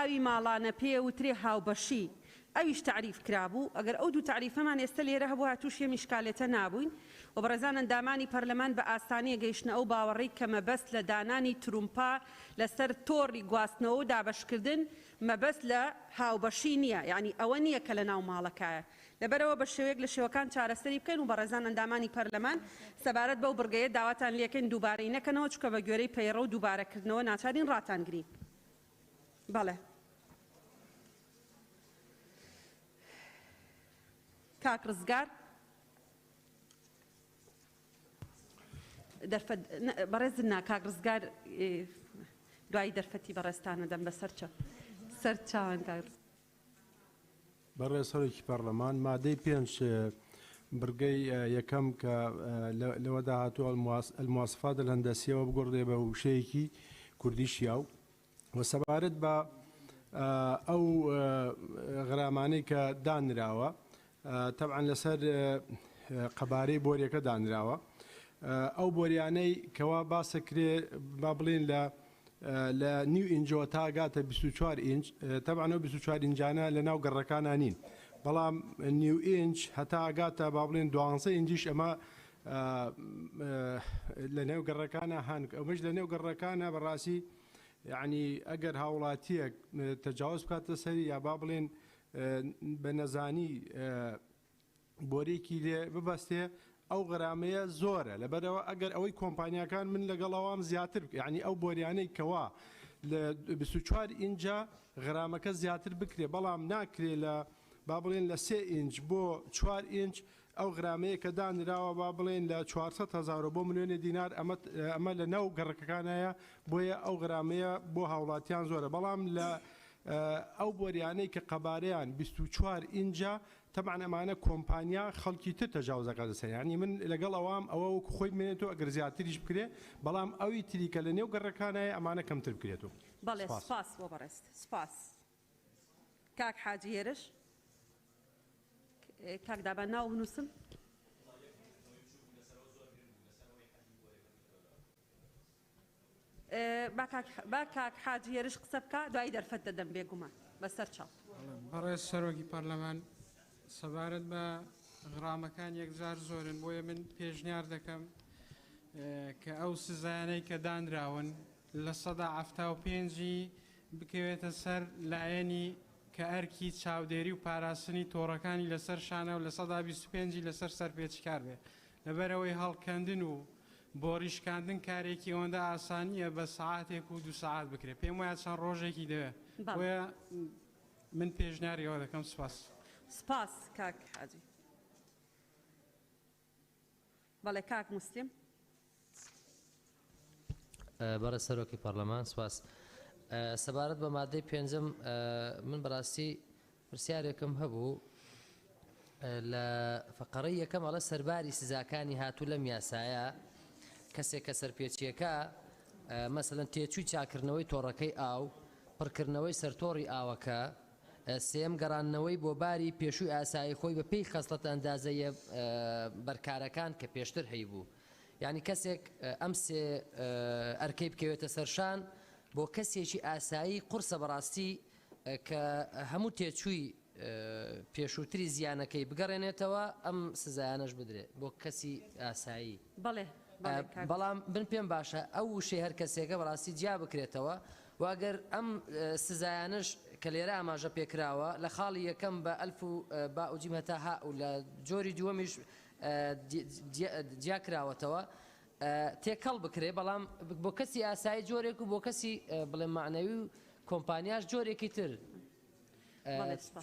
ئاوی ماڵانە پێ وترێ هاوبەشی ئەویش تعریف کرابوو ئەگەر ئەو دوو تعریفەمان ئێستا لێرە هەبوو هاتووش یە میشکالێتە نابووین و بەڕێزان ئەندامانی پەرلەمان بە ئاسانیە گەیشتنە ئەو باوەڕەی کە مەبەست لە دانانی ترومپا لەسەر تۆڕی گواستنەوە و دابەشکردن مەبەست لە هاوبەشی نییە یعنی ئەوە نییە کە لە ناو ماڵەکایە لەبەرەوە بە شێوەیەک لە شێوەکان چارەسەری بکەین و بەڕێزان ئەندامانی پەرلەمان سەبارەت بەو بڕگەیە داواتان لێکەین دووبارەی نەکەنەوە چکە بە گوێرەی پەیڕە و دووبارەکردنەوە ناچارین ڕاتانگرین. بەڵێ کاک ڕزگار دەرفەت بەڕێزنا کاک ڕزگار دوای دەرفەتی بەڕێستانە دەم بەسەر سەر چاوان کاک بەڕێز سەرۆکی پەرلەمان مادەی 5 برگەی یەکەم کە لەوەدا هاتووە المواصفات الهەندەسیەوە بگۆڕێ بە وشەیەکی کوردی شیاو و سەبارەت بە ئەو غرامانەی کە دانراوە طبعا لەسەر قەبارەی بۆریەکە دانراوە ئەو بۆریانەی کەوا باسەکرێ با بڵێن لە نیو ئینجەوە تا گاتە 24 ئینج طبعا ئەو 24 ئینجانە لە ناو گەڕەکانە نین بەڵام نیو ئینج هەتا ئاگاتە با بڵێن 12 ئینجیش ئەمە لە نێو گەڕەکانە هەنگ ئەومەش لە نێو گەڕەکانە بەڕاستی یعنی ئەگەر هاوڵاتیەک تەجاوز بکاتە سەری یا با بڵێن بە نەزانی بۆرێکی لێ ببەستێ ئەو غرامەیە زۆرە لەبەرەوە ئەگەر ئەوەی کۆمپانیەکان من لەگەڵەوەم زیاتر یعنی ئەو بۆریانەی کەوا لە 24 ئینجا غرامەکە زیاتر بکرێ بەڵام ناکرێ لە با بڵێن لە 3 ئینج بۆ 4 ئینج ئەو غرامەیە کە دانراوە با بڵێن لە 400,000 بۆ ملیۆنی دینار ئەمە لە ناو گەڕەکەکانایە بۆیە ئەو غرامەیە بۆ هاوڵاتیان زۆرە بەڵام لە ئەو بۆریانەی کە قەبارەیان 24 ئینجا طبعا ئەمانە کۆمپانیا خەڵکی تر تەجاوزەکە دەسەن ینی من لەگەڵ ئەوام ئەوە وەکو خۆی بمێنێتەوە ئەگەر زیاتریش بکرێ بەڵام ئەوی تریکە لە نێو گەڕەکانایە ئەمانە کەمتر بکرێتەوە. بەڵێ سپاس بۆ بەڕێست سپاس کاک حاجی هێرش کاک دابان ناو هنووسم با کاک حاجی هێرش قسە بکە دوای دەرفەت دەدەم بێگومان بەسەر چاو. بەڕێز سەرۆکی پەرلەمان سەبارەت بە غرامەکان یەکجار زۆرن بۆیە من پێشنیار دەکەم کە ئەو سزایانەی کە دانراون لە 175 بکەوێتە سەر لایەنی کە ئەرکی چاودێری و پاراستنی تۆڕەکانی لەسەر شانە و لە 125 لەسەر سەرپێچکار بێ لەبەرەوەی هەڵکەندن و بۆریشکاندن کارێکی ئەوەندە ئاسانیە بە ساعاتێک و 2 ساعات بکرێت پێم وایە چەند ڕۆژێکی دەوێت بۆیە من پێشنیاریەوە دەکەم. سپاس. سپاس کاک حاجی. بەڵێ کاک موسلیم بەڕێز سەرۆکی پەرلەمان سپاس سەبارەت بە مادەی 5 من بەڕاستی پرسیارێکم هەبوو لە فەقەڕەی یەکەم ئەڵە سەرباری سزاکانی هاتوو لەم یاسایە کەسێک کە سەرپێچیەکە مەسەڵەن تێچووی چاکردنەوەی تۆڕەکەی ئاو پڕکردنەوەی سەرتۆڕی ئاوەکە سێم گەڕانەوەی بۆ باری پێشووی ئاسایی خۆی بە پێی خەسڵەت ئەندازەیە بەرکارەکان کە پێشتر هەیبوو یعنی کەسێک ئەم سێ ئەرکەی بکەوێتە سەرشان بۆ کەسێکی ئاسایی قورسە بەڕاستی کە هەموو تێچووی پێشووتری زیانەکەی بگەڕێنێتەوە ئەم سزایانەش بدرێت بۆ کەسی ئاسایی. بەڵێ بەڵام بن پێم باشە ئەو وشەی هەر کەسێکە بەڕاستی جیا بکرێتەوە واگەر ئەم سزایانش کە لێرە ئاماژە پێکراوە لە خاڵی یەکەم بە ئەلف و با و جیم هەتا ها و لە جۆری دووەمیش جیاکراوەتەوە تێکەڵ بکرێ بەڵام بۆ کەسی ئاسایی جۆرێک و بۆ کەسی بڵێ معنەوی و کۆمپانیاش جۆرێکی تر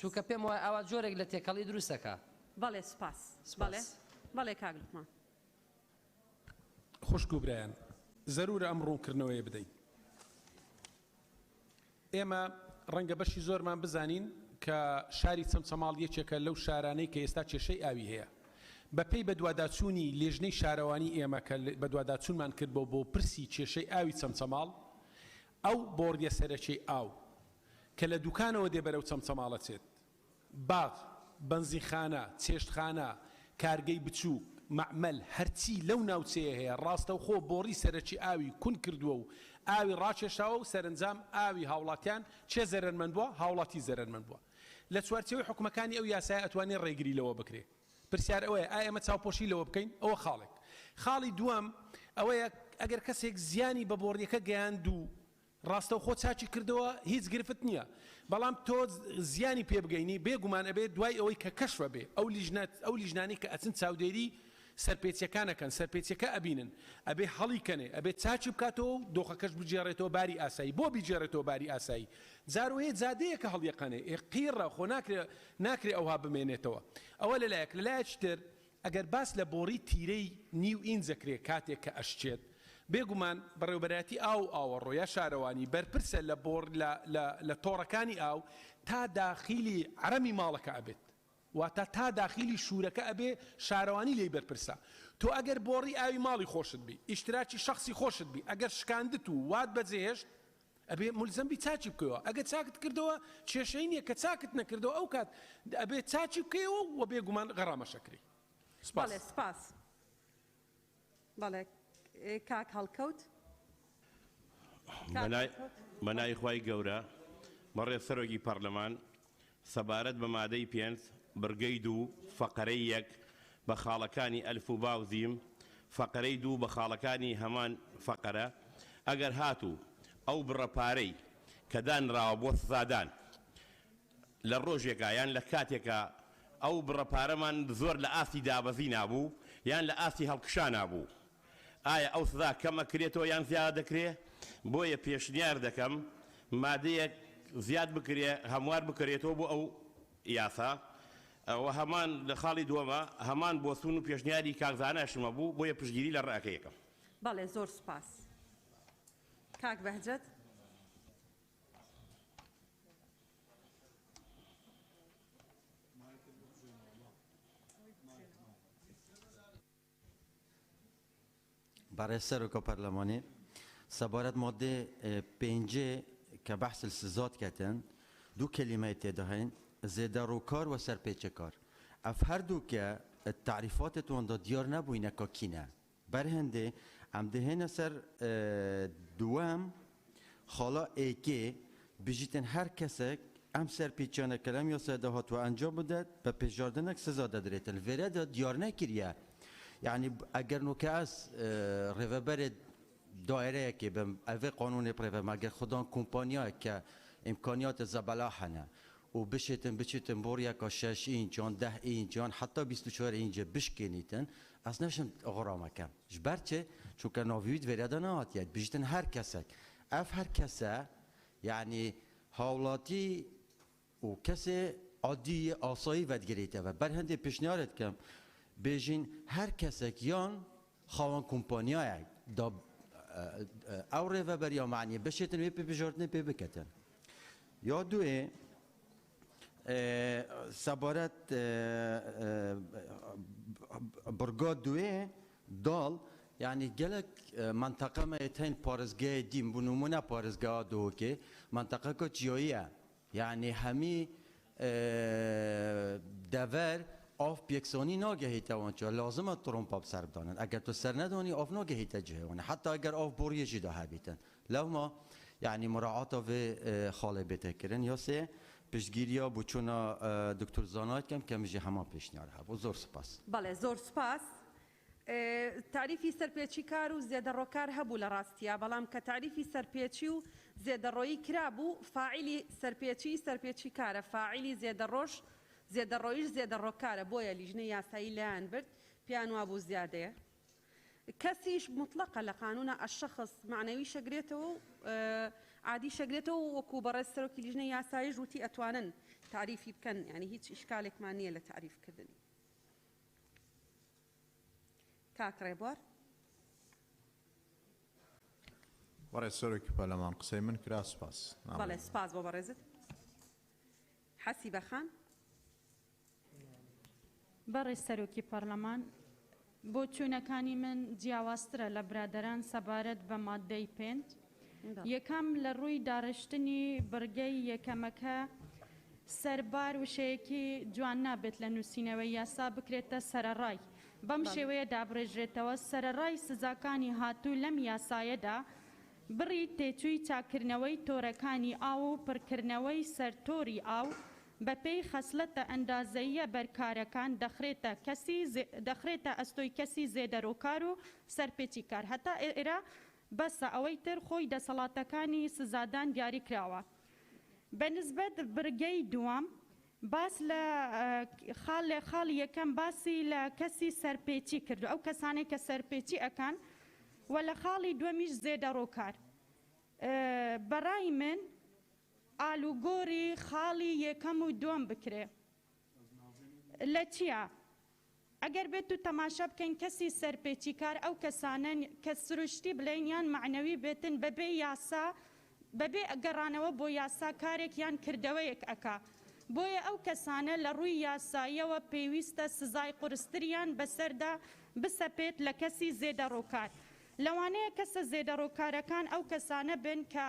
چونکە پێم وایە ئاوا جۆرێک لە تێکەڵی دروستەکە. بەڵێ سپاس. بەڵێ کاک لوقمان. خوشک و برایان زەرورە ئەم ڕوونکردنەوەی بدەین ئێمە ڕەنگە بەشی زۆرمان بزانین کە شاری چەمچەماڵ یەکێکە لەو شارانەی کە ئێستا کێشەی ئاوی هەیە بەپێی بەدواداچوونی لێژنەی شارەوانی ئێمە کە بەدواداچوونمان کردبەوە بۆ پرسی کێشەی ئاوی چەمچەماڵ ئەو بۆڕیە سەرەکیی ئاو کە لە دوکانەوە دێ بەرەو چەمچەماڵە چێت باغ بەنزینخانە چێشتخانە کارگەی بچوو معمەل هەرچی لەو ناوچەیە هەیە ڕاستەوخۆ بۆڕی سەرەکی ئاوی کون کردووە و ئاوی ڕاکێشاوە و سەرنجام ئاوی هاوڵاتیان چێ زەرمەند بووە هاوڵاتی زەرمەند بووە لە چوارچەوەی حکومەکانی ئەو یاسای ئەتوانێت ڕێگری لەوە بکرێت پرسیار ئەوەیە ئایا ئێمە چاوپۆشی لەوە بکەین ئەوە خاڵێک خاڵی دووەم ئەوەیە ئەگەر کەسێک زیانی بە بۆڕیەکە گەیاند و ڕاستە و خۆ چاچی کردەوە هیچ گرفت نییە بەڵام تۆ زیانی پێ بگەینی بێگومان ئەبێت دوای ئەوەی کە کەشوە بێ ئەو لیژنانی کە ئەچن چاودێری سەرپێچیەکانەکەن سەرپێچیەکە ئەبینن ئەبێ هەڵی کەنێ ئەبێت چاچی بکاتەوە و دۆخەکەش بجێڕێتەوە باری ئاسایی بۆ بیجێڕێتەوە باری ئاسایی جاروهەیە جادەیە کە هەڵیەقەنێ قیڕە خۆ ناکرێ ئەوها بمێنێتەوە ئەوە لەلایەک لەلایەکتر ئەگەر باس لە بۆڕی تیرەی نیو ئینجەکرێ کاتێک کە ئەشچێت بێگومان بەڕێوبەرەتی ئاو ئاوەڕۆ یا شارەوانی بەرپرسە لە بۆر لە تۆڕەکانی ئاو تا داخیلی عرەمی ماڵەکە ئەبێت واتە تا داخیلی شوورەکە ئەبێ شارەوانی لێی بەرپرسە تۆ ئەگەر بۆڕی ئاوی ماڵی خۆشت بی ئیشتراکی شخصی خۆشت بی ئەگەر شکاندت و وات بەجێهێشت ئەبێ مولزەمبی چاچی بکەوە ئەگەر چاکت کردەوە کێشەی نییە کە چاکت نەکردەوە ئەو کات ئەبێ چاچی بکەوە و بێگومان غەڕامەشەکری سپاس بەڵێ کاک هەڵکەوت بەنای خوای گەورە بەڕێ سەرۆکی پەرلەمان سەبارەت بە مادەی 5 بڕگەی 2 فەقەرەی 1 بە خاڵەکانی ئەلف و باوزیم فەقەرەی 2 بە خاڵەکانی هەمان فەقەرە ئەگەر هاتوو ئەو بڕەپارەی کە دانراوە بۆ سزادان لە ڕۆژێکە یان لە کاتێکە ئەو بڕەپارەمان زۆر لە ئاستی دابەزی نابوو یان لە ئاستی هەڵکشا نابوو ئایا ئەو سزا کەمە کرێتەوە یان زیاد دەکرێ بۆیە پێشنیار دەکەم مادەیەک زیاد بکرێ هەموار بکرێتەوە بۆ ئەو یاسا ئەوە هەمان لە خاڵی دووەمە هەمان بۆ سون و پێشنیاری کاکزانەشمە بوو بۆیە پشگیری لە ڕێەکەیەکەم بەڵێ زۆر سپاس کاک بەهجەت برای سروک پارلمانی سبارت ماده 5 که بحث السزاد کردن دو کلمه تدهین زیاده روکار و سرپیچکار اف هر دو که تعریفات تون دا دیار نبوینه که کینه برهنده ام دهین سر دوام خالا ایکی بجیتن هر کسی ام سرپیچانه کلم یا ساده هات و انجام بده به پیشاردنک سزا دادریت الوره دا دیار نکریه یعنی اگر نوکاس ریوبر دایره که به اوی قانون پریوه مگر خودان کمپانیا که امکانیات زبلاحنه و بشیتن بوریا که 6 اینچ جان 10 اینچ جان حتی 24 اینچ بشکنیتن از نشم غرامه کم جبر چه چون که ناویوید وریده نهات یاد بجیتن هر کسک اف هر کسه یعنی حالاتی و کسی عادی آسایی ودگریته و برهنده پیشنهارت کم بیشین هر کسک یان خوان کمپانیای دا اوره و بریا معنی بشیتن وی پی بجارتن پی بکتن یا دوی سبارت برگاد دوی دال یعنی گلک منطقه ما اتین پارزگاه دیم بنمونه پارزگاه دو که منطقه که چیاییه یعنی همی دور آف بیکسانی ناگهی توانچه لازمه ترومپا بسر بدانند اگر تو سر ندانی آف ناگهی تجهونه حتی اگر آف بوری جدا هبیتن لو ما یعنی مراعات و خاله بیته کرن یا سه پشتگیریا بچونا دکتر زانایت کم که میشه همه پیشنهاد هب زور سپاس بله زور سپاس تعریفی سرپیچی کار و زیاده رو کار هبو لراستیا بلام که تعریفی سرپیچی و زیاده روی کرابو فاعلی سرپیچی کاره فاعلی زیاده روش زیاده رویش زیاده رو کاره بویا لیجنه یاسایی لان برد پیانو ابو زیاده کسیش مطلقه لقانون الشخص معنوی شجرته عادي شجرته وكوبر السروكي لجنة ياساي جوتي أتوانن تعريفي بكن يعني هيك إشكالك معنية لتعريف كذني كاك ريبوار ورا السروكي برلمان قسيمن كراس باس بله سپاس بابا رزت حسيبة خان بەڕێ سەرۆکی پەرلەمان بۆ چوونەکانی من جیاوازترە لە برادەران سەبارەت بە مادەی 5 یەکەم لە ڕووی داڕشتنی بڕگەی یەکەمەکە سەربار وشەیەکی جوان نابێت لە نووسینەوەی یاسا بکرێتە سەرەڕای بەم شێوەیە دابڕێژرێتەوە سەرەڕای سزاکانی هاتوو لەم یاسایەدا بڕی تێچووی چاکردنەوەی تۆرەکانی ئاو و پڕکردنەوەی سەرتۆری ئاو بە پێی خەسلەتە ئەندازەییە بەرکارەکان دەخرێتە ئەستۆی کەسی زێدەرۆکار و سەرپێچی کار. هەتا ئێرە بەسە ئەوەی تر خۆی دەسەڵاتەکانی سزادان دیاری کراوە. بەنسبەت بڕگەی دووەم باس لە خاڵی یەکەم باسی لە کەسی سەرپێچی کردو، ئەو کەسانێک کە سەرپێچی ئەکان و لە خاڵی دووەمیش زێدەڕۆکار. بەڕای من ئالوگۆری خاڵی یەکەم و دووەم بکرێ لە چییە؟ ئەگەر بێت و تەماشا بکەین کەسی سەرپێچی کار ئەو کەسانە کە سروشتی بڵێن یان معنەوی بێتن بەبێ یاسا بەبێ گەڕانەوە بۆ یاسا کارێک یان کردەوەیەک ئەکا. بۆیە ئەو کەسانە لە ڕووی یاساییەوە پێویستە سزای قورستریان بەسەردا بسەپێت لە کەسی زێدەڕۆکار. لەوانەیە کەسە زێدەڕۆکارەکان ئەو کەسانە بن کە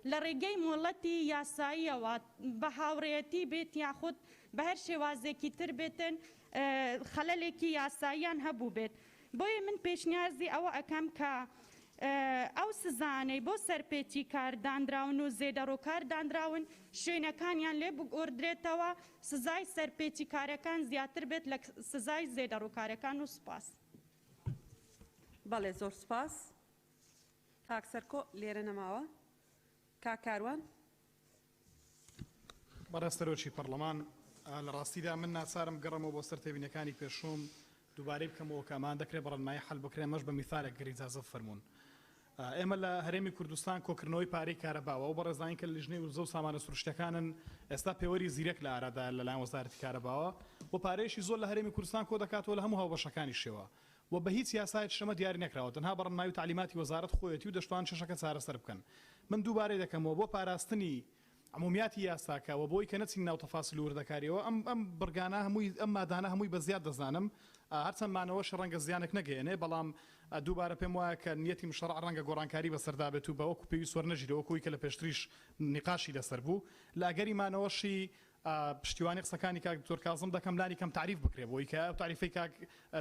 لە ڕێگەی مۆڵەتی یاساییەوە بە هاوڕێەتی بێت یاخود بە هەر شێوازێکی تر بێتن خەلەلێکی یاساییان هەبوو بێت. بۆیە من پێشنیازی ئەوە ئەەکەم کە ئەو سزانەی بۆ سەرپێچی کار دانراون و زێدەڕۆکار دانراون شوێنەکانیان لێ بگۆڕدرێتەوە سزای سەرپێچی کارەکان زیاتر بێت لە سزای زێدەڕۆکارەکان و سوپاس. بەڵێ زۆر سپاس. کاک سەرکۆ لێرە نەماوە. کاکاروان بەڕێستەرۆکی پەرلەمان لە ڕاستیدا من ناچارم گەڕمەوە بۆ سەر تێبینەکانی پێشوم دووبارەی بکەمەوە کەمان دەکرێت بەڕەنمایی حەل بکرێ مەش بە میثالێک گەر ئیجازە فەرموون. ئێمە لە هەرێمی کوردستان کۆکردنەوەی پارەی کارەباوە و بەڕێزانین کە لیژنەی وزە و سامانە سروشتەکانن ئێستا پێوەری زیرەک لە ئارادا لەلایەن وەزارەتی کارەباوە و پارەیەشی زۆر لە هەرێمی کوردستان کۆ دەکاتەوە لە هەموو هاوبەشەکانی شێوە و بە هیچ یاسایەک شەمە دیاری نەکراوە تەنها بەڕەنمایی و تعلیماتی وەزارەت خۆیەتی و دەشتوان چێشەکە چارەسەر بکەن. من دووبارەی دەکەمەوە بۆ پاراستنی عمومیاتی یاساکەوە بۆی کە نەچین ناو تەفاسیل وردەکاریەوە ئەم بڕگانە هەمووی ئەم مادانە هەمووی بە زیاد دەزانم هەرچەندمانەوەش ڕەنگە زیانێک نەگەێنێ بەڵام دووبارە پێم وایە کە نیەتی مشەڕع ڕەنگە گۆڕانکاری بەسەردا بێت و بەوەکو پێویست وەرنەژیرەوە کۆی کە لە پێشتریش نیقاشی لەسەر بوو لە ئەگەریمانەوەشی پشتیوانی قسەکانی کاک دکتۆر کاظم دەکەم لانی کەم تعریف بکرێ بۆی کە تعریفەی کاک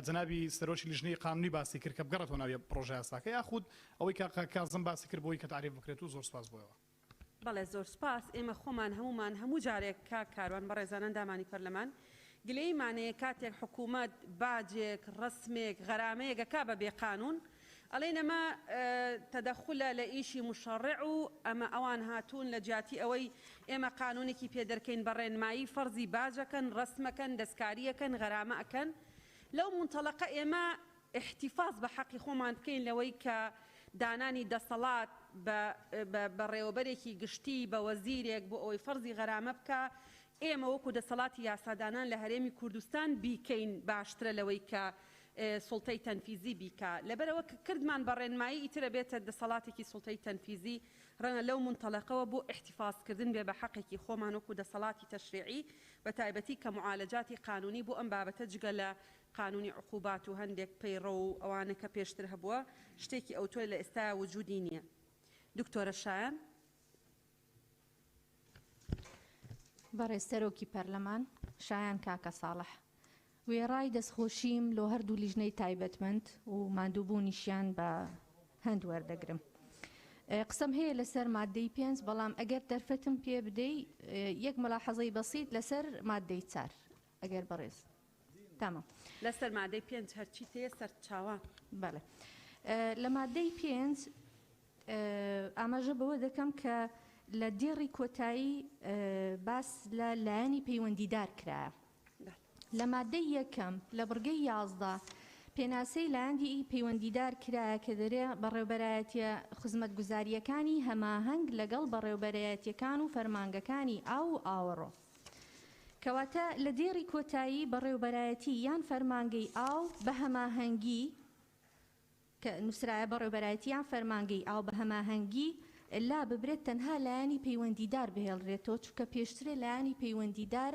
جەنابی سەرۆکی لیژنەی قانونی باسی کرد کە بگەڕێتەوە ناوی پرۆژە یاساکە یاخود ئەوەی کە کاظم باسی کرد بۆی کە تعریف بکرێت و زۆر سپاس بۆیەوە. بەڵێ زۆر سپاس. ئێمە خۆمان هەمومان هەموو جارێک کاروان بەڕێزانان دامانی پەرلەمان گلەیمانەیە کاتێک حکوومەت باجێک ڕسمێک غەرامەیەکە بە بێقانون ئەڵێ نەما تەدەخولە لە ئیشی مشەڕع و ئەمە ئەوان هاتوون لە جیاتی ئەوەی ئێمە قانونێکی پێدەرکەین بە ڕێنمایی فەرزی باجەکەن ڕسمەکەن دەستکاریەکەن غەرامە ئەکەن. لەو منتەڵەقە ئێمە احتیفاظ بە حەقی خۆمان بکەین لەوەی کە دانانی دەسەڵات بە ڕێوەبەرێکی گشتی بە وەزیرێک بۆ ئەوەی فەرزی غەرامە بکە ئێمە وەکو دەسەڵاتی یاسادانان لە هەرێمی کوردستان بیکەین باشترە لەوەی کە سڵتەی تەنفیزی بیکە. لەبەرەوە کە کردمان بە ڕێنمایی ئیترە بێتە دەسەڵاتێکی سڵتەی تەنفیزی ڕەنگە لەو منتەڵەقەوە بۆ احتیفاظکردن بێ بە حەقێکی خۆمان وەکو دەسەڵاتی تەشریعی بە تایبەتی کە معالەجاتی قانونی بۆ ئەم بابەتە جگە لە قانونی عقوبات و هەندێک پەیڕە و ئەوانە کە پێشتر هەبووە شتێکی ئەوتۆی لە ئێستا وجودی نییە. دکتۆرە شایان. بەڕێستەرۆکی پەرلەمان شایان کاکە ساڵح وێڕای دەستخۆشیم لۆ هەردوو لیژنەی تایبەتمەند و ماندووبوونیشیان بە هەند وەردەگرم. قسەم هەیە لەسەر مادەی 5 بەڵام ئەگەر دەرفەتم پێ بدەی یەک مەلاحەزەی بەسیط لەسەر مادەی 4 ئەگەر بەڕێز تامام لەسەر مادەی 5 هەرچی تەیە سەر چاوان. بەڵێ لە مادەی 5 ئاماژە بەوە دەکەم کە لە دێڕی کۆتایی باس لە لایەنی پەیوەندیدار کرایە. لە مادەی یەکەم لە بڕگەی 11 پێناسەی لایەنی پەیوەندیدار کرایە کە دەرێ بەڕێوەبەرایەتیە خزمەتگوزاریەکانی هەماهەنگ لەگەڵ بەڕێوەبەرایەتیەکان و فەرمانگەکانی ئاو و ئاوەڕۆ. کەواتە لە دێڕی کۆتایی بەڕێوەبەرایەتی یان فەرمانگەی ئاو بە هەماهەنگی کە نووسرایە بەڕێوەبەرایەتی یان فەرمانگەی ئاو بە هەماهەنگی لا ببرێت تەنها لایەنی پەیوەندیدار بهێڵرێتەوە چونکە پێشترێ لایەنی پەیوەندیدار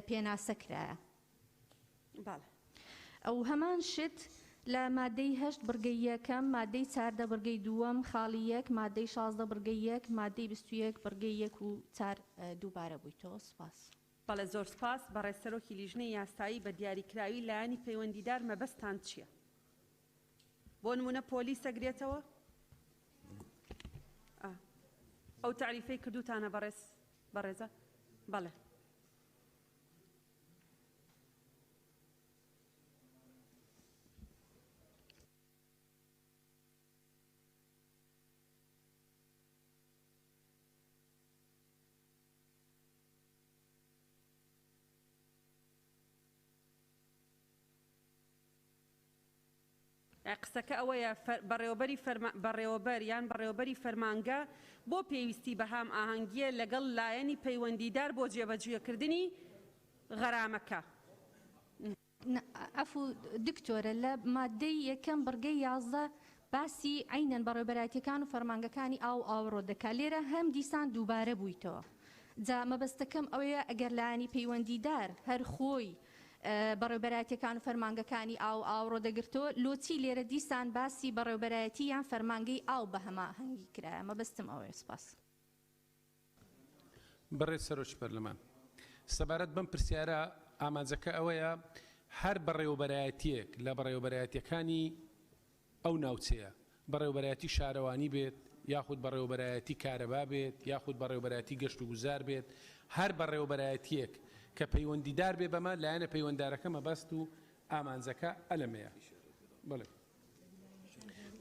پێناسە کرایە. ئەو هەمان شت لە مادەی 8 بڕگەی یەکەم مادەی 14 بڕگەی دووەم خاڵی 1 مادەی 16 بڕگەی 1 مادەی 21 بڕگەی 1 و 4 دووبارە بوویتەوە. سپاس. بەڵێ زۆر سپاس. بەڕێستەرۆکی لیژنەی یاسایی بە دیاریکراوی لایەنی پەیوەندیدار مەبەستان چییە؟ بۆ نمونە پۆلیس ئەگرێتەوە؟ ئەو تعریفەی کردوتانە بەڕێزە بەڵێ قسەکە ئەوەیە بەڕێوەبەر یان بەڕێوەبەری فەرمانگە بۆ پێویستی بە هام ئاهەنگیە لەگەڵ لایەنی پەیوەندیدار بۆ جێبەجێکردنی غەرامەکە. ئەفو دکتۆرە لە مادەی یەکەم بڕگەی 11 باسی عینەن بەڕێوەبەراتیەکان و فەرمانگەکانی ئاو ئاوڕۆ دەکات. لێرە هەم دیسان دووبارە بوویتەوە. جا مەبەستەکەم ئەوەیە ئەگەر لایەنی پەیوەندیدار هەر خۆی بەڕێوەبەرایەتیەکان و فەرمانگەکانی ئاو ئاوڕۆ دەگرتەوە لۆچی لێرە دیسان باسی بەڕێوەبەرایەتی یان فەرمانگەی ئاو بە هەماهەنگی کرایە. مەبەستم ئەوەیە. سپاس. بەڕێز سەرۆکی پەرلەمان سەبارەت بەم پرسیارە ئامانجەکە ئەوەیە هەر بەڕێوەبەرایەتیەک لە بەڕێوەبەرایەتیەکانی ئەو ناوچەیە بەڕێوەبەرایەتی شارەوانی بێت یاخود بەڕێوەبەرایەتی کارەبا بێت یاخود بەڕێوەبەرایەتی گەشت و گوزار بێت هەر بەڕێوەبەرایەتیەک کە پەیوەندیدار بێ بەمە لایەنە پەیوەنددارەکە مەبەست و ئامانجەکە ئەلەمەیە. بڵێ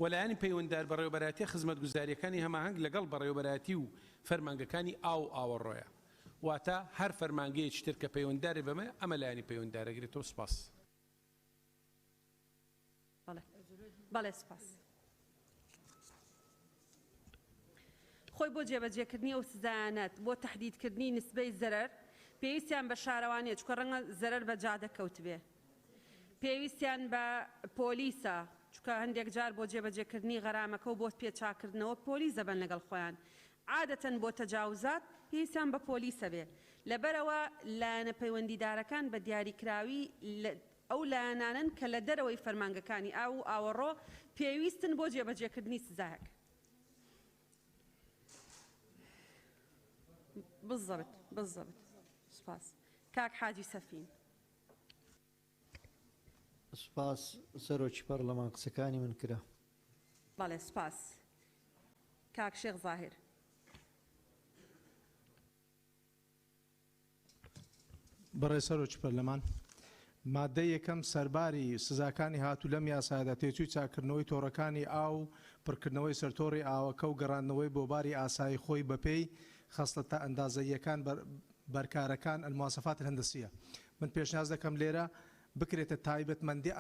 وەلایەنی پەیوەنددار بەڕێوەبەرایەتی خزمەت گوزاریەکانی هەماهەنگ لەگەڵ بەڕێوەبەرایەتی و فەرمانگەکانی ئاو ئاوەڕۆیە واتە هەر فەرمانگەیەکی تر کە پەیوەنددارێ بەمە ئەمە لایەنی پەیوەنددارەگرێتەوە. سپاس. بەڵێ سپاس. خۆی بۆ جێبەجێکردنی ئەو سزایانەت بۆ تەحدیدکردنی نسبەی زەرەر پێویستیان بە شارەوانیە چکە ڕەنگە زەرەر بە جادە کەوت بێ پێویستیان بە پۆلیسە چکە هەندێک جار بۆ جێبەجێکردنی غەرامەکە و بۆ پێچاکردنەوە پۆلیس دەبەن لەگەڵ خۆیان عادەتەن بۆ تەجاوزات پێویستیان بە پۆلیسە بێ لەبەرەوە لایەنە پەیوەندیدارەکان بە دیاریکراوی ئەو لایەنانن کە لە دەرەوەی فەرمانگەکانی ئاو و ئاوەڕۆ پێویستن بۆ جێبەجێکردنی سزایەک. بالضبط. سپاس. کاک حاجی سەفین. سپاس سەرۆکی پەرلەمان قسەکانی من کرا. بەڵێ سپاس. کاک شێخ زاهر. بەڕێز سەرۆکی پەرلەمان مادەی یەکەم سەرباری سزاکانی هاتوو لەم یاسادا تێچووی چاکردنەوەی تۆڕەکانی ئاو پڕکردنەوەی سەرتۆڕی ئاوەکە و گەڕاندنەوەی بۆ باری ئاسایی خۆی بەپێی خەستە ئەندازەیەکان بەرکارەکان المواسەفات هەندسیە. من پێشنیاز دەکەم لێرە بکرێتە تایبەتمەندی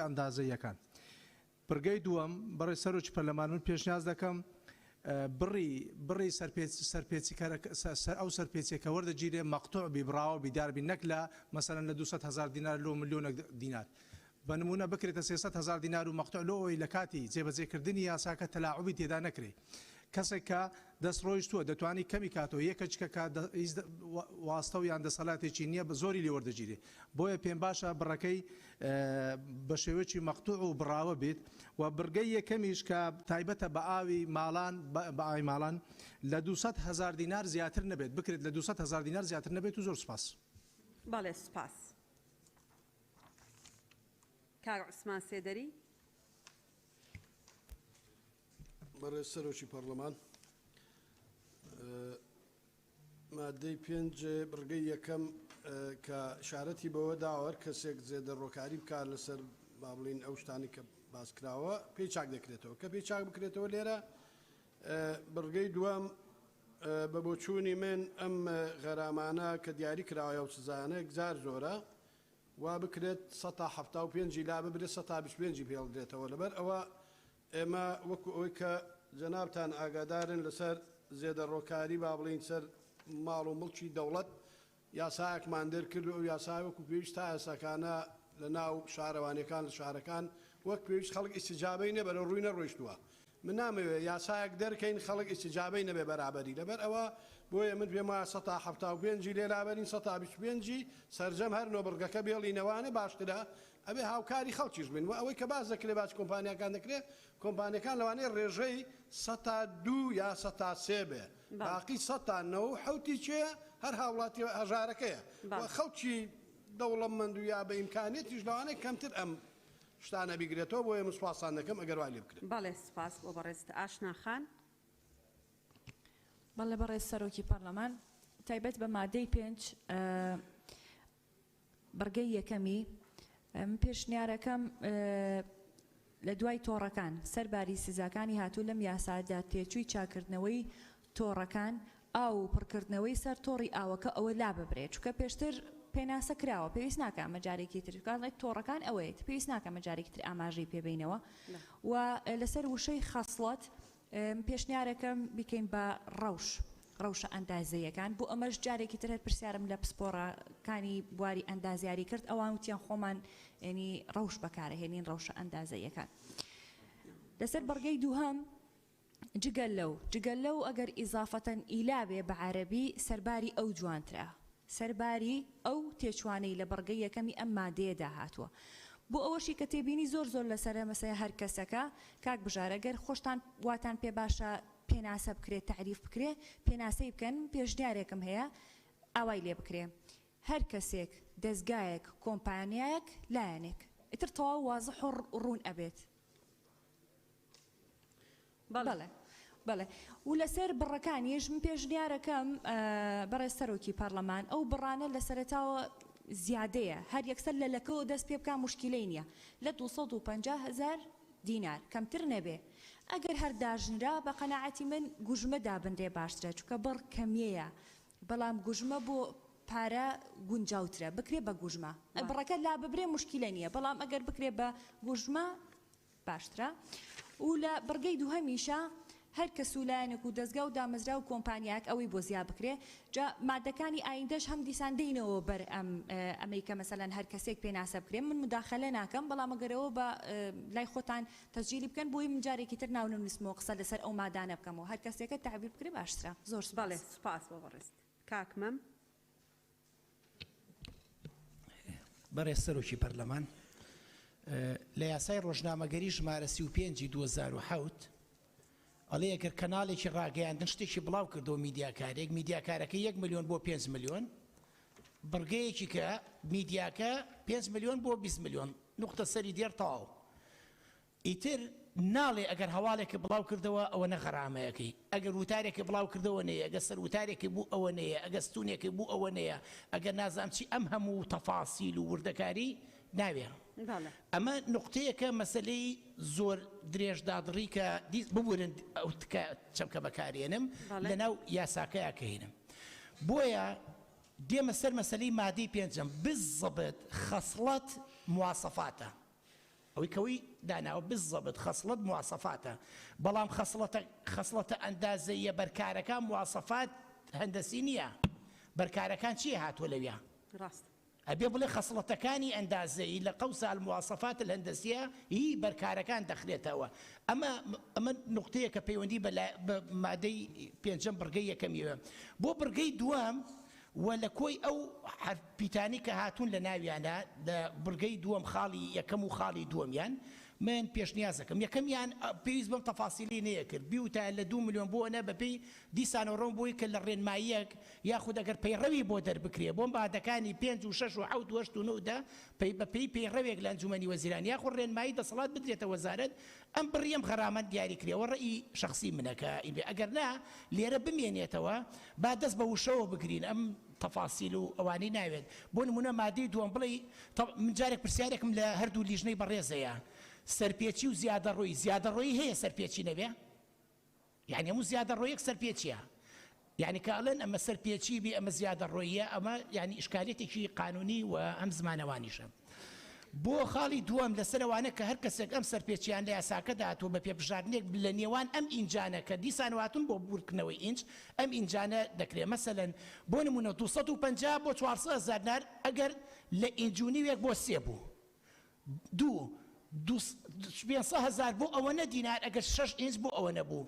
ئەندازەیەکان. پرگەی دووەم بەڕێز سەرۆکی پەرلەمان من پێشنیاز دەکەم بڕی ئەو سەرپێچێکە وەردەگیرێ مەقتوع بیبراوە بیداربی نەک لە مەسەرەن لە 200,000 دینار لۆ ملیۆنە دینار. بە نمونە بکرێتە 300,000 دینار و مەقتوع لەوەی لە کاتی جێبەجێکردنی یاساکە تەلاعوبی تێدا نەکرێ. کەسێک کە دەست ڕۆیشتووە دەتوانانی کەمی کاتەوە یەکەچکە واستە و یان دەسەڵاتێکی نییە بە زۆری لێ وەردەگیرێ. بۆیە پێم باشە بڕەکەی بە شێوەیەکی مەقتوع و بڕاوە بێت و بڕگەی یەکەمیش کە تایبەتە بە ئاوی ماڵان بە ئاوی ماڵان لە 200,000 دینار زیاتر نەبێت بکرێت لە 200,000 دینار زیاتر نەبێت و زۆر سپاس. بەڵێ سپاس. کاک عوسمان سێدەری. بەڕێز سەرۆکی پەرلەمان مادەی 5 بڕگەی یەکەم کە شارەتی بەوە داوە کەسێک زێدەڕۆکاری بکات لەسەر با بڵین ئەو شتانی کە باسکراوە پێی چاک دەکرێتەوە کە پێی چاک بکرێتەوە لێرە بڕگەی دووەم بە بۆچوونی من ئەم غەرامانە کە دیاری کراوە و سزانە گزار زۆرە وا بکرێت 175 لا ببرێت 125 پێڵدرێتەوە لەبەر ئەوە ئێمە وەکو ئەوەی کە جەنابتان ئاگادارن لەسەر زێدەڕۆکاری با بڵین سەر ماڵ و مڵکی دەوڵەت یاسایەکمان دەرکرد و یاسای وەکو پێویست تا ئێساکانە لە ناو شارەوانیەکان لە شارەکان وەک پێویست خەڵک ئیسیجابەی نەبە لە ڕووی نەڕۆیشتووە. من نامەوێت یاسایەک دەرکەین خەڵک ئیسیجابەی نەبێ بەرابەری لەبەر ئەوە بۆیە من پێم وایە 175 لێرابەرین 125 سەرجەم هەر نۆبڕگەکە بێڵینەوانە باشترە ئەبێ هاوکاری خەڵکیش بن و ئەوەی کە باز دەکرێت باش کۆمپانیەکان دەکرێت کۆمپانیەکان لەوانەیە ڕێژەی 102 یا 103 بێ باقی 109 حوتی چێە هەر هاوڵاتی هەژارەکەیە خەڵکی دەوڵەمەند و یا بە ئیمکانێتیش لەوانەیە کەمتر ئەم شتانە بیگرێتەوە بۆیە مسپاسان دەکەم ئەگەر وا لێ بکرێت. بەڵێ سپاس بۆ بەڕێز ئاشنا خان. بەڵێ بەڕێز سەرۆکی پەرلەمان تایبەت بە مادەی 5 بەرگەی یەکەمی پێشنیارەکەم لە دوای تۆڕەکان سەرباری سزاکانی هاتوو لەم یاسادا تێچووی چاکردنەوەی تۆڕەکان ئاو پڕکردنەوەی سەر تۆڕی ئاوەکە ئەوە لا ببرێت چونکە پێشتر پێناسە کراوە پێویست ناکە مەجارێکی ترکات تۆڕەکان ئەوەیە پێویست ناکە مەجارێکی تر ئاماژەی پێبینەوە و لەسەر وشەی خەسڵەت پێشنیارەکەم بکەین بە ڕەوشە ئەندازەیەکان بۆ ئەمەش جارێکی تر هەر پرسیارم لە پسپۆڕەکانی بواری ئەندازیاری کرد ئەوان وتیان خۆمان ینی ڕەوش بەکارهێنین ڕەوشە ئەندازەیەکان لەسەر بەرگەی دووهەم جگەل لەو ئەگەر ئیزافەتەن ئیلابێ بە عەرەبی سەرباری ئەو جوانترا سەرباری ئەو تێچوانەی لە بەرگەی یەکەمی ئەم مادەیەدا هاتووە بۆ ئەوەشی کە تێبینی زۆر لەسەر مەسەیە هەر کەسەکە کاک بژارەگەر خۆشتان واتان پێ باشە پێناسە بکرێت تعریف بکرێ پێناسەی بکەن پێشنیارێکم هەیە ئاوای لێ بکرێ هەر کەسێک دەستگایەک کۆمپانیایەک لایەنێک ئیتر تەواو وازح و ڕوون ئەبێت بەڵێ و لەسەر بڕەکانیش من پێشنیارەکەم بەڕێز سەرۆکی پەرلەمان ئەو بڕانە لە سەرەتاوە زیادەیە هەر یەکسەر لەلەکەوە دەست پێ بکە مشکلەی نییە لە 250,000 دینار کەمتر نەبێ ئەگەر هەر داژنرا بە قەناعەتی من گوژمە دابنرێ باشترە چونکە بڕ کەمیەیە بەڵام گوژمە بۆ پارە گونجاوترە بکرێ بە گوژمە بڕەکە لا ببرێ مشکلە نییە بەڵام ئەگەر بکرێ بە گوژمە باشترە و لە بڕگەی دووهەمیشە هەر کە سولایەنێک و دەستگا و دامەزرا و کۆمپانیاک ئەوەی بۆ زیاد بکرێ جا مادەکانی ئایندەش هەم دیسان دێنەوە بەر ئەمریکا مەسەلەن هەر کەسێک پێناسە بکرێ من مداخەلە ناکەم بەڵام ئەگەرەوە بە لای خۆتان تەسجیلی بکەن بۆی من جارێکی تر ناو نووسمەوە قسە لەسەر ئەو مادانە بکەمەوە هەر کەسێکە تعبیر بکرێ باشترە زۆر سپاس بۆ بەڕێست کاکمەم بەڕێز سەرۆکی پەرلەمان لە یاسای ڕۆژنامەگەری ژمارە 35 2007 ئەڵێ ئەگەر کەناڵێکی ڕاگەیاندن شتێکی بڵاو کردەوە میدیاکارێک میدیاکارەکە 1 ملیۆن بۆ 5 ملیۆن بڕگەیەکی کە میدیاکە 5 ملیۆن بۆ 20 ملیۆن نقطە سەری دێر تاو ئیتر ناڵێ ئەگەر هەواڵێکی بڵاو کردەوە ئەوە نەغەرامەیەکەی ئەگەر وتارێکی بڵاو کردەوە نەیە ئەگەر سەر وتارێکی بوو ئەوە نەیە ئەگەر ستونێکی بوو ئەوە نەیە ئەگەر نازام چی ئەم هەموو تەفاسیل و وردەکاری ناوێ ئەمە نقطەیەکە مەسلەی زۆر درێژدادڕی کە ببورن ئەو چەمکە بەکارێنم لەناو یاساکەیەکەهێنم بۆیە دێمە سەر مەسلەی مادەی پێنجەم بالضبط خەسڵەت مواصفاتە ئەوەی کەوەی داناوە بالضبط خەسڵەت مواصفاتە بەڵام خەسڵەتە ئەندازەیە بەرکارەکان مواصفات هەندەسی نییە بەرکارەکان چیە هاتووە لەوێ ڕاست ئەبێ بڵێ خەسڵەتەکانی ئەندازەی لە قەوسا المواصفات الهەندەسیە هی بەرکارەکان دەخرێتەوە ئەمە نقطەیە کە پەیوەندی بە مادەی پێنجەم بڕگەی یەکەمیوە بۆ بڕگەی دووەم و لە کۆی ئەو پیتانی کە هاتوون لە ناویانە لە بڕگەی دووەم خاڵی یەکەم و خاڵی دووەمیان من پێشنیازەکەم یەکەمیان پێویست بەم تەفاسیلی نەیە کرد بیوتە لە 2 ملیۆن بۆ نە بەپێی دیسانەوەڕۆم بۆی کە لە ڕێنماییەک یاخود ئەگەر پەیڕەوی بۆ دەربکرێ بۆم بادەکانی 5 و 6 و 7 و 8 و 9 بەپێی پەیڕەوێک لە ئەنجومەنی وەزیران یاخود ڕێنمایی دەسەڵات بدرێتە وەزارەت ئەم بڕیەم غەرامەت دیاری کرێەوە ڕێی شخصی منەکە ئەگەر نا لێرە بمێنێتەوە با دەست بە وشەوە بگرین ئەم تەفاسیل و ئەوانەی ناوێت بۆ نمونە مادەی دووەم بڵێ من جارێک پرسیارێکم لە هەردوو لیژنەی بەڕێزەیە سەرپێچی و زیادەڕۆیی هەیە سەرپێچی نەبێ یعنی هەموو زیادەڕۆیەک سەرپێچیە یعنی کە ئەڵێن ئەمە سەرپێچی بێ ئەمە زیادەڕۆیە ئەمە یعنی ئیشکالێتێکی قانونی و ئەم زمانەوانیشە بۆ خاڵی دووەم لەسەرەوانە کە هەر کەسێک ئەم سەرپێچیان لە یاساکەدا هاتووە بە پێبژاردنێک لە نێوان ئەم ئینجانە کە دیسانواتون بۆ بورکردنەوەی ئینج ئەم ئینجانە دەکرێت مەسەلەن بۆ نمونە 250 بۆ 400,000 دینار ئەگەر لە ئینجونیوێک بۆ سێ بوو 500,000 بۆ ئەوەنە دینار ئەگەر 6 ئینج بۆ ئەوە نەبوو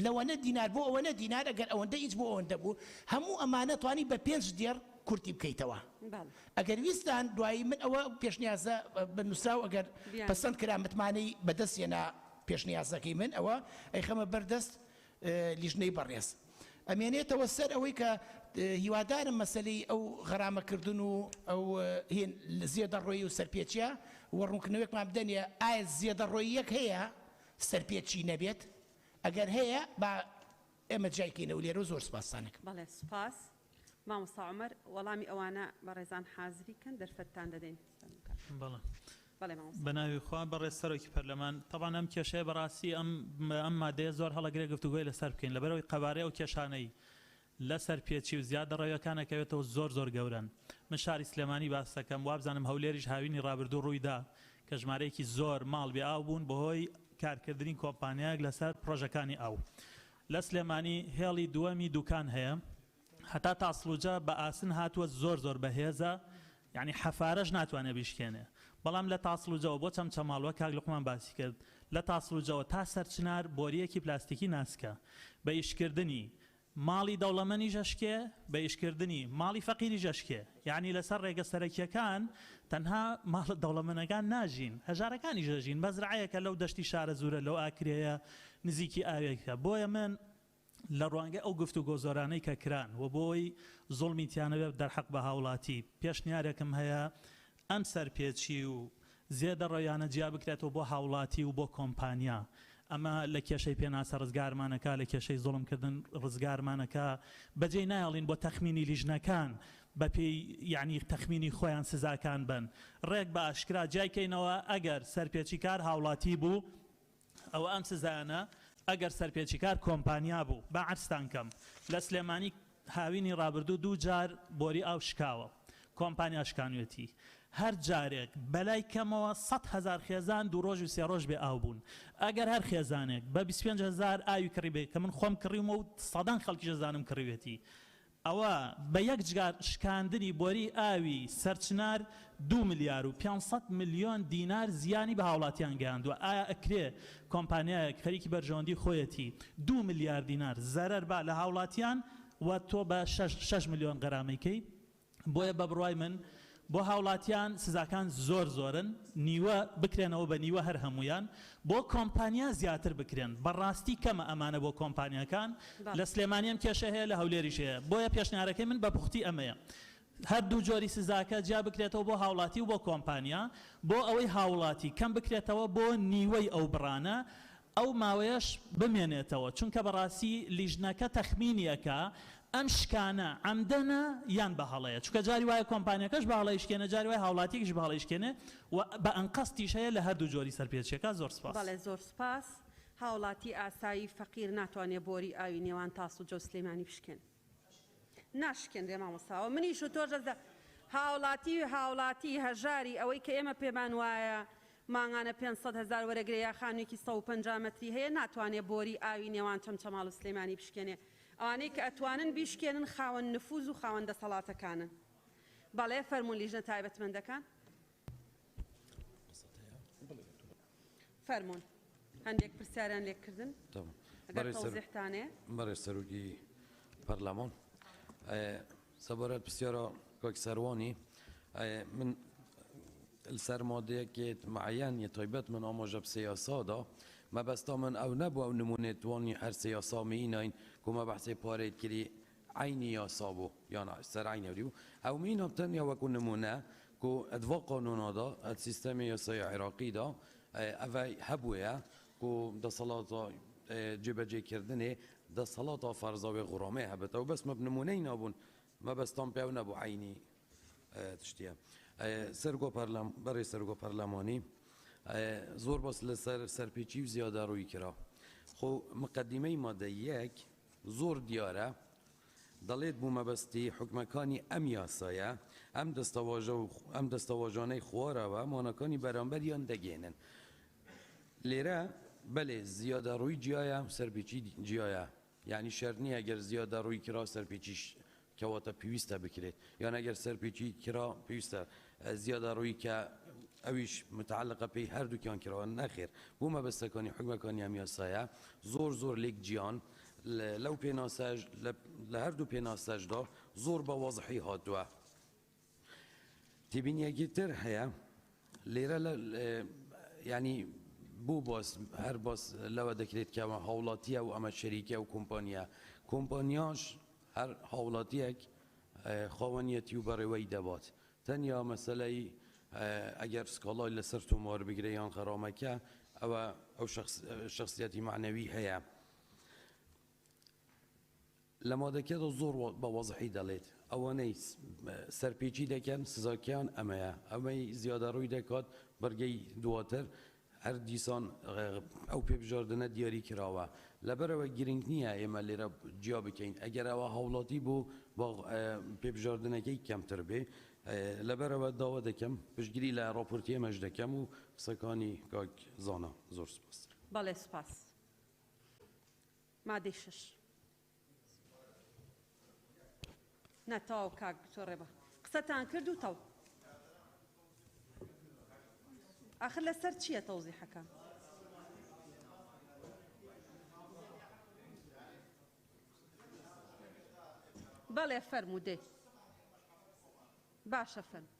لەوەنە دینار بۆ ئەوەنە دینار ئەگەر ئەوەندە ئینج بۆ ئەوەندە بوو هەموو ئەمانە توانی بە 5 دێر کورتی بکەیتەوە ئەگەر ویستان دوایی من ئەوە پێشنیازە بنووسراو ئەگەر پەسەند کرا متمانەی بەدەستێنا پێشنیازەکەی من ئەوە ئەیخەمە بەردەست لیژنەی بەڕێز ئەمێنێتەوە سەر ئەوەی کە هیوادارم مەسلەی ئەو غەرامەکردن و ئەو زیێدەڕۆیی و سەرپێچیە وەڕوونکردنەوەیەکمان بدەنێ ئایا زیێدەڕۆییەک هەیە سەرپێچی نەبێت ئەگەر هەیە با ئێمە جایکەینەوە لێرە زۆر سپاسانەکەم. بەڵێ سوپاس مامۆستا عومەر وەڵامی ئەوانە بە ڕێزان حازریکەن دەرفەتتان دەدەین. بەڵێ بەناوی خوا بەڕێز سەرۆکی پەرلەمان تەبان ئەم کێشەیە بەڕاستی ئەم مادەیە زۆر هەڵەگرێ گفتوگۆی لەسەر بکەین لەبەرەوەی قەبارەی ئەو کێشانەی لەسەر پێچی و زیاد ڕێوەکانەکەوێتەوە زۆر گەورن. من شاری سلێمانی باس دەکەم وابزانم هەولێریش هاوینی ڕابردوو ڕوویدا کە ژمارەیەکی زۆر ماڵ بێ ئاو بوون بەهۆی کارکردنی کۆمپانیایەک لەسەر پرۆژەکانی ئاو. لە سلێمانی هێڵی دووەمی دوکان هەیە هەتا تاسڵوجە بە ئاسن هاتووە زۆر بەهێزە یعنی حەفارەش ناتوانێت بیشکێنێ. بەڵام لە تاسڵوجەوە بۆ چەمچەماڵوە کاک لوقمان باسی کرد لە تاسڵوجەوە تا سەرچنار بۆریەکی پلاستیکی ناسکە بە ئیشکردنی ماڵی دەوڵەمەنی ژەشکێ بە ئیشکردنی ماڵی فەقیری ژەشکێ یعنی لەسەر ڕێگە سەرەکیەکان تەنها ماڵ دەوڵەمەنەکان ناژین هەژارەکانی ژەژین بەزرعەیەکە لەو دەشتی شارە زورە لەو ئاکرەیە نزیکی ئاوێکە. بۆیە من لە ڕوانگە ئەو گفتوگۆ زۆرانەی کە کران و بۆی زوڵمی تیانەوێت دەرحەق بە هاوڵاتی پێشنیارێکم هەیە ئەم سەرپێچی و زێدە ڕۆیانە جیا بکرێتەوە بۆ هاوڵاتی و بۆ کۆمپانیا. ئەمە لە کێشەی پێناسە ڕزگارمانەکە لە کێشەی زوڵمکردن ڕزگارمانەکە بەجێ نایڵین بۆ تەخمینی لیژنەکان بەپێی یعنی تەخمینی خۆیان سزاکان بن. ڕێک بە ئاشکرا جایکەینەوە ئەگەر سەرپێچی کار هاوڵاتی بوو ئەوە ئەم سزایانە ئەگەر سەرپێچی کار کۆمپانیا بوو بە عەرزتان کەم لە سلێمانی هاوینی ڕابردوو 2 جار بۆری ئاو شکاوە کۆمپانیا شکانوێتی هەر جارێک بەلای کەمەوە 100,000 خێزان 2 ڕۆژ و 3 ڕۆژ بێ ئاو بوون. ئەگەر هەر خێزانێک بە 25,000 ئاوی کڕی بێ کە من خۆم کڕیمە و سەدان خەڵکی ژەزانم کڕیوێتی ئەوە بە یەک جگار شکاندنی بۆری ئاوی سەرچنار 2 ملیار و 500 ملیۆن دینار زیانی بە هاوڵاتیان گەیاندووە. ئایا ئەکرێ کۆمپانیایەک خەریکی بەرژەوەندی خۆیەتی 2 ملیار دینار زەرەر با لە هاوڵاتیان و تۆ بە 6 ملیۆن غەرامەیکەی؟ بۆیە بە بڕوای من بۆ هاوڵاتیان سزاکان زۆرن نیوە بکرێنەوە بە نیوە هەر هەمویان بۆ کۆمپانیا زیاتر بکرێن بەڕاستی کەمە ئەمانە بۆ کۆمپانیەکان لە سلێمانیم کێشە هەیە لە هەولێریش هەیە. بۆیە پێشنیارەکەی من بە پوختی ئەمەیە هەردوو جۆری سزاکە جیا بکرێتەوە بۆ هاوڵاتی و بۆ کۆمپانیا بۆ ئەوەی هاوڵاتی کەم بکرێتەوە بۆ نیوەی ئەو بڕانە ئەو ماوەیەش بمێنێتەوە چونکە بەڕاستی لیژنەکە تەخمینیەکە ئەم شکانە ئەمدەنە یان بە هەڵەیە چونکە جاری وایە کۆمپانیەکەش بە هەڵەیشکێنە جاری وای هاوڵاتیەکیش بە هەڵەیشکێنێ و بە ئەنقەستیش هەیە لە هەردوو جۆری سەرپێچیەکە. زۆر سپاس. بەڵێ زۆر سپاس. هاوڵاتی ئاسایی فەقیر ناتوانێت بۆری ئاوی نێوان تاسڵوجە و سلێمانی بشکێن ناشکێنرێ مامۆستاوە منیش و تۆژە هاوڵاتی هەژاری ئەوەی کە ئێمە پێمان وایە ماڭانە 500,000 وەرەگرێ یا خانوویەکی 150 مەتری هەیە ناتوانێت بۆری ئاوی نێوان چەمچەماڵ و سلێمانی بشکێنێ. ئەوانەی کە ئەتوانن بیشکێنن خاوەن نفوز و خاوەن دەسەڵاتەکانن. بەڵێ فەرموون لیژنە تایبەتمەندەکان فەرموون هەندێک پرسیاریان لێکردن ئەگەر تەوزیحتانەیە. بەڕێز سەرۆکی پەرلەمان سەبارەت پرسیارە کاکی سەروانی من لەسەر مادەیەکێت معەن یە تایبەت من ئاماژە سیاسادا مەبەستا من ئەو نەبوو ئەو نمونێتوانی هەر سیاسا مینین کۆمە بەحسێ پارێت کردی عینی یاسا بوو یان سەر عینەوری بوو ئەو مین هەبتەنیا وەکو نمونە کۆ ئەدوا قانونادا ئەد سیستەمی یاسای عێراقیدا ئەڤەی هەبووە کۆ دەسەڵاتە جێبەجێکردنێ دەسەڵاتە فەرزاوی غوڕامێ هەبێتەوە بەس مە نمونەی نابوون مەبەستان پێ نەبوو عینی تشتیە. بەڕێ سەرگۆ پەرلەمانی زۆر باس لەسەر سەرپێچی و زیادە ڕووی کرا خۆ مقدمەی مادە یەک زۆر دیارە دەڵێت بوو مەبەستی حکومەکانی ئەم یاسایە ئەم دەستەواژانەی خوارەوە مانەکانی بەرامبەریان دەگێنن لێرە بەلێ زیادە ڕووی جیایە سەرپێچی جیایە یعنی شەر نییە ئەگەر زیادە ڕووی کرا سەرپێچیش کەواتە پێویستە بکرێت یان ئەگەر سەرپێچی کرا پێویستە زیادە ڕووی کە ئەویش متعلقە پێی هەردووکیان کراوە نەخێر بوو مەبەستەکانی حکومەکانی ئەم یاسایە زۆر لێک جیان لەو پێناسەژ لە هەردوو پێناسەژدا زۆر بە وەزحی هاتووە. تێبینیەکی تر هەیە لێرە ینی بوو باس هەر باس لەوە دەکرێت کە ئەمە هاوڵاتیە و ئەمە شەریکە و کۆمپانیاش هەر هاوڵاتیەک خاوەنیەتی و بەڕێوەی دەبات تەنیا مەسەلەی ئەگەر سکاڵای لەسەر تۆمار بگرێ یان خەرامەکە ئەوە ئەو شخصیەتی معنەوی هەیە. لە مادەکەدا زۆر بە وەزحی دەڵێت ئەوانەی سەرپێچی دەکەن سزاکەیان ئەمەیە ئەمەی زیادە ڕووی دەکات بەرگەی دواتر هەر دیسان ئەو پێبژاردنە دیاری کراوە لەبەرەوە گرنگ نییە ئێمە لێرە جیا بکەین ئەگەر ئەوە هەوڵاتی بوو بۆ پێبژاردنەکەی کەمتر بێ لەبەرەوە داوا دەکەم پشتگیری لە ڕاپۆرتی ئێمەش دەکەم و قسەکانی کاک زانە زۆر سپاس بەڵێ سپاس مادەی 6 نەتەواو کاک تۆڕێبە قسەتان کرد و تەو آخر لەسەر چییە تەوزیحەکە بەڵێ فەرموو دێ باشە فەرموو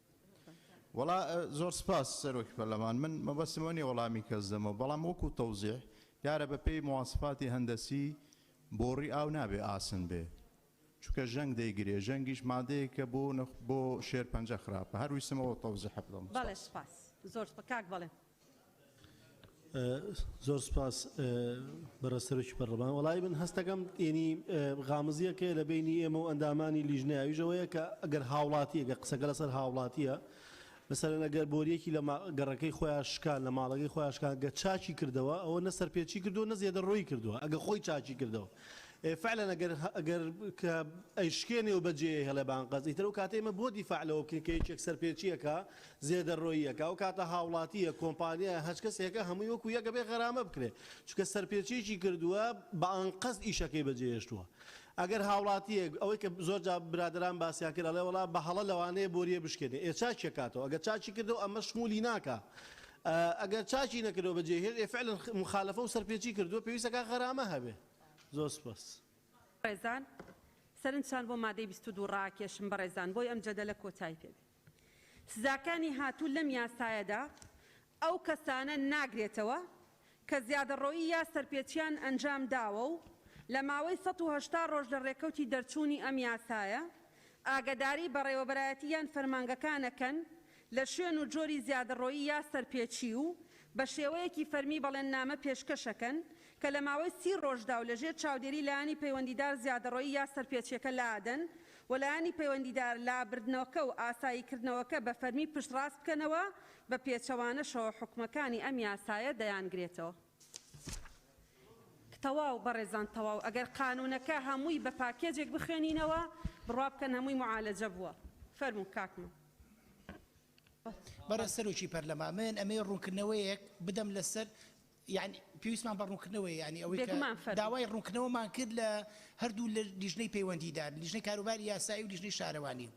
وڵا زۆر سپاس سەرۆکی پەرلەمان من مەبەستمە نیە وەڵامی کەس دەمەوە بەڵام وەکو تەوزیح دیارە بە پێی مواسفاتی هەندەسی بۆڕی ئاو نابێ ئاسن بێ چونکە ژەنگ دەیگرێ ژەنگیش مادەیە کە بۆ شێر پەنجە خراپە هەر ویستمەوە تەوزیح بدەم بەڵێ سپاس زۆر کاک بەڵێ زۆر سپاس بەڕێسەرۆکی پەرلەمان وەڵای من هەستەکەم ینی غامزیەکە لە بینی ئێمە و ئەندامانی لیژنەیەویژەوەیە کە ئەگەر هاوڵاتیە گە قسەکە لەسەر هاوڵاتیە مثلەن ئەگەر بۆریەکی لە گەڕەکەی خۆیان شکان لە ماڵەکەی خۆیان شکان گە چاچی کردەوە ئەوە نە سەرپێچی کردووە نە زیادە ڕۆی کردووە ئەگە خۆی چاچی کردەوە فعلا ئەگەر کە ئەیشکێنێ و بەجێ هەڵێ بانقەز ئیتر و کاتێمە بۆ دیفاعلەوە بکەین کە یەکێک سەرپێچیەکە زیێدە ڕۆیەکە ئەو کاتە هاوڵاتیە کۆمپانیە هەچ کەسێکە هەمووی وەکو یەکە بێ غەرامە بکرێ چونکە سەرپێچیەکی کردووە بە ئەنقەز ئیشەکەی بەجێهێشتووە ئەگەر هاوڵاتیە ئەوەی کە زۆر جا برادران باسییان کرد ئەڵێ وڵا بە هەڵە لەوانەیە بۆریە بشکێنێ چاچی کاتەوە ئەگەر چاچی کردەوە ئەمە شمولی ناکە ئەگەر چاچی نەکردەوە بەجێهێش فعلا مخالفە و سەرپێچی کردووە پێویستەکە غەرامە هەبێ زۆر سپاس ڕێزان سەرنجان بۆ مادەی 22 ڕاکێشم بەڕێزان بۆی ئەم جەدەلە کۆتایی پێ سزاکانی هاتوو لەم یاسایەدا ئەو کەسانە ناگرێتەوە کە زیادەڕۆیی یا سەرپێچیان ئەنجام داوە و لە ماوەی 180 ڕۆژ لە ڕێکەوتی دەرچوونی ئەم یاسایە ئاگداری بەڕێوەبەرایەتی یان فەرمانگەکانەکەن لە شوێن و جۆری زیادەڕۆیی یا سەرپێچی و بە شێوەیەکی فەرمی بەڵێننامە پێشکەشەکەن کە لە ماوەی 30 ڕۆژدا و لەژێر چاودێری لایانی پەیوەندیدار زیادەڕۆیی یا سەرپێچیەکە لادەن و لایانی پەیوەندیدار لابردنەوەکە و ئاساییکردنەوەکە بە فەرمی پشتڕاست بکەنەوە بە پێچەوانەشەوە حکومەکانی ئەم یاسایە دەیانگرێتەوە. تەواو بەڕێزان تەواو ئەگەر قانونەکە هەمووی بە پاکێجێک بخوێنینەوە بڕوا بکەن هەمووی معالەجە بووە. فەرموو کاکمە. بەڕە سەرۆکی پەرلەمان من ئەمەی ڕوونکردنەوەیەک بدەم لەسەر یعنی پێویستمان بە ڕوونکردنەوەی ینی ئەوەی داوای ڕوونکردنەوەمان کرد لە هەردوو لە لیژنەی پەیوەندیدار لیژنەی کاروباری یاسایی و لیژنەی شارەوانی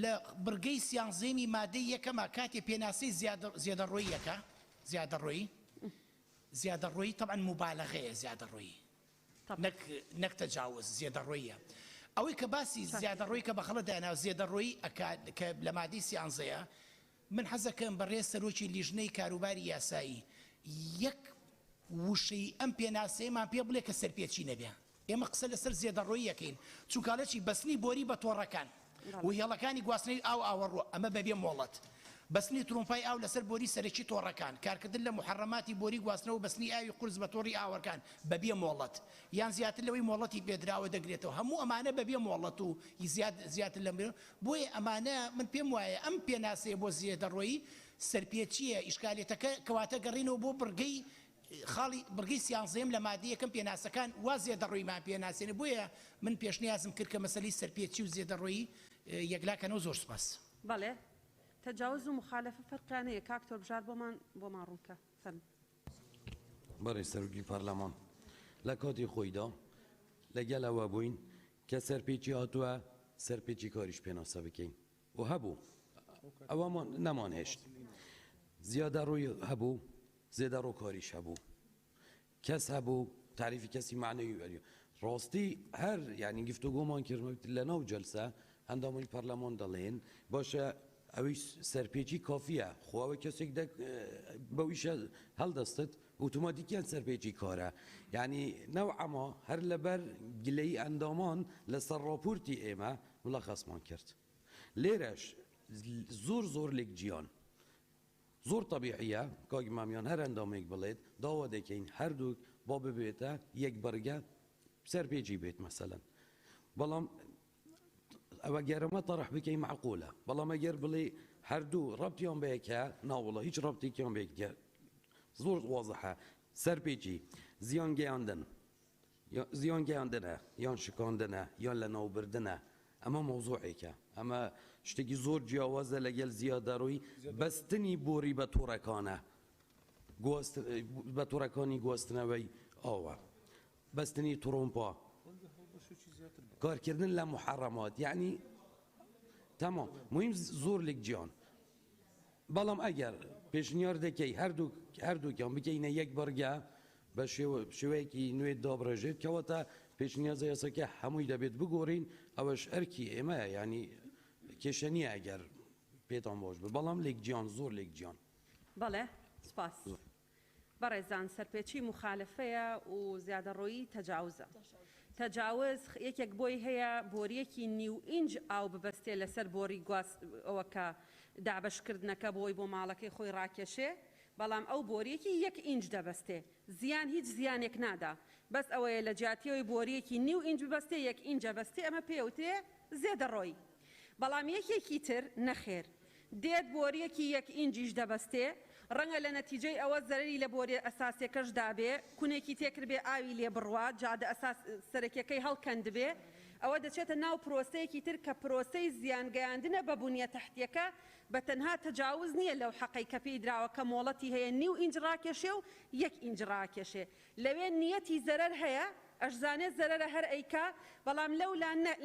لە بڕگەی سیانزێمی مادەی یەکەمە کاتێ پێناسەی زیادەڕۆییەکە زیادەڕۆیی طبعا مبالغەیە زیادەڕۆیی نەک تەجاوز زیادەڕۆییە ئەوەی کە باسی زیادەڕۆیی کە بەخەڵە داینا زیادەڕۆیی کە لە مادەی سیانزەیە من حەزەکەم بەڕێز سەرۆکی لیژنەی کاروباری یاسایی یەک وشەی ئەم پێناسەیەمان پێ بڵێ کە سەرپێچی نەبێ ئێمە قسە لەسەر زیێدەڕۆیی یەکەین چونکالەکی بەستنی بۆری بە تۆڕەکان و هێڵەکانی گواستنەی ئاو ئاوەڕۆ ئەمە بەبێ مۆڵەت بەستنی ترومپای ئاو لەسەر بۆری سەرەکی تۆڕەکان کارکردن لە محەڕەماتی بۆری گواستنەوە بەستنی ئاوی قورس بە تۆڕی ئاوەکان بەبێ مۆڵەت یان زیاتر لەوەی مۆڵەتی پێدراوە دەگرێتەوە هەموو ئەمانە بەبێ مۆڵەت و زیاتر لە بۆیە ئەمانە من پێم وایە ئەم پێناسەیە بۆ زیێدەڕۆیی سەرپێچیە ئیشکالێتەکە کەواتە گەڕینەوە بۆ بڕگەی سیانزەیەم لە مادەی یەکەم پێناسەکان وا زیێدەڕۆییمان پێناسێنێ بۆیە من پێشنیازم کرد کە مەسەلەی سەرپێچی و زیێدەڕۆیی یەکلاکەنەوە زۆر سپاس. بەڵێ تجاوز و مخالفە فەرقانەیە کاکتۆر بژار بۆمان ڕوونکە فەرموو. بەڕێ سەرۆکی پەرلەمان لە کاتی خۆیدا لەگەڵ ئەوە بووین کە سەرپێچی هاتووە سەرپێچی کاریش پێناسە بکەین و هەبوو ئەوەمان نەمان هێشت زیادەڕۆی هەبوو زێدەڕۆ کاریش هەبوو کەس هەبوو تعریفی کەسی معنەوی وەریە ڕاستی هەر یعنی گفتوگۆمان کرد لە ناو جەلسە هەندامەی پەرلەمان دەڵێن باشە ئەوەی سەرپێچی کافیە خۆەوە کەسێک بەویشە هەڵدەستت ئۆتۆماتیکیان سەرپێچی کارە یعنی نەوعەما هەر لەبەر گلەی ئەندامان لەسەر ڕاپۆرتی ئێمە مڵەخەسمان کرد لێرەش زۆر لێک گیان زۆر تەبیعیە کاگی مامیان هەر ئەندامێک بڵێت داوا دەکەین هەردووک با ببێتە یەک بەرگە سەرپێکی بێت مەسەلەن بەڵام ئەوە گەرەمە تەڕح بکەی معقولە بەڵام ئەگەر بڵێ هەردوو ڕەبتیان بەیەکە ناوڵە هیچ ڕەبتێکیان بێکە زۆر وازەحە سەرپێکی زیان گەیاندن زیان گەیاندنە یان شکاندنە یان لە ناوبردنە ئەمە مۆزوعێکە ئەمە شتێکی زۆر جیاوازە لەگەل زیادەڕووی بەستنی بۆری بە تۆڕەکانە بە تۆڕەکانی گواستنەوەی ئاوە بەستنی تڕۆمپا کارکردن لە محەڕەمات یعنی تەمام مهم زۆر لێک گیان بەڵام ئەگەر پێشنیار دەکەی هەردووکیان بکەینە یەک بەرگە بە شێوەیەکی نوێ دابڕێژێت کەواتە پێشنیازە یاساکە هەمووی دەبێت بگۆڕین ئەوەش ئەرکی ئێمەیە ینی کێشە نییە ئەگەر پێتان بۆش بێ بەڵام لێک گیان زۆر لێک گیان بەڵێ سپاس بەڕێزان سەرپێچی مخالفەیە و زیادەڕۆیی تەجاوزە تەجاوز یەکێک بۆی هەیە بۆریەکی نیو ئینج ئاو ببەستێ لەسەر بۆری ئەوەکە دابشکردنەکە بۆی بۆ ماڵەکەی خۆی ڕاکێشێ بەڵام ئەو بۆریەکی یەک ئینج دەبەستێ زیان هیچ زیانێک نادا بەس ئەوەیە لە جیاتیەوەی بۆریەکی نیو ئینج ببەستێ یەک ئینجە بەستێ ئەمە پێوتێ زێدەڕۆی بەڵام یەکێکی تر نەخێر دێت بۆریەکی یەک ئینجیش دەبەستێ ڕەنگە لە نەتیجەی ئەوە زەرری لە بۆری ئەساسیەکەش دابێ کونێکی تێکرد بێ ئاوی لێ بڕوا جادە ئەساس سەرەکیەکەی هەڵکەند بێ ئەوە دەچێتە ناو پرۆسەیەکی تر کە پرۆسەی زیانگەیاندنە بە بوونیە تەحتیەکە بە تەنها تەجاوز نییە لەو حەقەی کە پێی دراوە کە مۆڵەتی هەیە نیو ئینج ڕاکێشێ و یەک ئینج ڕاکێشێ لەوێ نیەتی زەرەر هەیە ئەشزانێت زەرەرە هەر ئەیکا بەڵام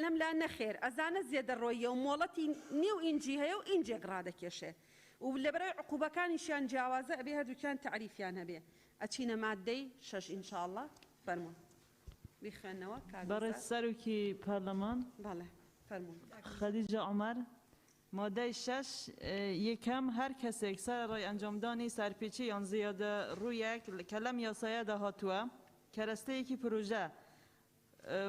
لەم لا نەخێر ئەزانە زێدەڕۆیە و مۆڵەتی نیو ئینجی هەیە و ئینجێک ڕادەکێشێ و لەبەرەوەی عقوبەکانیشیان جیاوازە ئەبێ هەردووکیان تعریفیان هەبێ ئەچینە مادەی 6 ئینشاءڵڵا فەرموون بیخوێنەوە بەڕێز سەرۆکی پەرلەمان بەڵێ فەرموون خەدیجە عومەر مادەی 6 یەکەم هەر کەسێک سەر ڕێی ئەنجامدانی سەرپێچی یان زیادە ڕوویەک کە لەم یاسایەدا هاتووە کەرەستەیەکی پروژە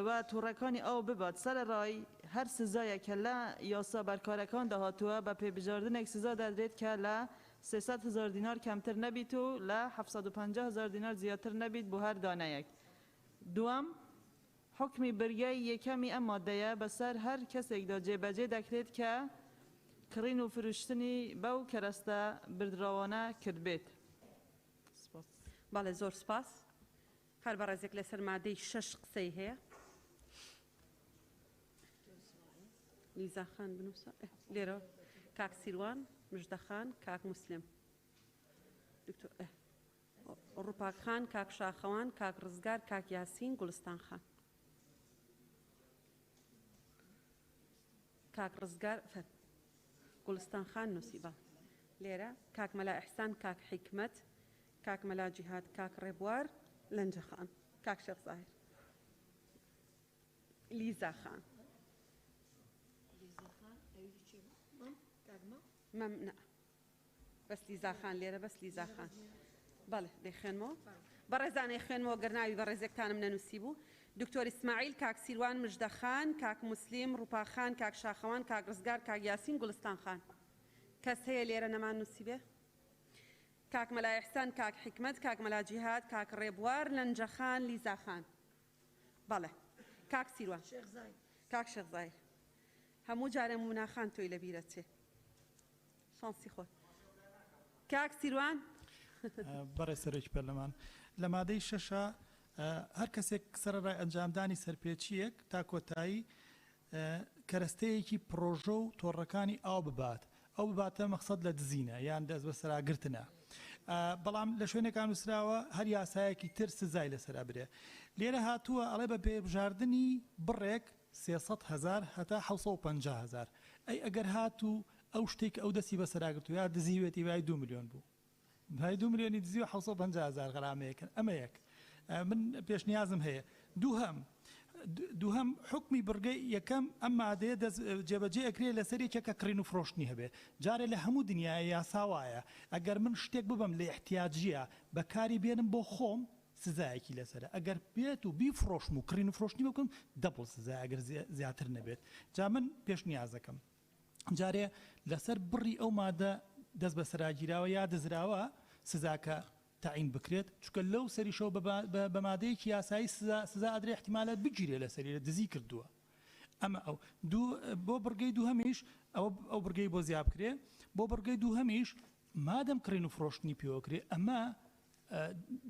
و تووڕەکانی ئەو ببات سەرڕای هەر سزایە کە لە یاسا بەرکارەکان داهاتووە بە پێبژاردنێک سزا دەدرێت کە لە 300,000 دینار کەمتر نەبیت و لە 750,000 دینار زیاتر نەبیت بۆ هەر دانەیەک دوام حکمی بەرگای یەکەمی ئەم مادەیە بەسەر هەر کەسێکدا جێبەجێ دەکرێت کە کڕین و فروشتنی بەو کەرەستە بردراوانە کردبێت بەڵێ زۆر سپاس هەر بەڕێزێک لەسەر مادەی 6 قسەی هەیە لیزا خان بنووسە لێرە کاک سیروان مژدەخان کاک مسلم ڕووپاک خان کاک شاخەوان کاک ڕزگار کاک یاسین گوڵستان خان کاک ڕزگار گوڵستان خان نووسیبە لێرە کاک مەلا ئەحسان کاک حیکمەت کاک مەلا جیهاد کاک ڕێبوار لەنجە خان کاک شێخ زاهیر لیزا خان مەمنە بەس لیزا خان لێرە بەس لیزا خان بەڵێ دەیخوێنمەوە بەڕێزانەی خوێنمەوە گەرناوی بەڕێزێکتانم نەنووسی بوو دکتۆر ئیسماعیل کاک سیروان مژدەخان کاک مسلیم ڕووپاخان کاک شاخەوان کاک ڕزگار کاک یاسین گوڵستان خان کەس هەیە لێرە نەمان نووسی بێ کاک مەلا ئەحسان کاک حکمت کاک مەلا جیهاد کاک ڕێبوار لەنجە خان لیزا خان بەڵێ کاک سیروان کاک شێخ زاهیر هەموو جارێ موناخان تۆی لەبیرە چێ شانسی خۆت کاک سیروان بەڕێ سەرۆکی پەرلەمان لە مادەی 6 هەر کەسێک سەرڕای ئەنجامدانی سەرپێچیەک تا کۆتایی کەرەستەیەکی پرۆژە و تۆڕەکانی ئاو ببات ئەو بباتە مەقسەد لە دزینە یان دەست بە سەراگرتنە بەڵام لە شوێنێکان نووسراوە هەر یاسایەکی تر سزای لەسەرا برێ لێرە هاتووە ئەڵێ بە پێبژاردننی بڕێک 300,000 هەتا 750,000 ئەی ئەگەر هاتوو ئەو شتێک ئەو دەستی بە سەراگرت و یا دزیوێتی وای 2 میلیۆن بوو های 2 میلیۆنی دزی و 750,000 غەرامەیەکن ئەمە یەک من پێشنیازم هەیە دووهەم حکمی بڕگەی یەکەم ئەم مادەیە جێبەجێ ئەکرێ لەسەرێکە کە کڕین و فرۆشتنی هەبێ جارێ لە هەموو دنیای یاساوایە ئەگەر من شتێک ببم لە احتیاجیە بەکاری بێنم بۆ خۆم سزایەکی لەسەرە ئەگەر بێت و بیفرۆشم و کڕین و فرۆشتنی بکەم دەبڵ سزای ئەگەر زیاتر نەبێت جا من پێشنیازەکەم جارێ لەسەر بڕی ئەو مادە دەست بە سەراگیراوە یا دزراوە سزاکە تعین بکرێت چکە لەو سەریشەوە بە مادەیەکی یاسایی سزا ئەدرێ احتیمالە بگیرێ لە سەری دزی کردووە ئەمە ئەو بۆ بڕگەی دووهەمیش ئەو بڕگەی بۆ زیاب بکرێ بۆ بڕگەی دووهەمیش مادەم کڕین و فرۆشتنی پێوەکرێ ئەمە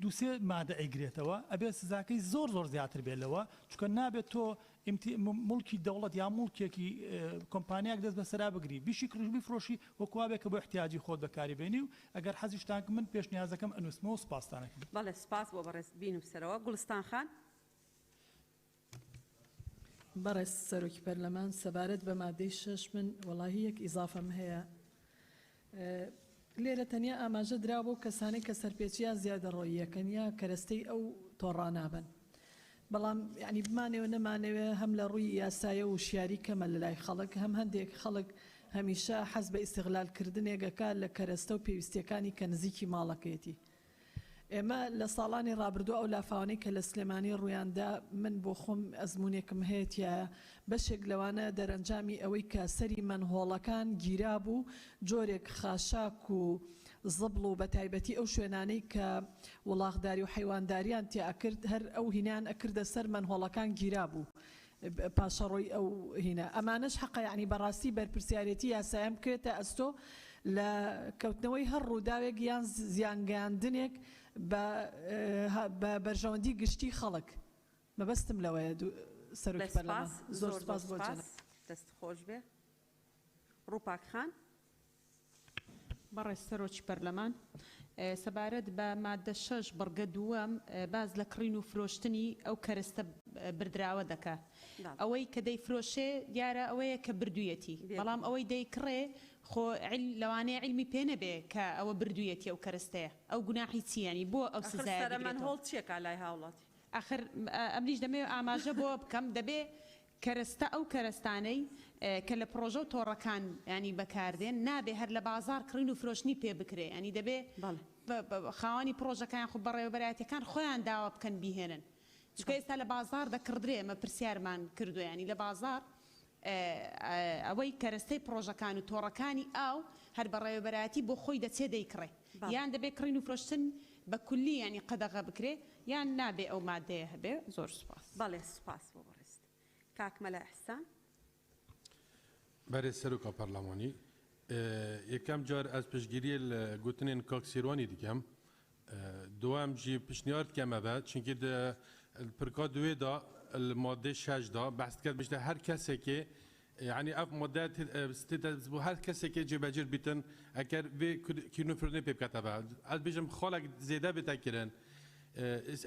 دووسێ مادە ئەیگرێتەوە ئەبێت سزاکەی زۆر زیاتر بێتەوە چکە نابێت تۆ مڵکی دەوڵەت یا مڵکێکی کۆمپانیاک دەست بەسەرا بگری بیشی کڕژ بفرۆشی وەکوابێت کە بۆ احتیاجی خۆت بەکاری بێنی و ئەگەر حەزیشتان من پێشنیازەکەم ئەنووسمەوە سپاستانەکەم بەڵێ سپاس بۆ بەڕێز بینوسەرەوە گوڵستان خان بەڕێز سەرۆکی پەرلەمان سەبارەت بە مادەی 6 من وەڵاهی یەک ئیزافەم هەیە لێرە تەنیا ئاماژە درا بۆ کەسانی کە سەرپێچیان زیادە ڕۆیەکەن یا کەرەستەی ئەو تۆڕانابن بەڵام یعنی بمانێەوە نەمانەوێ هەم لە ڕووی یاسایە و شیاری کەمە لە لای خەڵک هەم هەندێک خەڵک هەمیشە حەز بە ئیستیغلالکردنێکەکە لە کەرەستە و پێویستیەکانی کە نزیکی ماڵەکەیەتی ئێمە لە ساڵانی ڕابردوو ئەو لافاوانەی کە لە سلێمانی ڕوویاندا من بۆ خۆم ئەزمونێکم هەیەە بەشێک لەوانە دەرەنجامی ئەوەی کە سەری منهۆڵەکان گیرا بوو جۆرێک خاشاک و زبڵ و بە تایبەتی ئەو شوێنانەی کە وڵاغداری و حیوانداریان تیاکرد هەر ئەو هینیان ئەکردە سەر منهۆڵەکان گیرا بوو پاشەڕۆی ئەو هینە ئەمانش حەقە یعنی بەڕاستی بەرپرسیارەتی یاسایان بکرێتە ئەستۆ لە کەوتنەوەی هەر ڕووداوێک یان زیانگەاندنێک بە بەرژەوەندی گشتی خەڵک مەبەستم لەوەیە سەرۆکی پەرلەمان زۆر سپاس بۆ جەناب دەست خۆش بێ ڕووپاک خان بەڕێز سەرۆکی پەرلەمان سەبارەت بە مادە 6 بڕگە دووەم باز لە کڕین و فرۆشتنی ئەو کەرەستە بردراوە دەکات ئەوەی کە دەیفرۆشێ دیارە ئەوەیە کە بردوویەتی بەڵام ئەوەی دەیکڕێ خۆ لەوانەیە علمی پێ نەبێ کە ئەوە بردوویەتی ئەو کەرەستەیە ئەو گوناحی چیانی بۆ ئەو سزای منهۆڵ چیەکە لای هاوڵاتی ئاخر ئەمریش دەمێ ئاماژە بۆ بکەم دەبێ کەرەستە ئەو کەرەستانەی کە لە پرۆژە و تۆڕەکان ینی بەکاردێن نابێ هەر لە بازار کڕین و فرۆشتنی پێ بکرێ ینی دەبێ خاوەنی پرۆژەکان خۆ بەڕێوەبەرایەتەکان خۆیان داوا بکەن بیهێنن چکە ئێستا لە بازار دەکردرێ ئەمە پرسیارمان کردو ینی لە بازار ئەوەی کەرەستەی پرۆژەکان و تۆڕەکانی ئاو هەر بەڕێوەبەرایەتی بۆ خۆی دەچێ دەیکڕێ یان دەبێ کڕین و فرۆشتن بە کولی ینی قەدەغە بکرێ یان نابێ ئەو مادەیە هەبێ زۆر سوپاس بەڵێ سوپاس بۆ بەڕێست کاکمەلە ئەحسان بەرێ سەرۆکە پەرلەمانی یەکەم جار ئەس پشتگیری لە گوتنێن کاکسیروانی دیکەم دوام جی پشتنیار دکەمەوە چونکی پرکا دوێدا مادە 6 دا بەست کرد بشتە هەر کەسێکێ يعني اف مدات استدز هر کسی که جبجر بیتن اگر به کینوفرنی پیب کتابه از بیشم خالق زیاده بتکرن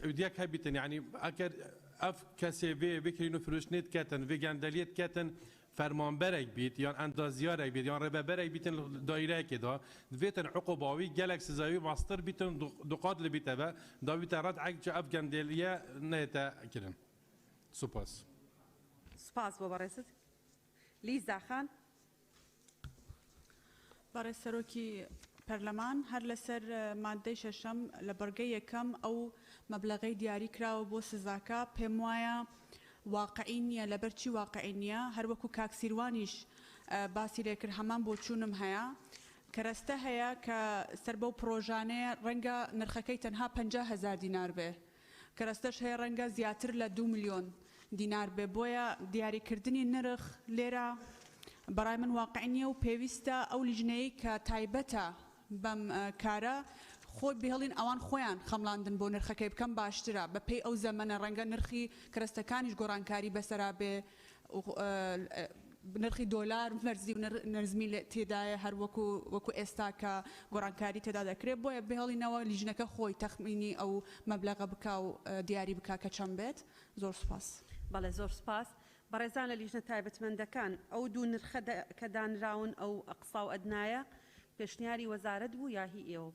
اودیا که بیتن يعني اگر اف کسی به کینوفرشنیت کتن و گندلیت کتن فرمانبرک بیت یا اندازیارک بیت یا رببرک بیتن دایره که دا بیتن عقوباوی گلک سزایی ماستر بیتن دقات لبیته و دا بیتن رد عقج اف گندلیه نیتا کرن سپاس سپاس بابرست لیزا خان بەڕێز سەرۆکی پەرلەمان هەر لەسەر مادەی شەشەم لە بەرگەی یەکەم ئەو مەبلەغەی دیاری کراوە بۆ سزاکە پێم وایە واقعی نییە لەبەرچی واقعی نییە هەروەکو کاکسیروانیش باسی لێکرد هەمان بۆ چوونم هەیە کەرەستە هەیە کە سەر بەو پرۆژانەیە ڕەنگە نرخەکەی تەنها 50,000 دینار بێ کەرەستەش هەیە ڕەنگە زیاتر لە 2 ملیۆن دینار بێ بۆیە دیاریکردنی نرخ لێرە بەڕای من واقعی نییە و پێویستە ئەو لیژنەیە کە تایبەتە بەم کارە خۆی بهێڵین ئەوان خۆیان خەمڵاندن بۆ نرخەکەی بکەم باشترە بە پێی ئەو زەمەنە ڕەنگە نرخی کەرەستەکانیش گۆڕانکاری بەسەرا بێ نرخی دۆلار مەرزی و نەرزمی تێدایە هەر وەکو ئێستا کە گۆڕانکاری تێدا دەکرێت بۆیە بهێڵینەوە لیژنەکە خۆی تەخمینی ئەو مەبلەغە بکا و دیاری بکا کە چەند بێت زۆر سوپاس بەڵێ زۆر سپاس بەڕێزان لە لیژنە تایبەتمەندەکان ئەو دوو نرخە کە دانراون ئەو ئەقسا و ئەدنایە پێشنیاری وەزارەت بوو یا هی ئێوە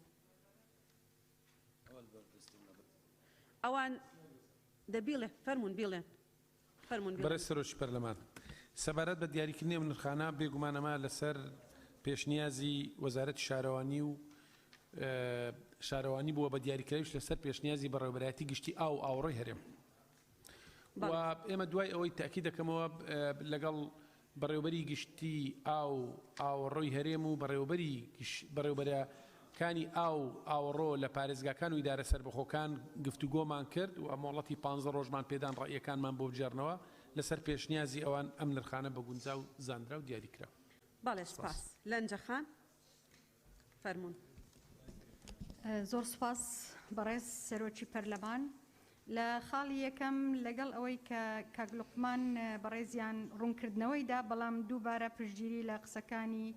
ئەوان دەبیڵێ فەرمونون بیڵێن فەرمونون بەڕێز سەرۆکی پەرلەمان سەبارەت بە دیاریکردنی ئەم نرخانە بێگومانەمە لەسەر پێشنیازی وەزارەتی شارەوانی و شارەوانی بووە بە دیاریکراویش لەسەر پێشنیازی بەڕێوەبەرایەتی گشتی ئاو ئاوڕۆی هەرێم و ئێمە دوای ئەوەی تاکی دەکەمەوە لەگەڵ بەڕێوەبەری گشتی ئاوڕۆی هەرێم و بەڕێوەبەرە بنەکانی ئاوڕۆ لە پارێزگاکان و ئیدارە سەربەخۆکان گفتوگۆمان کرد و مۆڵەتی 15 ڕۆژمان پێدان ڕێیەکانمان بۆ بجێڕنەوە لەسەر پێشنیازی ئەوان ئەم نرخانە بە گونجاو زانرا و دیاریکرا. بەڵێ سپاس. لەنجەخان فەرموون. زۆر سپاس بەڕێز سەرۆکی پەرلەمان. لە خاڵی یەکەم لەگەڵ ئەوەی کە کاک لوقمان بەڕێزیان ڕوونکردنەوەیدا بەڵام دووبارە پشتگیری لە قسەکانی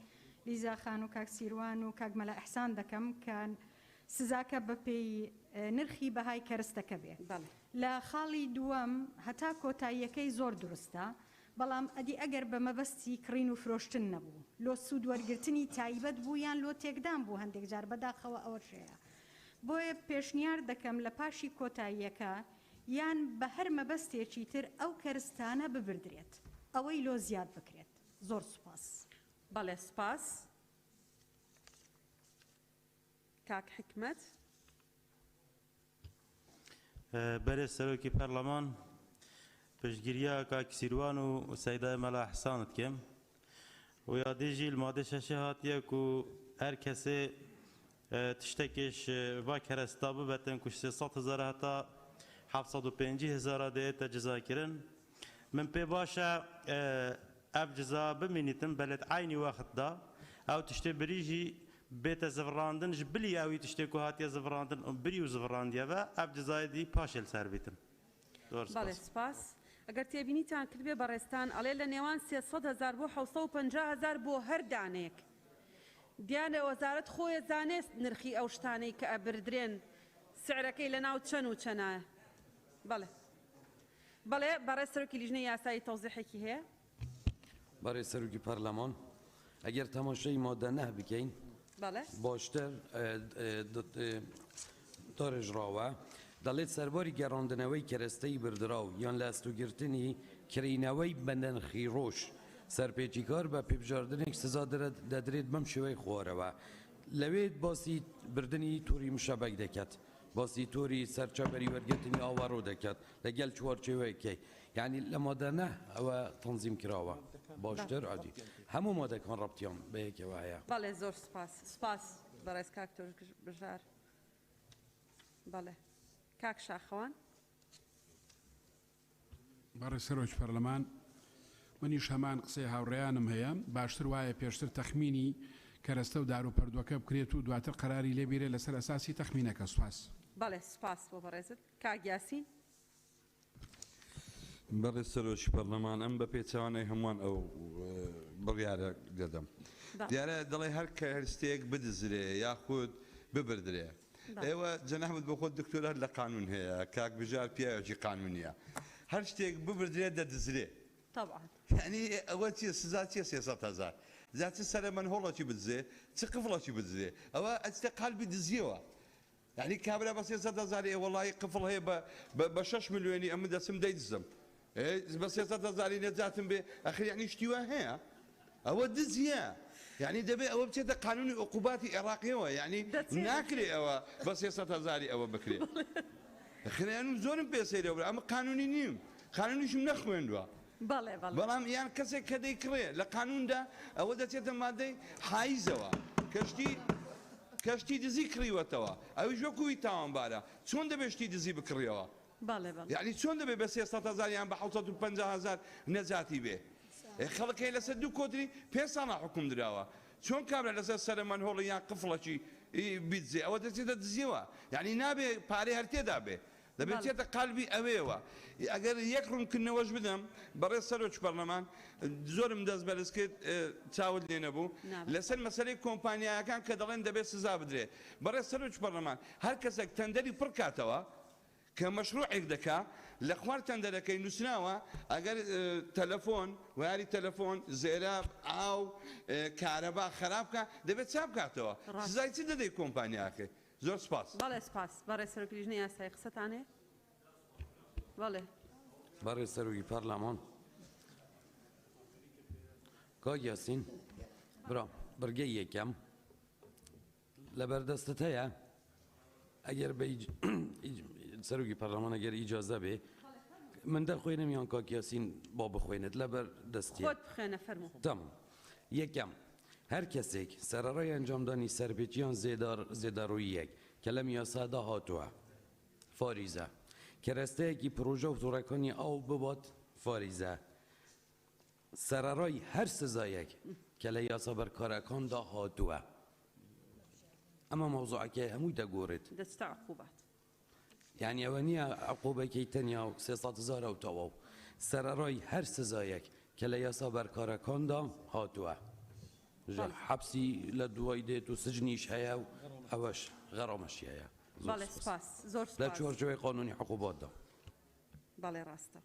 لیزا خان و کاک سیروان و کاک مەلا ئەحسان دەکەم کە سزاکە بەپێی نرخی بەهای کەرستەکە بێ. لە خاڵی دووەم هەتا کۆتاییەکەی زۆر دروستە، بەڵام ئەدی ئەگەر بە مەبەستی کڕین و فرۆشتن نەبوو، لۆ سوود وەرگرتنی تایبەت بوو یان لۆ تێکدان بوو هەندێک جار بەداخەوە ئەوە شەیە. بۆیە پێشنیار دەکەم لە پاشی کۆتاییەکە یان بە هەر مەبەستێکی تر ئەو کەرستانە ببردرێت، ئەوەی لۆ زیاد بکرێت. زۆر سوپاس. بەڵێ سپاس. کاک حکمەت. بەرێز سەرۆکی پەرلەمان، پشتگیریە کاک سیروان و سەیدای مەلا ئەحسانت کەم و یادێژی مادە شەشە هاتیە و هەر کەسێ تشتێکیش با کەرەستا ببەتن و 300,000 هەتا 750,000 دەیەتە جزاکردن. من پێ باشە ئەف جزا بمینیتم بەلێت عینی وەختدا ئەو تشتێ بریژی بێتە زڤڕاندن ژ بلی ئەوی تشتێک و هاتیە زڤڕاندن بری و زڤڕاندیەوە ئەف جزایەتی پاشێل سەر بیتم. بەڵێ سپاس. ئەگەر تێبینیتان کردبێ بەڕێستان ئەڵێ لە نێوان 300,000 بۆ 750,000 بۆ هەر دانێک. دیانە وەزارەت خۆی زانست نرخی ئەو شتانەی کە ئەبردرێن سعرەکەی لە ناو چەند و چەنایە. بەڵێ بەڵێ بەڕێز سەرۆکی لیژنەی یاسایی تەوزیحێکی هەیە؟ بەڕێز سەرۆکی پەرلەمان، ئەگەر تەماشای مادە نە بکەین باشتر دۆڕێژراوە دەڵێت سەرباری گەڕاندنەوەی کەرەستەی بردراو یان لە ئەستوگرتنی کرینەوەی بە نرخی ڕۆژ سەرپێچیکار بە پێبژاردنێک سزا دەدرێت بەم شێوەی خوارەوە. لەوێت باسی بردننی تووری مشەبەک دەکات، باسی تووری سەرچەبەری وەرگرتنی ئاوەڕۆ دەکات لەگەل چوارچێوەیەکەی، یعنی لە مادەنە ئەوە تەنزیم کراوە باشتر عادی هەموو مادەکان ڕەبتیان بەیەکەوە هەیە. بەڵێ زۆر سپاس. سپاس بەڕێز کاک بژار. بەڵێ کاک شاخەوان. بەڕێز سەرۆکی پەرلەمان، منیش هەمان قسەی هاوڕێیانم هەیە، باشتر وایە پێشتر تەخمینی کەرەستە و دار و پەردووەکە بکرێت و دواتر قەراری لێبیرێت لەسەر ئەساسی تەخمینەکە. سوپاس. بەڵێ سپاس بۆ بەڕێزت. کاک یاسین. بەڕێز سەرۆکی پەرلەمان، ئەم بە پێچوانەی هەمووان ئەو بڕیارە دەدەم. دیارە دەڵێ هەر کەرستەیەک بدزرێ یاخود ببردرێ. ئێوە جەنابەت بۆ خۆت دکتۆر هەر لە قانون هەیە، کاک بژار پیاوێکی قانونیە، هەر شتێک ببردرێت دەدزرێ. طبعا. يعني أول شيء سزاتي 600,000 ذات السنة من هو شيء بتزي تقفل شيء بتزي أو أستقال بدزيوه يعني كابلا بس 600,000 والله قفل هي ب6 مليون أمد اسم ديزم بس 600,000 نزاتهم بأخي يعني اشتواه هي أو دزيه يعني دبي أو بتشد قانون عقوبات عراقية يعني ناكري أو بس 600,000 أو بكري خلينا نزورن بيسير أما قانوني نيم قانوني شو نخوين دوا بەڵام یان کەسێک کە دەیکڕێ لە قانوندا ئەوە دەچێتە مادەی حایزەوە کەشتی دزی کڕیوەتەوە ئەوی ژۆکوی تاوانبارە چۆن دەبێت شتی دزی بکڕیەوە یعنی چۆن دەبێت بە 300,000 یان بە 750,000 نەجاتی بێ خەڵکەی لەسەر دوو کۆتری 5 ساڵە حکوم درراوە چۆن کابرا لەسەر سەرمان هۆڵی یان قفڵەکی بیتزێ ئەوە دەچێتە دزیەوە یعنی نابێ پارەی هەر تێدا بێ دەبێتێتە قالبی ئەوەیەوە ئەگەر یەک ڕوونکردنەوەش بدەم بەڕێز سەرۆکی پەرلەمان زۆرم دەست بەرز کرد چاوت لێ نەبوو لەسەر مەسەلەی کۆمپانیایەکان کە دەڵێن دەبێت سزا بدرێ بەڕێز سەرۆکی پەرلەمان هەر کەسێک تەندەری پڕ کاتەوە کە مەشروعێک دەکا لە خوار تەندەرەکەی نووسراوە ئەگەر تەلەفۆن ویاری تەلەفۆن زێرە ئاو کارەبا خراپکە دەبێت چاپ کاتەوە سزای چی دەدەی کۆمپانیاکەی زۆر سپاس. بەڵێ سپاس. بەڕێز سەرۆکی لیژنەی یاسایی قسەتانێ؟ بەڵێ. بەڕێز سەرۆکی پەرلەمان، کاک یاسین برا بەرگەی یەکەم لەبەردەستت هەیە ئەگەر بە سەرۆکی پەرلەمان ئەگەر ئیجازە بێ من دەخوێنم یان کاک یاسین بۆ بخوێنێت لەبەر دەستی خۆت بخوێنە فەرموو. تەمام. یەکەم هر کەسێک سەرەڕای ئەنجامدانی سەرپێچیان زێدەڕوویەک کە لەم یاسادا هاتووە فاریزە کەرەستەیەکی پرۆژە و تۆڕەکانی ئەو ببات فاریزە سەرەڕای هەر سزایەک کە لە یاسا بەرکارەکاندا هاتووە ئەمە مەوزوعەکەی هەمووی دەگۆڕێت دەستە عقوبات یعنی ئەوە نییە عقوبەکەی تەنیا و 300,000 و تەواو سەرەڕای هەر سزایەک کە لە یاسا بەرکارەکاندا هاتووە حەبسی لە دوای دێت و سجنیش هەیە و ئەوەش غەڕەمەشی هەیە بەڵێ سپاس زۆر لە چوارچێوەی قانونی حقوباتدا بەڵێ ڕاستە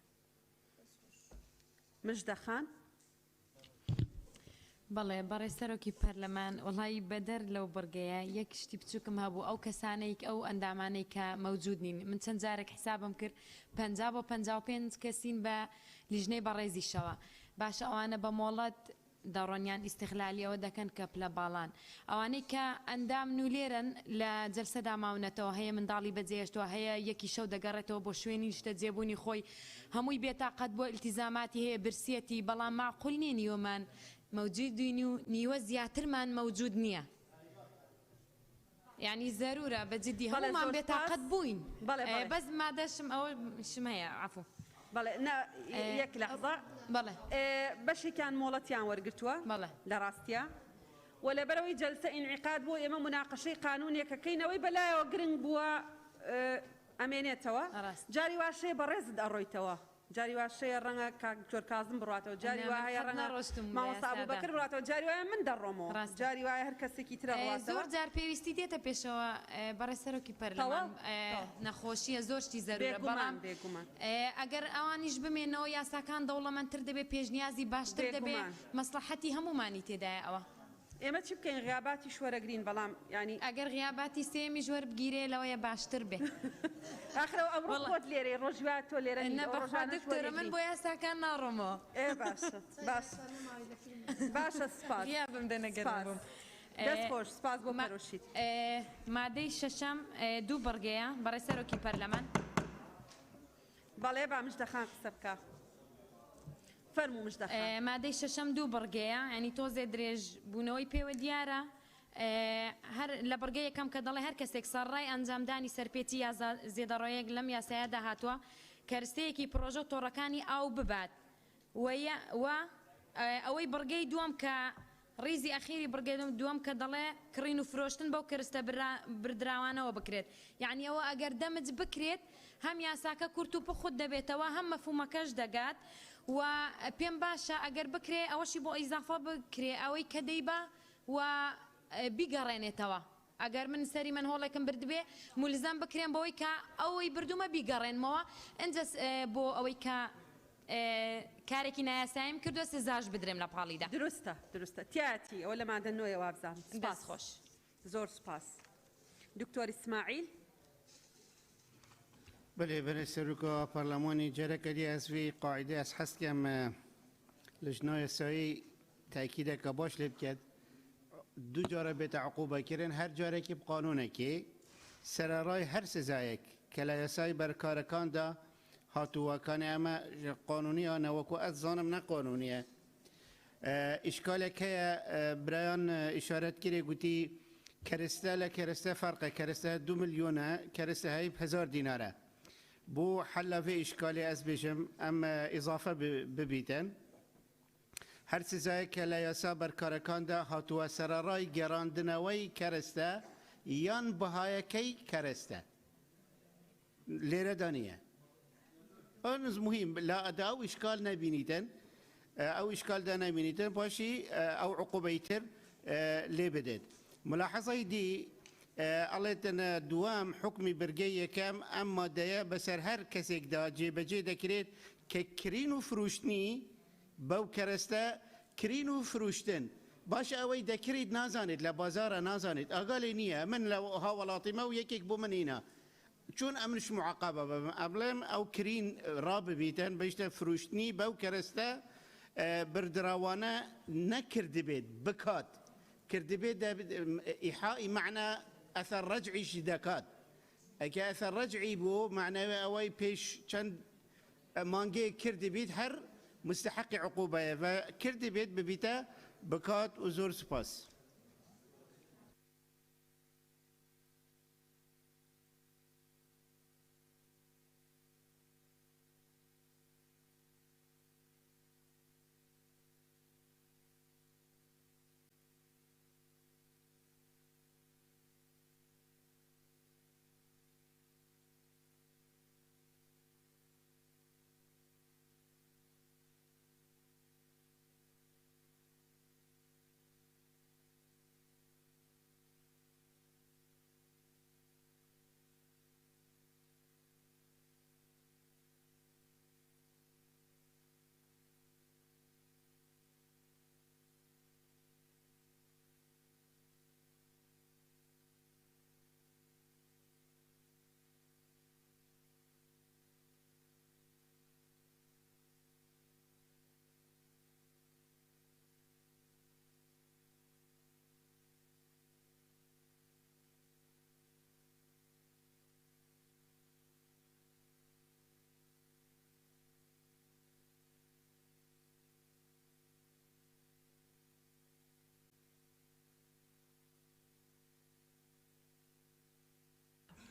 مژدە خان بەڵێ بەڕێ سەرۆکی پەرلەمان وڵی بەدەر لەو بەرگەیە یەک شتی بچووکم هەبوو ئەو کەسانەی ئەو ئەندامانەی کە مەوجود نین من چەند جارێک حسابم کرد 50 بۆ 55 کەسین بە لیژنەی بەڕێزیشەوە باشە ئەوانە بە مۆڵەت دەڕۆنیان ئیستیغلالیەوە دەکەن کە پلە باڵان ئەوانەی کە ئەندام نولێرن لە جەلسەدا ماونەتەوە هەیە منداڵی بەجێهێشتووە هەیە یەکی شەو دەگەڕێتەوە بۆ شوێنی شتە جێبوونی خۆی هەمووی بێتاقەت بۆ ئیلتیزاماتی هەیە برسێتی بەڵام معقول نییە نیوەمان موجودین و نیوە زیاترمان موجود نییە یعنی ضرورە بەجددی هەمومان بێتاقەت بووین بەس مادەشم ئەوە شم هەیە عفو بەڵێ یەک لەحظە بەڵێ بەشێکیان مۆڵەتیان وەرگتووە بەڵێ لە ڕاستیە وەلەبەرەوەی جەلسە ئینعقاد بوو ئێمە مناقەشەی قانونێکەکەینەوەی بەلایەوە گرنگ بووە ئەمێنێتەوە جاری واشەیە بەڕێزت ئەڕۆیتەوە جاری واشەیە ڕەنگە کاکتۆر کازم بڕاتەوە جاری وایە ڕەنگە مامۆستا ئەبوبەکر بڕاتەوە جاری وایە من دەڕۆمەوە جاری وایە هەر کەسێکی ترە ڕاتەوە زۆر جار پێویستی دێتە پێشەوە بەڕێ سەرۆکی پەرلەمان نەخۆشیە زۆر شتی زەرورە بەڵام ئەگەر ئەوانیش بمێنەوە یاساکان دەوڵەمەندتر دەبێت پێشنیازی باشتر دەبێت مەسلحەتی هەمومانی تێدایە ئەوە ئێمە چی بکەین غیاباتی شوەرەگرین بەڵام ینی ئەگەر غیاباتی سێمی ژوەر بگیرێ لەوەیە باشتر بێ ئاخرەوە ئەمڕۆ خۆت لێرەی ڕۆژوات تۆ لێرە دکتۆرە من بۆ یاساکان ناڕۆمەوە باشە باشە سپاس غیابم دەنەگەڕم دەست خۆش سپاس بۆ مەرۆشیت مادەی شەشەم دوو بەرگەیە بەڕێ سەرۆکی پەرلەمان بەڵێ با مژدەخان قسە بکە فەرموو مژدەخان مادەی شەشەم دوو بەرگەیە ینی تۆزێ درێژ بوونەوەی پێوە دیارە هەر لە بەرگە یەکەم کە دەڵێ هەر کەسێک سەرڕای ئەنجامدانی سەرپێتی یا زێدەڕۆیەک لەم یاسایەدا هاتووە کەرستەیەکی پرۆژە تۆڕەکانی ئاو ببات و ئەوەی بەرگەی دووەم کە ڕیزی ئەخیری بەرگەی دووەم کە دەڵێ کڕین و فرۆشتن بەو کەرستە بردراوانەوە بکرێت یعنی ئەوە ئەگەر دەمج بکرێت هەم یاساکە کورت و پخود دەبێتەوە هەم مەفهومەکەش دەگات و پێم باشە ئەگەر بکرێ ئەوەشی بۆ ئیزافە بکرێ ئەوەی کە دەیبە و بیگەڕێنێتەوە ئەگەر من سەری من هۆڵێکم بردبێ مولزم بکرێن بەوەی کە ئەوەی بردومە بیگەڕێنمەوە ئەنجە بۆ ئەوەی کە کارێکی نایاسایم کردووە سزاش بدرێم لە پاڵیدا دروستە تیاتی ئەوە لە مادە نوێیە وابزان سپاس خۆش زۆر سپاس دکتۆر ئیسماعیل بله بله سروکا پارلمانی جرکه دی از وی قاعده از هست که لجنای سایی تأکید که باش لب کرد دو جاره به تعقوبه کردن هر جاره که قانونه که سرارای هر سزایک که لیاسای برکارکان دا هاتو کان اما قانونی ها نوکو از زانم نه قانونیه اشکال که برایان اشارت کرده گوتی کرسته لکرسته فرقه کرسته 2 میلیونه کرسته های 1000 دیناره بو حل في إشكالي أسبجم أما إضافة ببيتن هر سزای که لیاسا برکارکان ده هاتوه سراراي گراندنوی کرسته یان بهایکی کرسته لیره دانیه آنز مهم لا أدا أو إشكال نبينيتن أو إشكال ده نبينيتن باشي أو عقوبيتر لبدت ملاحظة دي ئەڵێتەنە دوام حکمی بەرگەی یەکەم ئەم مادەیە بەسەر هەر کەسێکدا جێبەجێ دەکرێت کە کرین و فروشتنی بەو کەرەستە کرین و فروشتن باش ئەوەی دەکرێت نازانێت لە بازارە نازانێت ئاگالێ نییە من لە هاوڵاتیمە و یەکێک بۆ منینە چون ئەمنش معقابە ئەبڵێم ئەو کرین ڕاببیتەن بەشتە فروشتنی بەو کەرەستە بردراوانە نەکردبێت بکات کردبێت ئیحائی معنە أثر رجعي شدكات أكي أثر رجعي بو معناه أوي بيش چند مانجي كردي بيت هر مستحق عقوبة فكردي بيت ببيتا بكات وزور سباس.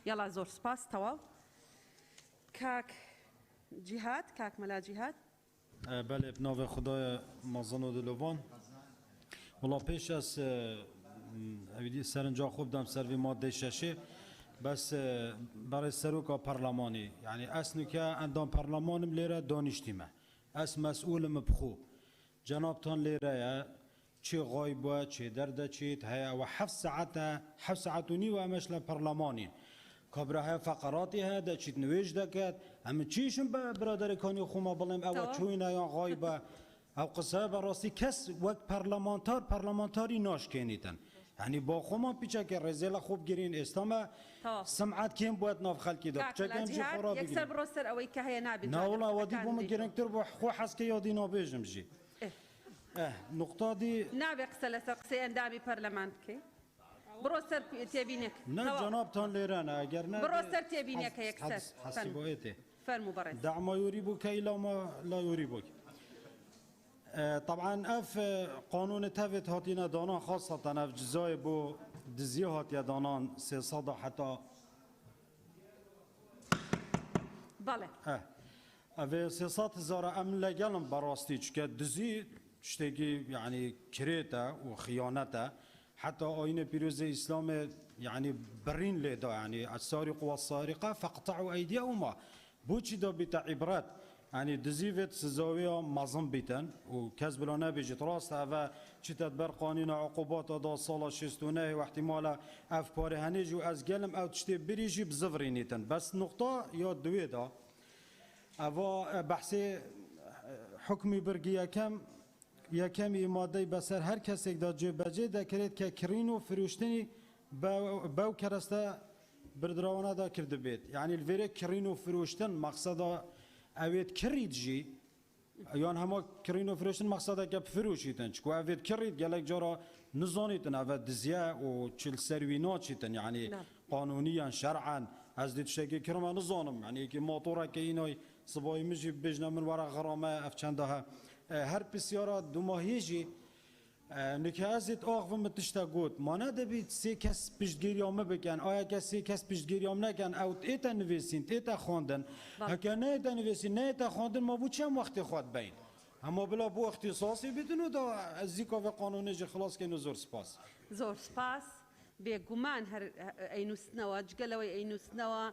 يلا زور سباس توا كاك جهاد كاك ملا جهاد بله بناو خدای مازن و دلوان ولی پیش از اویدی سرنجا خوب دم سروی ماده ششه بس برای سروکا پارلمانی یعنی اصلا که اندام پارلمانم لیره دانشتیمه اس مسئولم بخو جناب تان لیره چه غایبه چه درده چه هيا و 7 ساعت و نی و امش لپارلمانی کابره فقراتی هذا چیت نویج دکت هم چیشم برادر کانی خوما بلیم او چوینه یا غایبه او قصه براستی کس وقت پارلمانتاری ناش کنیتن یعنی با خوما پیچه که رزیل خوب گیرین استامه سمعت کیم باید ناف خلکی داد چه کم جی خورا بگیرین یکسر بروستر اوی که هیا نابی نه اولا ودی بوم گیرنکتر با خو حس که یادی نابیجم جی نقطه دی نابی قصه اندامی پارلمان که بروستر تبینک نه جناب تان لیران اگر نه بروستر تبینک یکسر حسی باید فرمو برس دع ما يريبك إلى ما لا يريبك طبعا اف قانون تفت هاتينا دانا خاصة اف جزاي بو دزي هاتيا دانان 300 حتى بله اف 300,000 ام لگلم براستي چكا دزي شتيكي يعني كريتا وخيانتا حتى آين بيروز اسلام يعني برين لدا يعني السارق والسارقة فاقطعوا ايديهما بوچی دا بیت عبرت یعنی دزیوت سزاویا مازن بیتن و کس بلا نبیجت راست و چی تدبر قانون عقوبات دا سال 69 و احتمال اف پاره هنیج و از گلم او تشتی بریجی بزفرینیتن بس نقطه یا دوی دا او بحثی حکمی برگی یکمی ماده بسر هر کسی دا جو بجه دا کرد که کرین و فروشتنی باو کرسته بردراونا دا کرده بید یعنی الویره کرینو فروشتن مقصدا اوید کرید جی یان همه کرینو فروشتن مقصدا که فروشیتن چکو اوید کرید گلک جارا نزانیتن اوید دزیه و چل سروینا چیتن یعنی قانونیا شرعا از دید شکی کرما نزانم یعنی که موتوره که اینای صبایی مجی بجنه من ورا غرامه افچنده هر بسیارا دو ماهی جی نکه ازت آخ و متشتا گود ما ندبید سه کس پشتگیری آمه بکن آیا که سه کس پشتگیری آمه نکن او ایتا نویسین ایتا خواندن اگر نه ایتا نویسین نه ایتا خواندن ما بود چند وقتی خواد بین اما بلا بو اختصاصی بدونو دا از زیکا و قانونی جی خلاص کنو زور سپاس زور سپاس بگمان هر اینوسنوا جگلوی اینوسنوا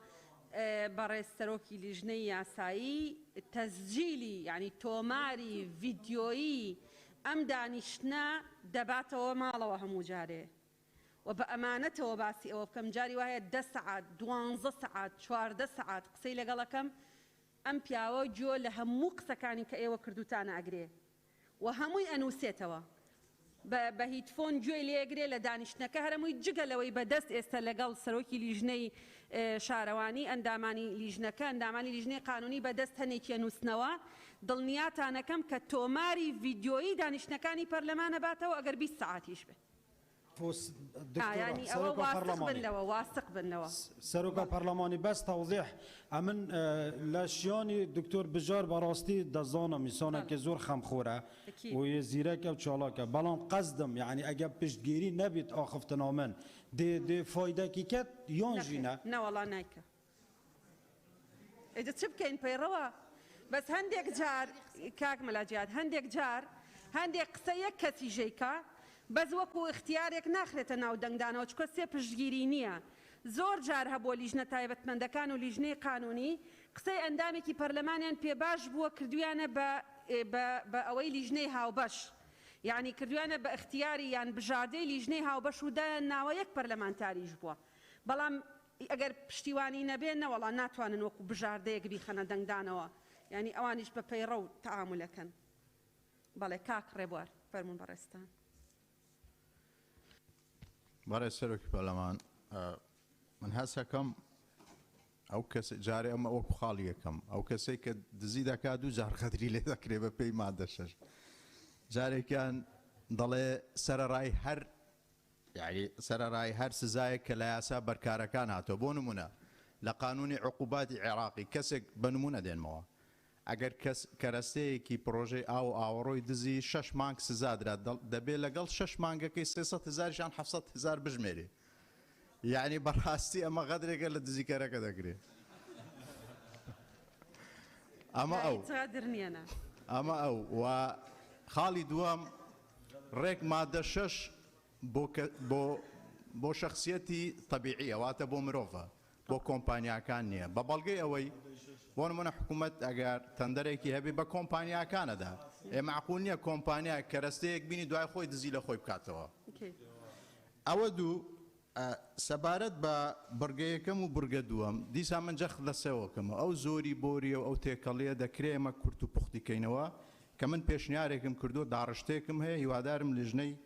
برای سروکی لجنه یاسایی تسجیلی یعنی توماری ویدیویی ام دانشنا دباتەوە ماڵەوە هەموو جارێ و بە ئەمانەتەوە باسی ئەوە بکەم جاری وایە 10 سعات 12 سعات 14 سعات قسەی لەگەڵەکەم ئەم پیاوە جۆ لە هەموو قسەکانی کە ئێوە کردوتانە ئەگرێ و هەمووی ئەنووسێتەوە بە هیتفۆن گوێی لێگرێ لە دانیشتنەکە هەرمووی جگەلەوەی بەدەست ئێستا لەگەڵ سەرۆکی لیژنەی شارەوانی ئەندامانی لیژنەکە ئەندامانی لیژنەی قانونی بەدەست هەنێکی ئەنووسنەوە دڵنیاتانەکەم کە تۆماری ڤیدیۆیی دانیشتنەکانی پەرلەمانە باتەوە ئەگەر 20 ساعاتیش بێت يعني أو واثق بالنوا واثق بالنوا سروكا برلماني بس توضيح امن لاشياني دكتور بجار براستي دزانا ميسانا كزور خمخوره ويزيرك او تشالاكا بلان قصدم يعني اجا بشتگيري نبيت اخفتنا من دي فايده كيكت يونجينا لا والله نايكا اذا تشبكين بيروا بس هنديك جار كاك ملاجات هنديك جار هنديك قسيك كسي جيكا بس وكو اختيارك ناخرة ناو دنگدانا وچكو سي پشتگیری نیه زور جار هبو لیجنه تایبت مندکان و لیجنه قانونی قسي اندامي كي برلمانيان پي باش بو كردويانا با اوي لیجنه هاو باش يعني كردويانا باختياري يعني بجاردي لیجنه هاو باش ودا ناو يك برلمانتاري جبوا بلام اگر پشتیوانی نبينا والله ناتوانن وكو بجاردي يك بيخنا دنگدانوا يعني اوانيش بپيرو تعاملكن بله كاك ريبوار فرمون برستان برای سروکی پارلمان من هسه کم او کس جاری اما او خالیه کم او کسی که دزیده کادو جار خدری لیده کری به پی ماده شش جاری کن ضل سر رای هر يعني سر رای هر سزای که لیاسا برکارکان هاتو بونمونه لقانون عقوبات عراقی کسی بنمونه دین موا اگر کس کرسته کی پروژه او آوروی دزی 6 مانگ سزا درات دبی لگل 6 مانگ کی 300,000 شان 700,000 بجمری يعني براستی اما قدر قال دزی کرا کدا کری اما او و خالي دوام ريك ماده 6 بو شخصيتي طبيعيه واتا بو مروفا بو كومبانيا كان ببلغي اوي بون من حكومة اگر تندريكي هبي بكومبانيا كندا معقول نية كومبانيا كرستيك بيني دواي خوي دزيل خوي بكاتوا اودو سبارت با برگيكم و برگ دوام ديسا من جخ لسوكم او زوري بوري او تيكاليه دا كريما كرتو بختي كينوا كمن بيشنياريكم كردو دارشتيكم هي يوادارم لجني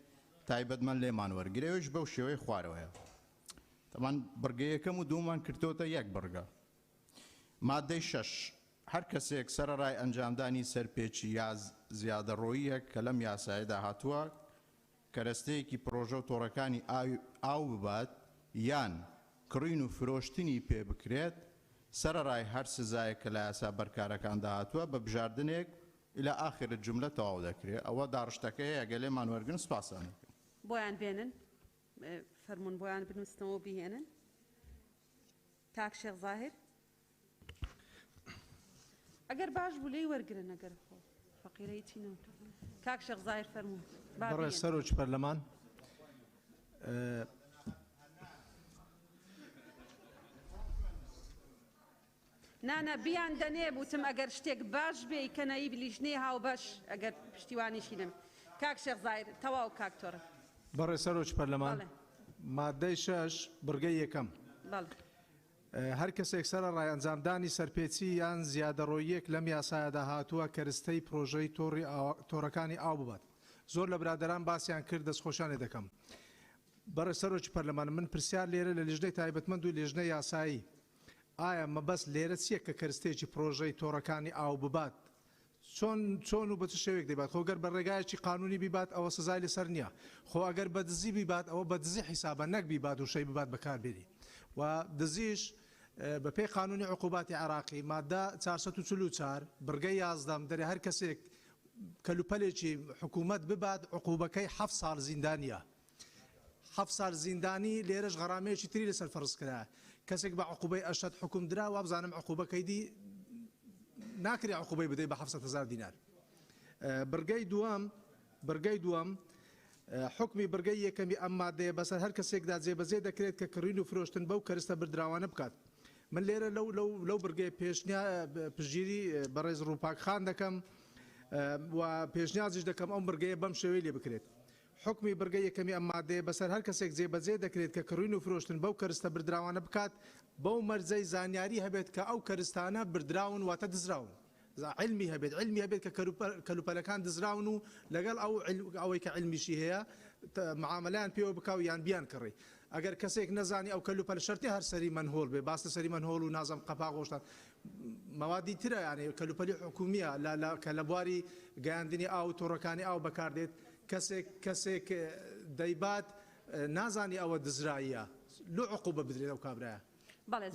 تايبد من ليمان ورگريوش بوشيوي خواروا طبعا برگيكم و دومان كرتوتا يك برگا ماده 6 هر کەسێک سەرڕای ئەنجامدانی سەرپێچی یا زیادەڕۆییەک کە لەم یاسایەدا هاتووە کەرەستەیەکی پرۆژە و تۆڕەکانی ئاو ببات یان کڕین و فرۆشتنی پێ بکرێت سەرڕای هەر سزایەک کە لە یاسا بەرکارەکاندا هاتووە بە بژاردنێک إلى آخر الجملة تەواو دەکرێت ئەوە داڕشتەکەی ئەگەلێمان وەرگن سپاسانە بۆیان بێنن فەرموون بۆیان بنووسنەوە بهێنن کاک شێخ زاهر اگر باش بولی ورگرن اگر خو فقیره تینو کاک شیخ ظاهر فرمون برای سروج پارلمان نانا بیان دنه بوتم اگر شتێک باش بێ کەنایی بلیژنێ هاو باش اگر پشتیوانیشی نم کاک شیخ ظاهر تەواو کاک تۆڕە برای سروج پارلمان ماده 6 برگەی یەکەم هەر کەسێک سەر ڕای ئەنجامدانی سەرپێچی یان زیادەڕۆییەک لەم یاسایەدا هاتووە کەرستەی پرۆژەی تۆڕەکانی ئاو ببات زۆر لە برادەران باسییان کرد دەستخۆشانێ دەکەم بەڕێ سەرۆکی پەرلەمان من پرسیار لێرە لە لیژنەی تایبەتمەند و لیژنەی یاسایی ئایا مەبەست لێرە چییە کە کەرستێکی پرۆژەی تۆڕەکانی ئاو ببات چۆن و بە چ شێوێک دەبات خۆ گەر بە ڕێگایەکی قانونی بیبات ئەوە سزای لەسەر نییە خۆ ئەگەر بە دزی بیبات ئەوە بە دزی حیسابە نەک بیبات و شەی ببات بەکاربێنی و دزیش بەپێی قانونی عقوباتی عراقی مادە 444 برگەی 11 دەرێ هەر کەسێک کەلوپەلێکی حکوومەت ببات عقوبەکەی 7 ساڵ زیندانیە 7 ساڵ زیندانی لێرەش غەرامەیەکی تری لەسەر فەرز کرا کەسێک بە عقوبەی ئەشەد حکوم درا و بزانم عقوبەکەی دی ناکری عقوبەی بدەی بە 700,000 دینار برگەی دووەم حکمی برگەی یەکەمی ئەم مادەیە بەسەر هەر کەسێکدا جێبەجێ دەکرێت کە کڕین و فرۆشتن بەو کەرستە بردراوانە بکات من لێرە لەو برگەی پشتگیری بەڕێز ڕووپاکخان دەکەم و پێشنیازیش دەکەم ئەم برگەیە بەم شێوەی لێ بکرێت حکمی برگەی یەکەمی ئەم مادەیە بەسەر هەر کەسێک جێبەجێ دەکرێت کە کڕین و فرۆشتن بەو کەرستە بردراوانە بکات بەو مەرجەی زانیاری هەبێت کە ئەو کەرستانە بردراون واتە دزراون علمی هەبێت کە کەلوپەلەکان دزراون و لەگەڵ ئەوەی کە علمیشی هەیە معاملەیان پێوە بکاو یان بیان کڕی ئەگەر کەسێک نەزانی ئەو کەلوپەل شەرتی هەر سەری منهۆڵ بێ باستە سەری منهۆڵ و نازم قەپاق خۆشتان مەوادی ترە یانێ کەلوپەلی حکومیە کە لە بواری گەیاندنی ئاو تۆڕەکانی ئاو بەکاردێت کەسێک دەیبات نازانی ئەوە دزراییە لۆ عقوبە بدرێت ئەو کابراە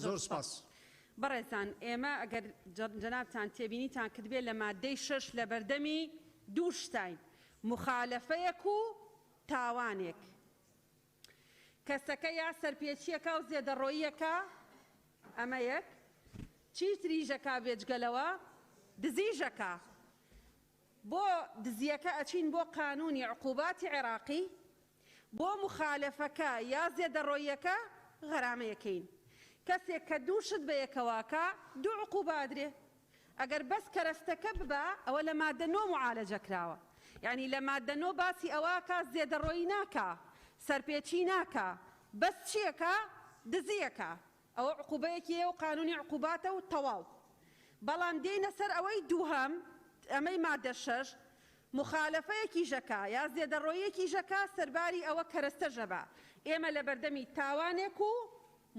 زۆر سپاس. بەڕێزان ئێمە ئەگەر جەنابتان تێبینیتان کردبێت لە مادەی 6 لە بەردەمی دوو شتین مخالفەیەک و تاوانێک کەسەکە یا سەرپێچیەکە و زێدەڕۆییەکە ئەمە یەک چیتریژەکە بێجگەلەوە دزیژەکە بۆ دزیەکە ئەچین بۆ قانونی عقوباتی عێراقی بۆ مخالفەکە یا زێدەڕۆییەکە غەرامەیەکەین کەسێک کە دوو شت بە یەکەواکە دوو عقوبادرێ ئەگەر بەس کەرەستەکە ببە ئەوە لە مادە 9 معالەجە کراوە یعنی لە مادە 9 باسی ئەوەکە زێدەڕۆیی ناکە سەرپێچی ناکە بەس چیەکە دزیەکە ئەوە عقوبەیەکیە و قانونی عقوباتە و تەواو بەڵام دێنە سەر ئەوەی دووهەم ئەمەی مادە 6 مخالفەیەکی ژەکە یا زێدەڕۆیەکی ژەکە سەرباری ئەوە کەرەستە ژەبە ئێمە لە بەردەمی تاوانێک و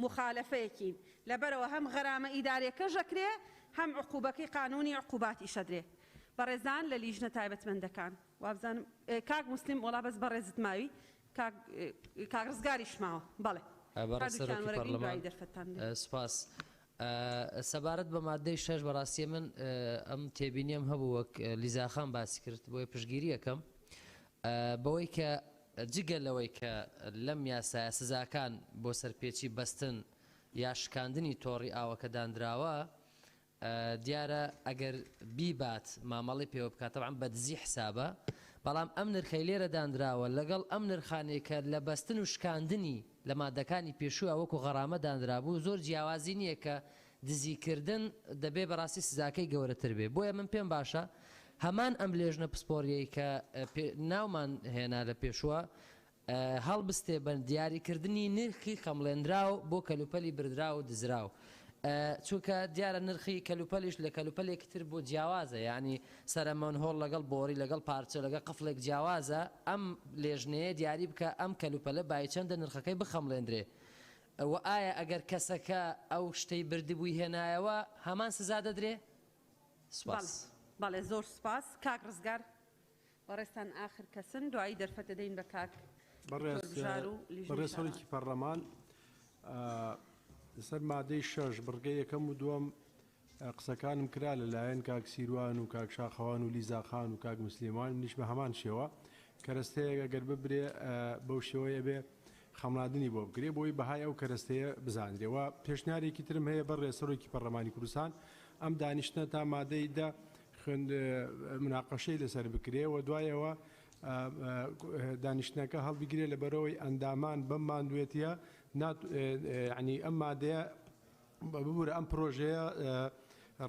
مخالفەیەکین لەبەرەوە هەم غەرامە ئیدارێکە ژەکرێ هەم عقوبەکەی قانونی عقوباتی شەدرێ بەڕێزان لە لیژنە تایبەتمەندەکان وابزانم کاک مسلیم وڵا بەس بەڕێزت ماوی کاک ڕزگاریش ماوە بەڵێ سپاس سەبارەت بە مادەی 6 بەڕاستی من ئەم تێبینیم هەبوو وەک لیزاخان باسی کرد بۆی پشگیری یەکەم بەوەی کە جگە لەوەی کە لەم یاسایە سزاکان بۆ سەرپێچی بەستن یا شکاندنی تۆڕی ئاوەکە دانراوە دیارە ئەگەر بیبات مامەڵی پێوە بکات تەبعاً بە دزی حسابە بەڵام ئەم نرخەی لێرە دانراوە لەگەڵ ئەم نرخانەی کە لە بەستن و شکاندنی لە مادەکانی پێشووە وەکو غەرامە دانرابوو زۆر جیاوازی نییە کە دزیکردن دەبێ بەڕاستی سزاکەی گەورەتر بێ بۆیە من پێم باشە هەمان ئەم لێژنە پسپۆریەی کە ناومان هێنا لە پێشووە هەڵبستێ بە دیاریکردنی نرخی خەمڵێنراو بۆ کەلوپەلی بردرا و دزراو چونکە دیارە نرخی کەلوپەلیش لە کەلوپەلێکی تر بۆ جیاوازە یعنی سەرمەنهۆڵ لەگەڵ بۆری لەگەڵ پارچە لەگەڵ قفلێک جیاوازە ئەم لێژنەیە دیاری بکە ئەم کەلوپەلە بای چەندە نرخەکەی بخەمڵێنرێ و ئایا ئەگەر کەسەکە ئەو شتەی بردبووی هێنایەوە هەمان سزا دەدرێ؟ سپاس. بەڵێ زۆر سپاس کاک ڕزگار بەڕێستان ئاخر کەسن دوایی دەرفەتە دەین بە کاک بەڕێسەڵێکی پەرلەمان لەسەر مادەی 6 بڕگەی یەکەم و دووەم قسەکانم کرا لەلایەن کاک سیروان و کاک شاخەوان و لیزاخان و کاک مسلمان نیش بە هەمان شێوە کەرەستەیە گەر ببرێ بەو شێوەیە بێ خەمڵاندنی بۆ بگرێ بۆی بەهای ئەو کەرەستەیە بزانرێەوە پێشنیارێکی ترم هەیە بەر ڕێسەرۆکی پەرلەمانی کوردستان ئەم دانیشتە تا مادەی دا مناقەشەی لەسەر بکرێ و دوایەوە دانیشتنەکە هەڵبگرێ لە بەرەوەی ئەندامان بەم ماندوێتیە ینی ئەم مادەیە ببوورە ئەم پرۆژەیە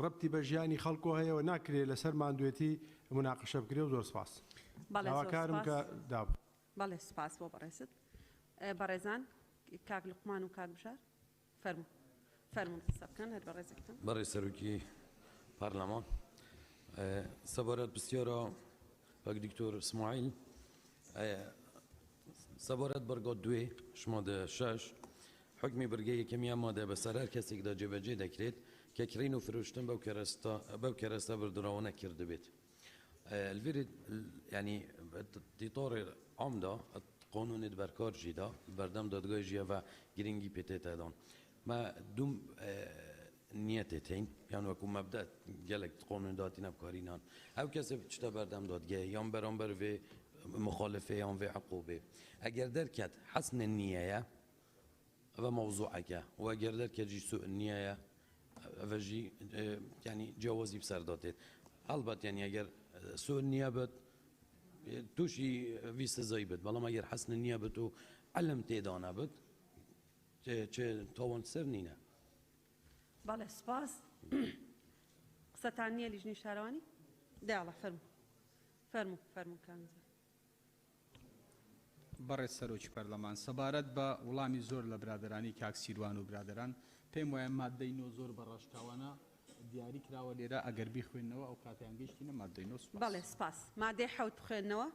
ڕەبتی بە ژیانی خەڵکۆ هەیەەوە ناکرێت لەسەر ماندوێتی مناقەشە بکرێ و زۆر سپاس داواکارم کە دابوو. بەڵێ سپاس بۆ بەڕێست بەڕێزان کاک لوقمان و کاک بژار فەرمون قسە بکەن هەر بەڕێزێکتن بەڕێ سەرۆکی پارلەمان سەبارەت بسیارە وەک دکتۆر اسماعیل سەبارەت بەرگا دوێ شمادە 6 حکمی بەرگەی یەکەمیان مادە بەسەر هەر کەسێکدا جێبەجێ دەکرێت کە کڕین و فرۆشتن بەو کەرەستە بردراوە نەکرد بێت الفيري يعني تطور عمدة قانون بركار جدا بردم دادگاه جیا و گرینگی پیته دان ما دوم نیتتین یعنی وکو مبدأ گلک قانون داتی نبکارینان او کسی چطور بردم دادگاه یا برانبر و مخالفه یا و عقوبه اگر درکت حسن النیه و موضوعه و اگر درکت جی سوء النیه و جی يعني جوازی بسر داتید البته يعني اگر سوء النیه بد توشي في سزای بد بەڵام ئەگەر حەسن نییە بێت و علم تێدانە بێت چێ تاوان سەر نینە. بەڵێ سپاس قسەتان نییە لیژنەی شارەوانی داڵە فەرموو کامزە. بەڕێز سەرۆکی پەرلەمان سەبارەت بە وەڵامی زۆر لە برادرانی کاک سیروان و برادران پێم وایە مادەی نۆ زۆر بەڕاشکاوانە دیاری کراوە لێرە ئەگەر بیخوێنەوە ئەو کاتیان گەشتینە مادەی نۆ. بەڵێ سپاس مادەی حەوت بخوێنەوە.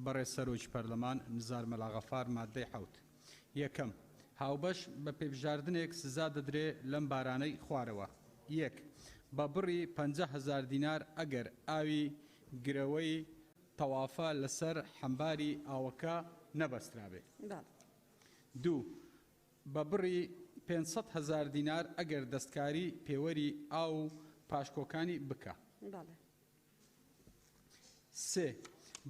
بەڕێز سەرۆکی پەرلەمان نزار مەلاغەفار مادەی حەوت یەکەم هاوبەش بە پێبژاردنێک سزا دەدرێ لەم بارانەی خوارەوە یەک بە بڕی 50,000 دینار ئەگەر ئاوی گرەوەی تەوافە لەسەر حەمباری ئاوەکە نەبەسترابێ. دوو بە بڕی 500,000 دینار ئەگەر دەستکاری پێوەری ئاو پاشکۆکانی بکە. سێ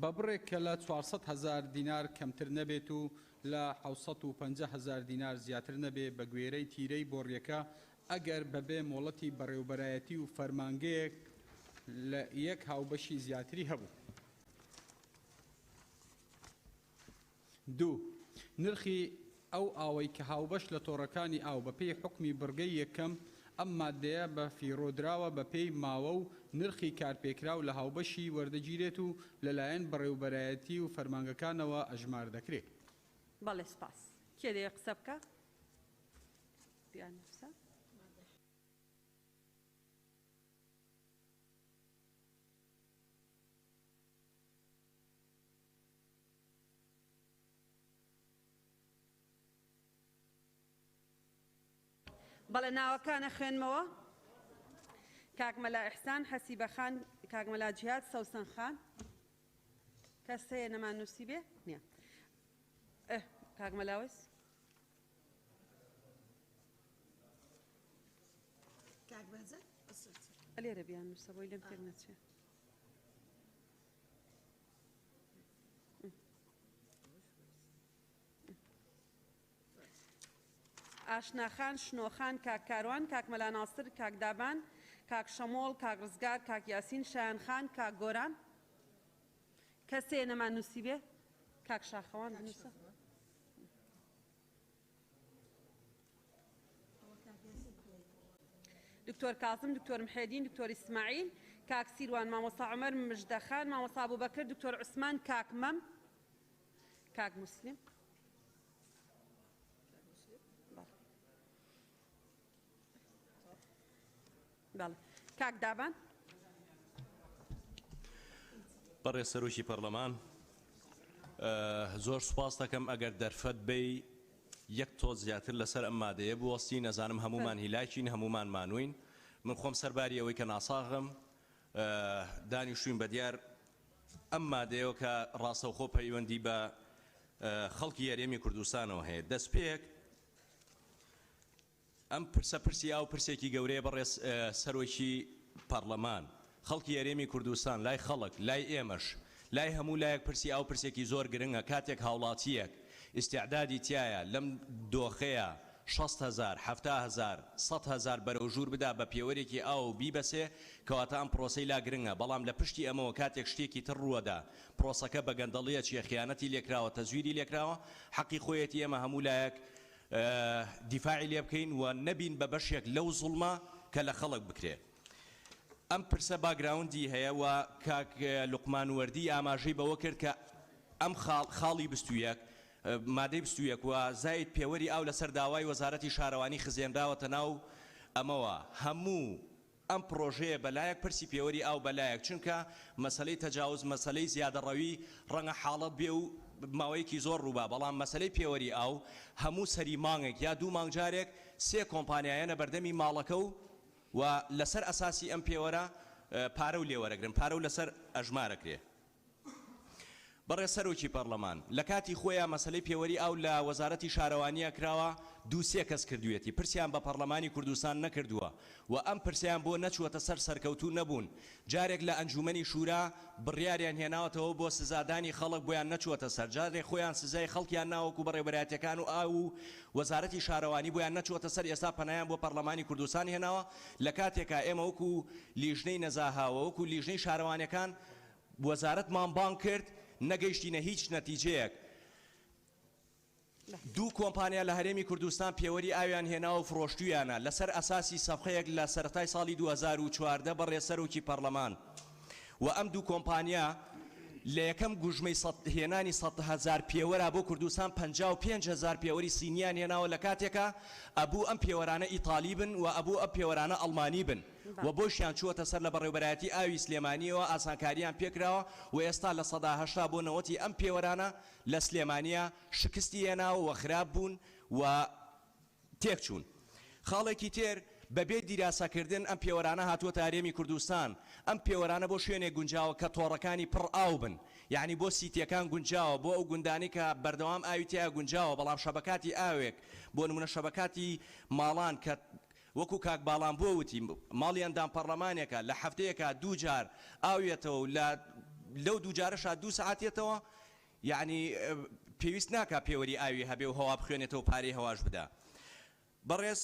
بە بڕێک کە لە 400,000 دینار کەمتر نەبێت و لە 750,000 دینار زیاتر نەبێ بە گوێرەی تیرەی بۆڕیەکە ئەگەر بەبێ مۆڵەتی بەڕێوبەرایەتی و فەرمانگەیەک لە یەک هاوبەشی زیاتری هەبوو. دوو نرخی ئەو ئاوەی کە هاوبەش لە تۆڕەکانی ئاو بەپێی حکمی بڕگەی یەکەم ئەم مادەیە بە فیرۆدراوە بەپێی ماوە و نرخی کارپێکراو لە هاوبەشی وەردەگیرێت و لەلایەن بەڕێوبەرایەتی و فەرمانگەکانەوە ئەژمار دەکرێت. بەڵێ سپاس. کێ دەیە قسە بکە؟ بەڵێ ناوەکانە خوێنمەوە. کاکمەلا ئیحسان، حەسیبە خان، کاکمەلا جیهاد، سەوسن خان. کەس هەیە نەمان نووسی بێ؟ نییە. کاکمەلا وەیس؟ لێرە بیان نووسە بۆی لەم تێک نەچێ. ئاشناخان، شنۆخان، کاک کاروان، کاک مەلا ناسر، کاک دابان، کاک شەمۆڵ، کاک ڕزگار، کاک یاسین، شایان خان، کاک گۆران. کەسێ نەمان نووسی بێ؟ کاک شاخەوان بنووسە. دکتۆر کازم، دکتۆر محێدین، دکتۆر ئیسماعیل، کاک سیروان، مامۆستا عومەر، مژدەخان، مامۆستا ئەبوبەکر، دکتۆر عوسمان، کاک مەم، کاک موسلیم. کاک دابان. بەڕێ سەرۆکی پەرلەمان، زۆر سوپاس دەکەم ئەگەر دەرفەت بێ یەک تۆ زیاتر لەسەر ئەم مادەیە بوەستی، نەزانم هەمومان هیلاکین، هەمومان مانوین. من خۆم سەرباری ئەوەی کە ناساغم دانیشتوین بە دیار ئەم مادەیەوە کە ڕاستەوخۆ پەیوەندی بە خەڵکی یاریێمی کوردستانەوە هەیە. دەستپێک ئەم پرسە پرسی ئاو پرسێکی گەورەیە بەڕێز سەرۆکی پەرلەمان. خەڵکی یاریێمی کوردستان لای خەڵک، لای ئێمەش، لای هەموو لایەک پرسی ئاو پرسێکی زۆر گرنگە. کاتێک هاوڵاتیەک ئیستیعدادی تایە لەم دۆخەیە 60,000 70,000 100,000 بەرەو ژوور بدا بە پێوەرێکی ئاو بیبەسێ، کەواتە ئەم پرۆسەی لا گرنگە. بەڵام لە پشتی ئەمەوە کاتێک شتێکی تر ڕووەدا، پرۆسەکە بە گەندەڵیە چیە خیانەتی لێکراوە، تەزویری لێکراوە، حەقی خۆیەتی ئێمە هەموو لایەک دیفاعی لێ بکەین و نەبین بە بەشێک لەو زوڵمە کە لە خەڵک بکرێ. ئەم پرسە باگراوندی هەیە و کاک لوقمان وەردی ئاماژەی بەوە کرد کە ئەم خاڵی بستویەک مادەی بستویەک و زاید پێوەری ئاو لەسەر داوای وەزارەتی شارەوانی خزێنراوەتە ناو ئەمەوە. هەموو ئەم پرۆژەیە بەلایەک پرسی پێوەری ئاو بەلایەک، چونکە مەسەلەی تەجاوز، مەسەلەی زیادەڕەوی ڕەنگە حاڵەت بێ و ماوەیەکی زۆر ڕووبا، بەڵام مەسەلەی پێوەری ئاو هەموو سەری مانگێک یا دوو مانگ جارێک سێ کۆمپانیایەنە بەردەمی ماڵەکە و لەسەر ئەساسی ئەم پێوەرە پارە و لێوەرەگرن، پارە و لەسەر ئەژمارەکرێ. بەڕێ سەرۆکی پەرلەمان، لە کاتی خۆیان مەسەلەی پێوەری ئاو لە وەزارەتی شارەوانیە کراوە، دوو سێ کەس کردوێتی، پرسیان بە پەرلەمانی کوردستان نەکردووە و ئەم پرسیان بۆ نەچووەتە سەر سەرکەوتوو نەبوون. جارێک لە ئەنجومەنی شورا بڕیاریان هێناوەتەوە بۆ سزادانی خەڵک، بۆیان نەچووەتە سەر. جارێک خۆیان سزای خەڵکیان ناوەکو بەڕێوەبەرایەتیەکان و ئاو و وەزارەتی شارەوانی بۆیان نەچووەتە سەر، ئێستا پەنایان بۆ پەرلەمانی کوردستان هێناوە. لە کاتێکا ئێمە وەکو لیژنەی نەزاهاوە، وەکو لیژنەی شارەوانیەکان وەزارەتمان بانگ کرد، نەگەیشتینە هیچ نەتیجەیەک. دوو کۆمپانیا لە هەرێمی کوردستان پێوەری ئاویان هێناوە و فرۆشتویانە لەسەر ئەساسی سەفحەیەک لە سەرەتای ساڵی 2014 بەڕێ سەرۆکی پەرلەمان. و ئەم دوو کۆمپانیا لە یەکەم گوژمەی هێنانی 100,000 پێوەرە بۆ کوردستان 55,000 پێوەری سینیان هێناوە، لە کاتێکە ئەبوو ئەم پێوەرانە ئیتالی بن و ئەبوو ئەم پێوەرانە ئەڵمانی بن و بۆشیان چووەتە سەر لە بەڕێوەبەرایەتی ئاوی سلێمانیەوە، ئاسانکاریان پێکراوە و ئێستا لە 80 بۆ 90 ئەم پێوەرانە لە سلێمانیە شکستی هێناوە و خراپ بوون و تێک چوون. خاڵێکی تر بەبێ دیراسەکردن ئەم پێوەرانە هاتووەتە هەرێمی کوردستان. ئەم پێوەرانە بۆ شوێنێک گونجاوە کە تۆڕەکانی پڕ ئاو بن یعنی بۆ سیتیەکان گونجاوە بۆ ئەو گوندانی کە بەردەوام ئاویتیە گونجاوە بەڵام شەبکاتی ئاوێک بۆ نمونە شەبکاتی ماڵان کە وەکو کاک باڵام بۆ وتی ماڵی ئەندام پەرلەمانێکە لە هەفتەیەکە دوو جار ئاوێتەوە و لەو دوو جارەشا 2 سعاتێتەوە یعنی پێویست ناکە پێوەری ئاوی هەبێ و هەوا بخوێنێتەوە پارەی هەواش بدا بەڕێز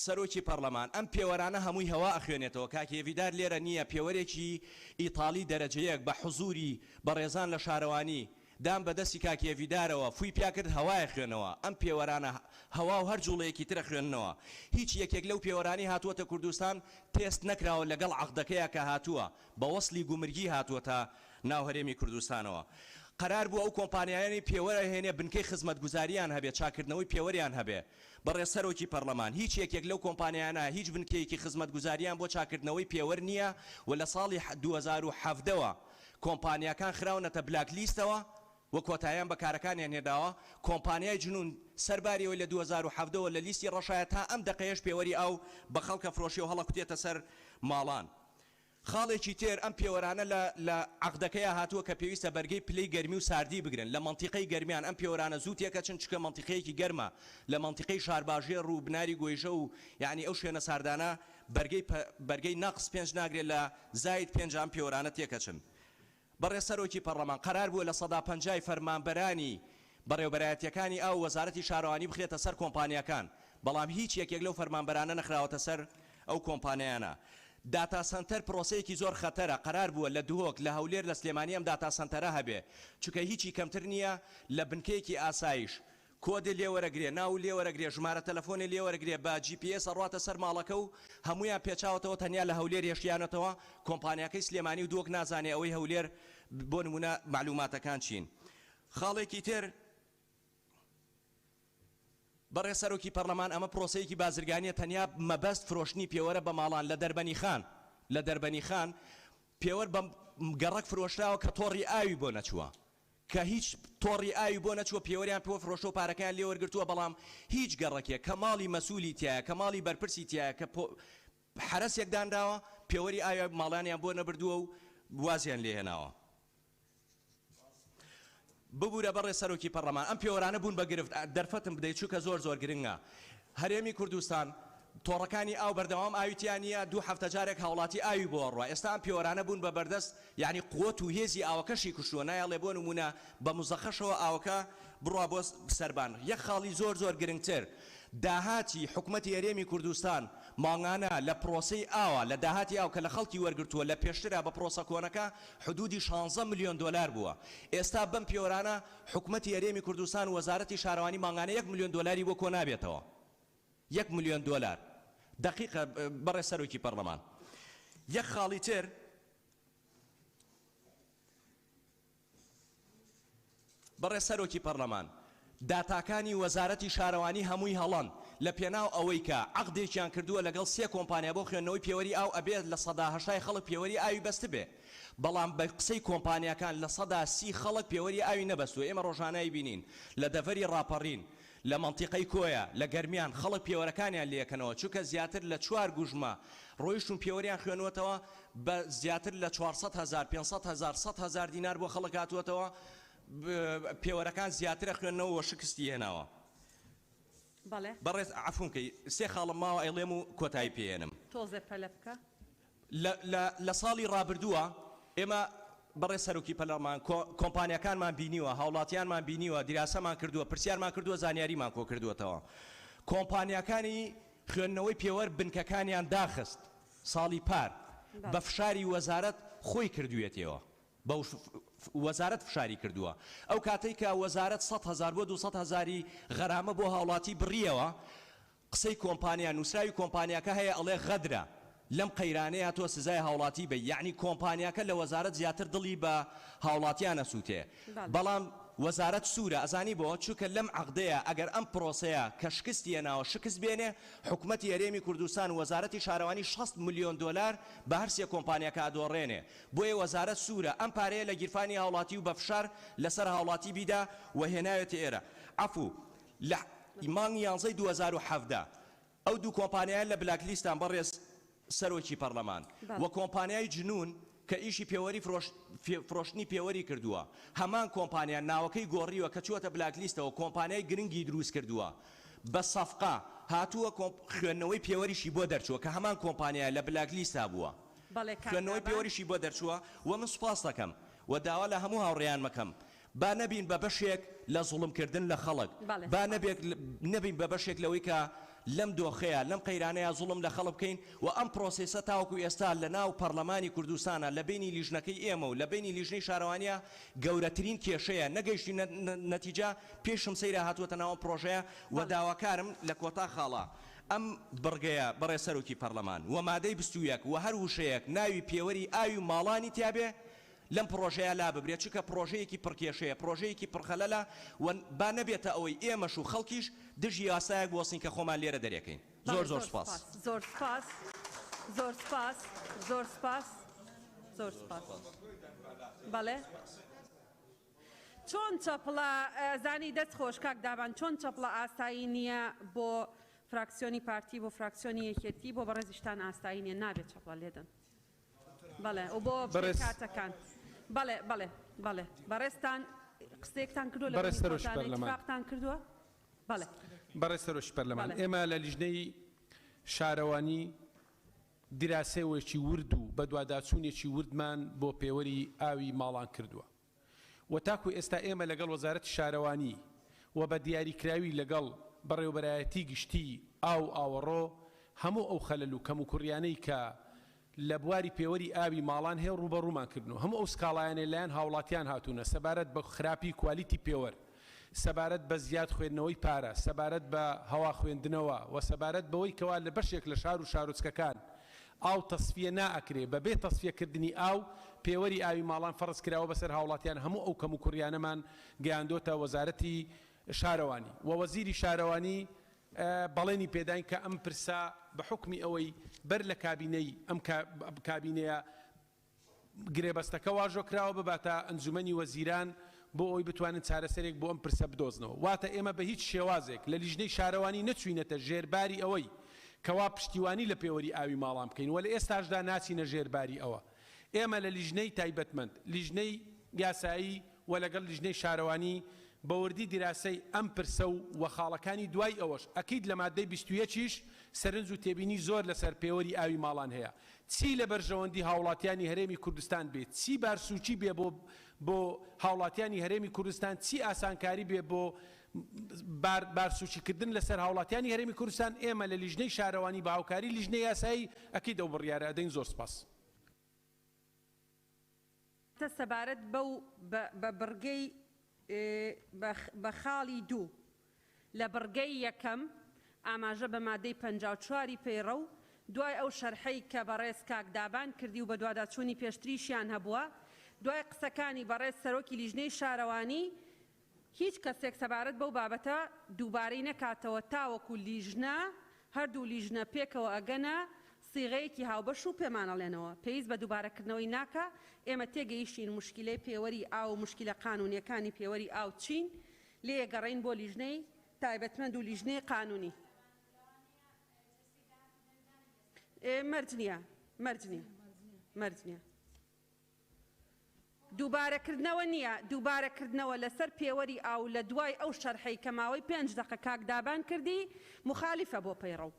سەرۆکی پەرلەمان ئەم پێوەرانە هەمووی هەوا ئەخوێنێتەوە کاکێڤیدار لێرە نییە پێوەرێکی ئیتاڵی دەرەجەیەک بە حزوری بەڕێزان لە شارەوانی دام بەدەستی کاکێڤیدارەوە فوی پیا کرد هەوایە خوێنەوە ئەم پێوەرانە هەوا و هەر جوڵەیەکی ترە خوێننەوە هیچ یەکێک لەو پێوەرانی هاتووەتە کوردستان تێست نەکراوە لەگەڵ عەقدەکەیە کە هاتووە بە وەسلی گومرگی هاتووە تا ناو هەرێمی کوردستانەوە قرار بوو ئەو کۆمپانیایانی پێوەرە هێنێ بنکەی خزمەتگوزاریان هەبێت چاکردنەوەی پێوەریان هەبێ بەڕێز سەرۆکی پەرلەمان هیچ یەکێک لەو کۆمپانیانە هیچ بنکەیەکی خزمەتگوزاریان بۆ چاکردنەوەی پێوەر نییە و لە ساڵی 2017ەوە کۆمپانیەکان خراونەتە بلاک لیستەوە وە کۆتاییان بەکارەکانیان هێداوە کۆمپانیای جنون سەرباریەوەی لە 2017ەوە لە لیستی ڕەشایە تا ئەم دقەیەش پێوەری ئاو بە خەڵکە فرۆشی و هەڵەکوتێتە سەر ماڵان خاڵێکی تێر ئەم پێوەرانە لە عەقدەکەیە هاتووە کە پێویستە بەرگەی پلەی گەرمی و ساردی بگرن لە منتیقەی گەرمیان ئەم پێوەرانە زوو تێکەچن چکە منتیقەیەکی گەرمە لە منتیقەی شارباژێر و بناری گۆیژە و یعنی ئەو شوێنە ساردانە بەرگەی نەقس 5 ناگرێت لە زاید 5 ئەم پێوەرانە تێکەچن بەڕێز سەرۆکی پەرلەمان قرار بووە لە 150 فەرمانبەرانی بەڕێوەبەرایەتیەکانی ئاو وەزارەتی شارەوانی بخرێتە سەر کۆمپانیەکان بەڵام هیچ یەکێک لەو فەرمانبەرانە نەخراوەتە سەر ئەو کۆمپانیانە داتا سنتەر پرۆسەیەکی زۆر خەتەرە قرار بووە لە دووهۆک لە هەولێر لە سلێمانی ئەم داتا سنتەرە هەبێ چونکە هیچی کەمتر نییە لە بنکەیەکی ئاسایش کۆدی لێوەرەگرێ ناو لێوەرەگرێ ژمارە تەلەفۆنی لێوەرەگرێ بە GPS ڕاتە سەر ماڵەکە و هەمویان پێچاوەتەوە تەنیا لە هەولێر هێشتیانەتەوە کۆمپانیەکەی سلێمانی و دووەک نازانێ ئەوەی هەولێر بۆ نمونە معلوماتەکان چین خاڵێکی تر بەڕێز سەرۆکی پەرلەمان ئەمە پرۆسەیەکی بازرگانیە تەنیا مەبەست فرۆشتنی پێوەرە بە ماڵان لە دەربەنی خان پێوەر بە گەڕک فرۆشراوە کە تۆڕی ئاوی بۆ نەچووە کە هیچ تۆڕی ئاوی بۆ نەچووە پێوەریان پێوە فرۆشتە و پارەکەیان لێ وەرگرتووە بەڵام هیچ گەڕەکێک کە ماڵی مەسوولی تایە کە ماڵی بەرپرسی تایە کە حرەسێک دانراوە پێوەری ئاوی ماڵانیان بۆ نەبردووە و وازیان لێهێناوە ببوورە بەڕێز سەرۆکی پەرلەمان ئەم پێوەرانە بوون بە گرفت دەرفەتم بدەیت چووکە زۆر گرنگە هەرێمی کوردستان تۆڕەکانی ئاو بەردەوام ئاویتیان نییە 2 هەفتە جارێک هاوڵاتی ئاوی بۆ ڕوە ئێستا ئەم پێوەرانە بوون بە بەردەست یعنی قوت و هێزی ئاوەکەشی کوشتووە نایەڵێ بۆ نمونە بە مزەخەشەوە ئاوەکە بڕوا بۆ سەربان یەک خاڵی زۆر گرنگتر داهاتی حکومەتی هەرێمی کوردستان ماڵانە لە پرۆسەی ئاوە لە داهاتی ئاو کە لە خەڵکی وەرگرتووە لە پێشترە بە پرۆسە کۆنەکە حدودی 16 ملیۆن دلار بووە ئێستا بەم پێوەرانە حکومەتی هەرێمی کوردستان و وەزارەتی شارەوانی ماڵانە 1 ملیۆن دلاری بۆ کۆ نابێتەوە 1 ملیۆن دلار دقیقە بەڕێز سەرۆکی پەرلەمان یەک خاڵی تر بەڕێز سەرۆکی پەرلەمان داتاکانی وەزارەتی شارەوانی هەمووی هەڵەن لە پێناو ئەوەی کە عەقدێکیان کردووە لەگەڵ 3 کۆمپانیا بۆ خوێندنەوەی پێوەری ئاو ئەبێت لە 180 خەڵک پێوەری ئاوی بەست بێ بەڵام بە قسەی کۆمپانیەکان لە 130 خەڵک پێوەری ئاوی نەبەستووە ئێمە ڕۆژانایی بینین لە دەڤەری ڕاپەڕین لە منتیقەی کۆیە لە گەرمیان خەڵک پێوەرەکانیان لێکەنەوە چونکە زیاتر لە 4 گوژمە ڕۆیشتون پێوەریان خوێنوەتەوە بە زیاتر لە 400,000 500,000 100,000 دینار بۆ خەڵک هاتووەتەوە پێوەرەکان زیاترە خوێندنەوە شکستی هێناوە بەڕێز عەفوونکەی 3 خاڵم ماوە ئەیڵێم و کۆتایی پێێنم تۆزێ پەلە بکە لە ساڵی ڕابردووە ئێمە بەڕێز سەرۆکی پەرلەمان کۆمپانیەکانمان بینیوە هاوڵاتیانمان بینیوە دیراسەمان کردووە پرسیارمان کردووە زانیاریمان کۆ کردووەتەوە کۆمپانیەکانی خوێندنەوەی پێوەر بنکەکانیان داخست ساڵی پار بە فشاری وەزارەت خۆی کردوێتەوە بە وەزارەت فشاری کردووە ئەو کاتەی کە وەزارەت 100,000 بۆ 200,000 غەرامە بۆ هاوڵاتی بڕیەوە قسەی کۆمپانیا نووسراوی کۆمپانیاکە هەیە ئەڵێ غەدرە لەم قەیرانەیە تۆ سزای هاوڵاتی بە یعنی کۆمپانیاکە لە وەزارەت زیاتر دڵی بە هاوڵاتیانە سووتێ بەڵام وەزارەت سوورە ئەزانی بۆ چونکە لەم عەقدەیە ئەگەر ئەم پرۆسەیە کە شکستی هێناوە شکست بێنێ حکومەتی هەرێمی کوردستان و وەزارەتی شارەوانی 6 ملیۆن دلار بە هەر 3 کۆمپانیاکە ئەدۆڕێنێ بۆیە وەزارەت سوورە ئەم پارەیە لە گیرفانی هاوڵاتی و بە فشار لەسەر هاوڵاتی بیدا و هێناوێتە ئێرە عەفوو لە مانگی 11 2017 ئەو دوو کۆمپانیایان لە بلاک لیستان بەڕێز سەرۆکی پەرلەمان وە کۆمپانیای جنون کە ئیشی پێوەری فرۆشتنی پێوەری کردووە هەمان کۆمپانیان ناوەکەی گۆڕیوە کە چووەتە بلاکلیستەوە کۆمپانیای گرنگی دروست کردووە بە سەفقا هاتووە خوێندنەوەی پێوەریشی بۆ دەرچووە کە هەمان کۆمپانیای لە بلاکلیستا بووە خوێندنەوەی پێوەریشی بۆ دەرچووە و من سوپاس دەکەم و داوا لە هەموو هاوڕێیان مەکەم با نەبین بە بەشێک لە زوڵمکردن لە خەڵک با نەبین بە بەشێک لەوەی کە لەم دۆخەیە لەم قەیرانەیە زوڵم لە خەڵک بکەین و ئەم پرۆسێسە تاوەکو ئێستا لە ناو پەرلەمانی کوردستانە لە بینی لیژنەکەی ئێمە و لە بینی لیژنەی شارەوانیە گەورەترین کێشەیە نەگەیشتی نەتیجە پێشم سەیرە هاتووەتە ناو پرۆژەیە و داواکارم لە کۆتا خاڵە ئەم بڕگەیە بەڕێ سەرۆکی پەرلەمان و مادەی 21 و هەر وشەیەک ناوی پێوەری ئاوی و ماڵانی تیابێ لەم پرۆژەیە لا ببرێت چونکە پرۆژەیەکی پڕکێشەیە پرۆژەیەکی پڕخەلەلە و با نەبێتە ئەوەی ئێمەش و خەڵکیش دژی یاسایەک بۆسین کە خۆمان لێرە دەرێکەین زۆر زۆر سپاس زۆر سپاس زۆر سپاس زۆر سپاس زۆر سپاس بەڵێ چۆن چەپڵە زانی دەست خۆش کاک دابان چۆن چەپڵە ئاسایی نییە بۆ فراکسیۆنی پارتی بۆ فراکسیۆنی یەکێتی بۆ بەڕێزیشتان ئاسایی نییە نابێت چەپڵە لێدەن بەڵێ و بۆ کاتەکان بەڵێ بەڵێ بەڵێ بەڕێستان قسەیەکتان کردووە لە اتفاقتان کردووە بەڵێ بەڕێز سەرۆکی پەرلەمان ئێمە لە لیژنەی شارەوانی دیراسەیەوەکی ورد و بە دوواداچوونێکی وردمان بۆ پێوەری ئاوی ماڵان کردووە و تاکو ئێستا ئێمە لەگەڵ وەزارەتی شارەوانی و بە دیاریکراوی لەگەڵ بەڕێوەبەرایەتی گشتی ئاوەڕۆ هەموو ئەو خەلەل و کەم و کوڕیانەی کە لە بواری پێوەری ئاوی ماڵان هەیە ڕوبەڕوومان کردنەوە هەموو ئەو سکاڵایانێ لایەن هاوڵاتیان هاتوونە سەبارەت بە خراپی کوالیتی پێوەر سەبارەت بە زیاد خوێندنەوەی پارە سەبارەت بە هەوا خوێندنەوە و سەبارەت بەوەی کەوا لە بەشێک لە شار و شارۆچکەکان ئاو تەسفیە نائەکرێ بەبێ تەسفیەکردنی ئاو پێوەری ئاوی ماڵان فەرز کراوە بەسەر هاوڵاتیان هەموو ئەو کەم و کوڕیانەمان گەیاندۆتە وەزارەتی شارەوانی و وەزیری شارەوانی بەڵێنی پێداین کە ئەم پرسا بە حکمی ئەوەی بەر لە کابینەی ئەم کابینەیە گرێبەستەکە واژۆ کراوە بباتە ئەنجومەنی وەزیران بۆ ئەوی بتوانن چارەسەرێک بۆ ئەم پرسە بدۆزنەوە واتە ئێمە بە هیچ شێوازێک لە لیژنەی شارەوانی نەچوینەتە ژێرباری ئەوەی کەوا پشتیوانی لە پێوەری ئاوی ماڵان بکەین و لە ئێستاشدا ناچینە ژێرباری ئەوە ئێمە لە لیژنەی تایبەتمەند لیژنەی یاسایی و لەگەڵ لیژنەی شارەوانی بەوردی دیراسەی ئەم پرسە و وەخاڵەکانی دوای ئەوەش ئەکید لە مادەی 21 سەرنج و تێبینی زۆر لەسەر پێوەری ئاوی ماڵان هەیە چی لە بەرژەوەندی هاوڵاتیانی هەرێمی کوردستان بێت چی بارسوچی بێ بۆ هاوڵاتیانی هەرێمی کوردستان چی ئاسانکاری بێ بۆ بارسوچیکردن لەسەر هاوڵاتیانی هەرێمی کوردستان ئێمە لە لیژنەی شارەوانی بە هاوکاری لیژنەی یاسایی ئەکید ئەو بڕیارە ئەدەین زۆر سپاس سەبارەت بە بڕگەی بە خاڵی دوو لە بڕگەی یەکەم ئاماژە بە مادەی 54 پەیڕە و دوای ئەو شەرحەی کە بەڕێز کاک دابان کردی و بە دوواداچوونی پێشتریشیان هەبووە دوای قسەکانی بەڕێز سەرۆکی لیژنەی شارەوانی هیچ کەسێک سەبارەت بەو بابەتە دووبارەی نەکاتەوە تاوەکو لیژنە هەردوو لیژنە پێکەوە ئەگەنە سیغەیەکی هاوبەش و پێمانەڵێنەوە پێویست بە دووبارەکردنەوەی ناکە ئێمە تێگەیشتین مشکلەی پێوەری ئاو و مشکلە قانونیەکانی پێوەری ئاو چین لێ گەڕین بۆ لیژنەی تایبەتمەند و لیژنەی قانونی مەرج نییە دووبارەکردنەوە نییە دووبارەکردنەوە لەسەر پێوەری ئاو لە دوای ئەو شەرحەی کە ماوەی 5 دقە کاک دابان کردی مخالیفە بۆ پەیڕەو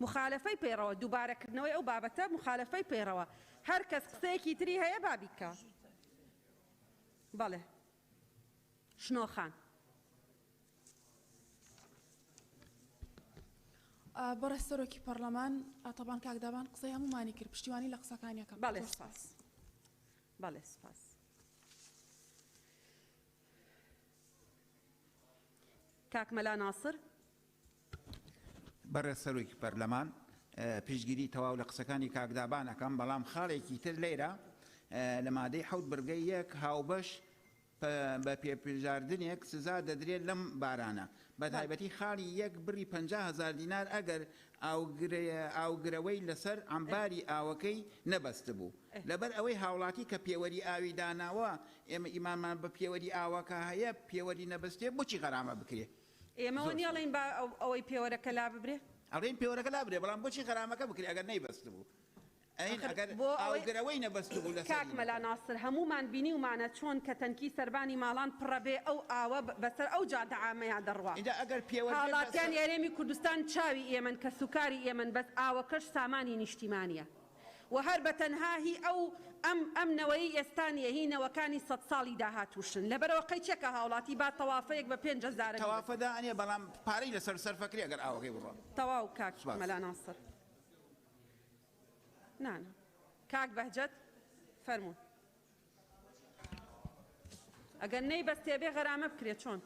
مخالفەی پەیڕەوە دووبارەکردنەوەی ئەو بابەتە مخالفەی پەیڕەوە هەر کەس قسەیەکی تری هەیە بابیکە بەڵێ شنۆخان بەڕێز سەرۆکی پەرلەمان تەبان کاک دابان قسەی هەمومانی کرد پشتیوانی لە قسەکانیەکەم بەڵێ سپاس بەڵێ سپاس کاک مەلا ناسر بەڕێز سەرۆکی پەرلەمان پشتگیری تەواو لە قسەکانی کاکدابانەکەم بەڵام خاڵێکی تر لێرە لە مادەی حەوت بڕگەی یەک هاوبەش بە پێپژاردنێک سزا دەدرێت لەم بارانە بە تایبەتی خاڵی یەک بڕی 50,000 دینار ئەگەر ئاوگرەوەی لەسەر ئەمباری ئاوەکەی نەبەست بوو لەبەر ئەوەی هاوڵاتی کە پێوەری ئاوی داناوە ئێمە ئیمانمان بە پێوەری ئاوەکە هەیە پێوەری نەبەستێ بۆچی غەرامە بکرێ ئێمەوە نیاڵین با ئەوەی پێوەرەکە لا ببرێ ئەڵێن پێوەرەکە لا برێ بەڵام بۆچی غەرامەکە بکرێ ئەگەر نەیبەست بوو ئەگەر ئاوگرەوەی نەبەست بوو لەسەر کاک مەلا ناسر هەمومان بینی ومانە چۆن کە تەنکی سەربانی ماڵان پڕە بێ ئەو ئاوە بەسەر ئەو جادە عامەیە دەڕوا ئەگەر پێوە هاڵاتیان یاریێمی کوردستان چاوی ئێمن کە سوکاری ئێمن بەس ئاوەکەش سامانی نیشتیمانیە و هەر بە تەنها هی ئەو ئەمنەوەی ئێستانیە هینەوەکانی 100 ساڵی داهاتوشن لەبەرەوە قەیچێکە هاوڵاتی با تەوافەیەک بە 5,000 تەوافەدا ئەنێ بەڵام پارەی لەسەر سەرفەکری ئەگەر ئاوەکەی بڕۆ تەواو کاک مەلا ناسر نانە کاک بەهجەت فەرموون ئەگەر نەیبەستێ بێ غەرامە بکرێت چۆن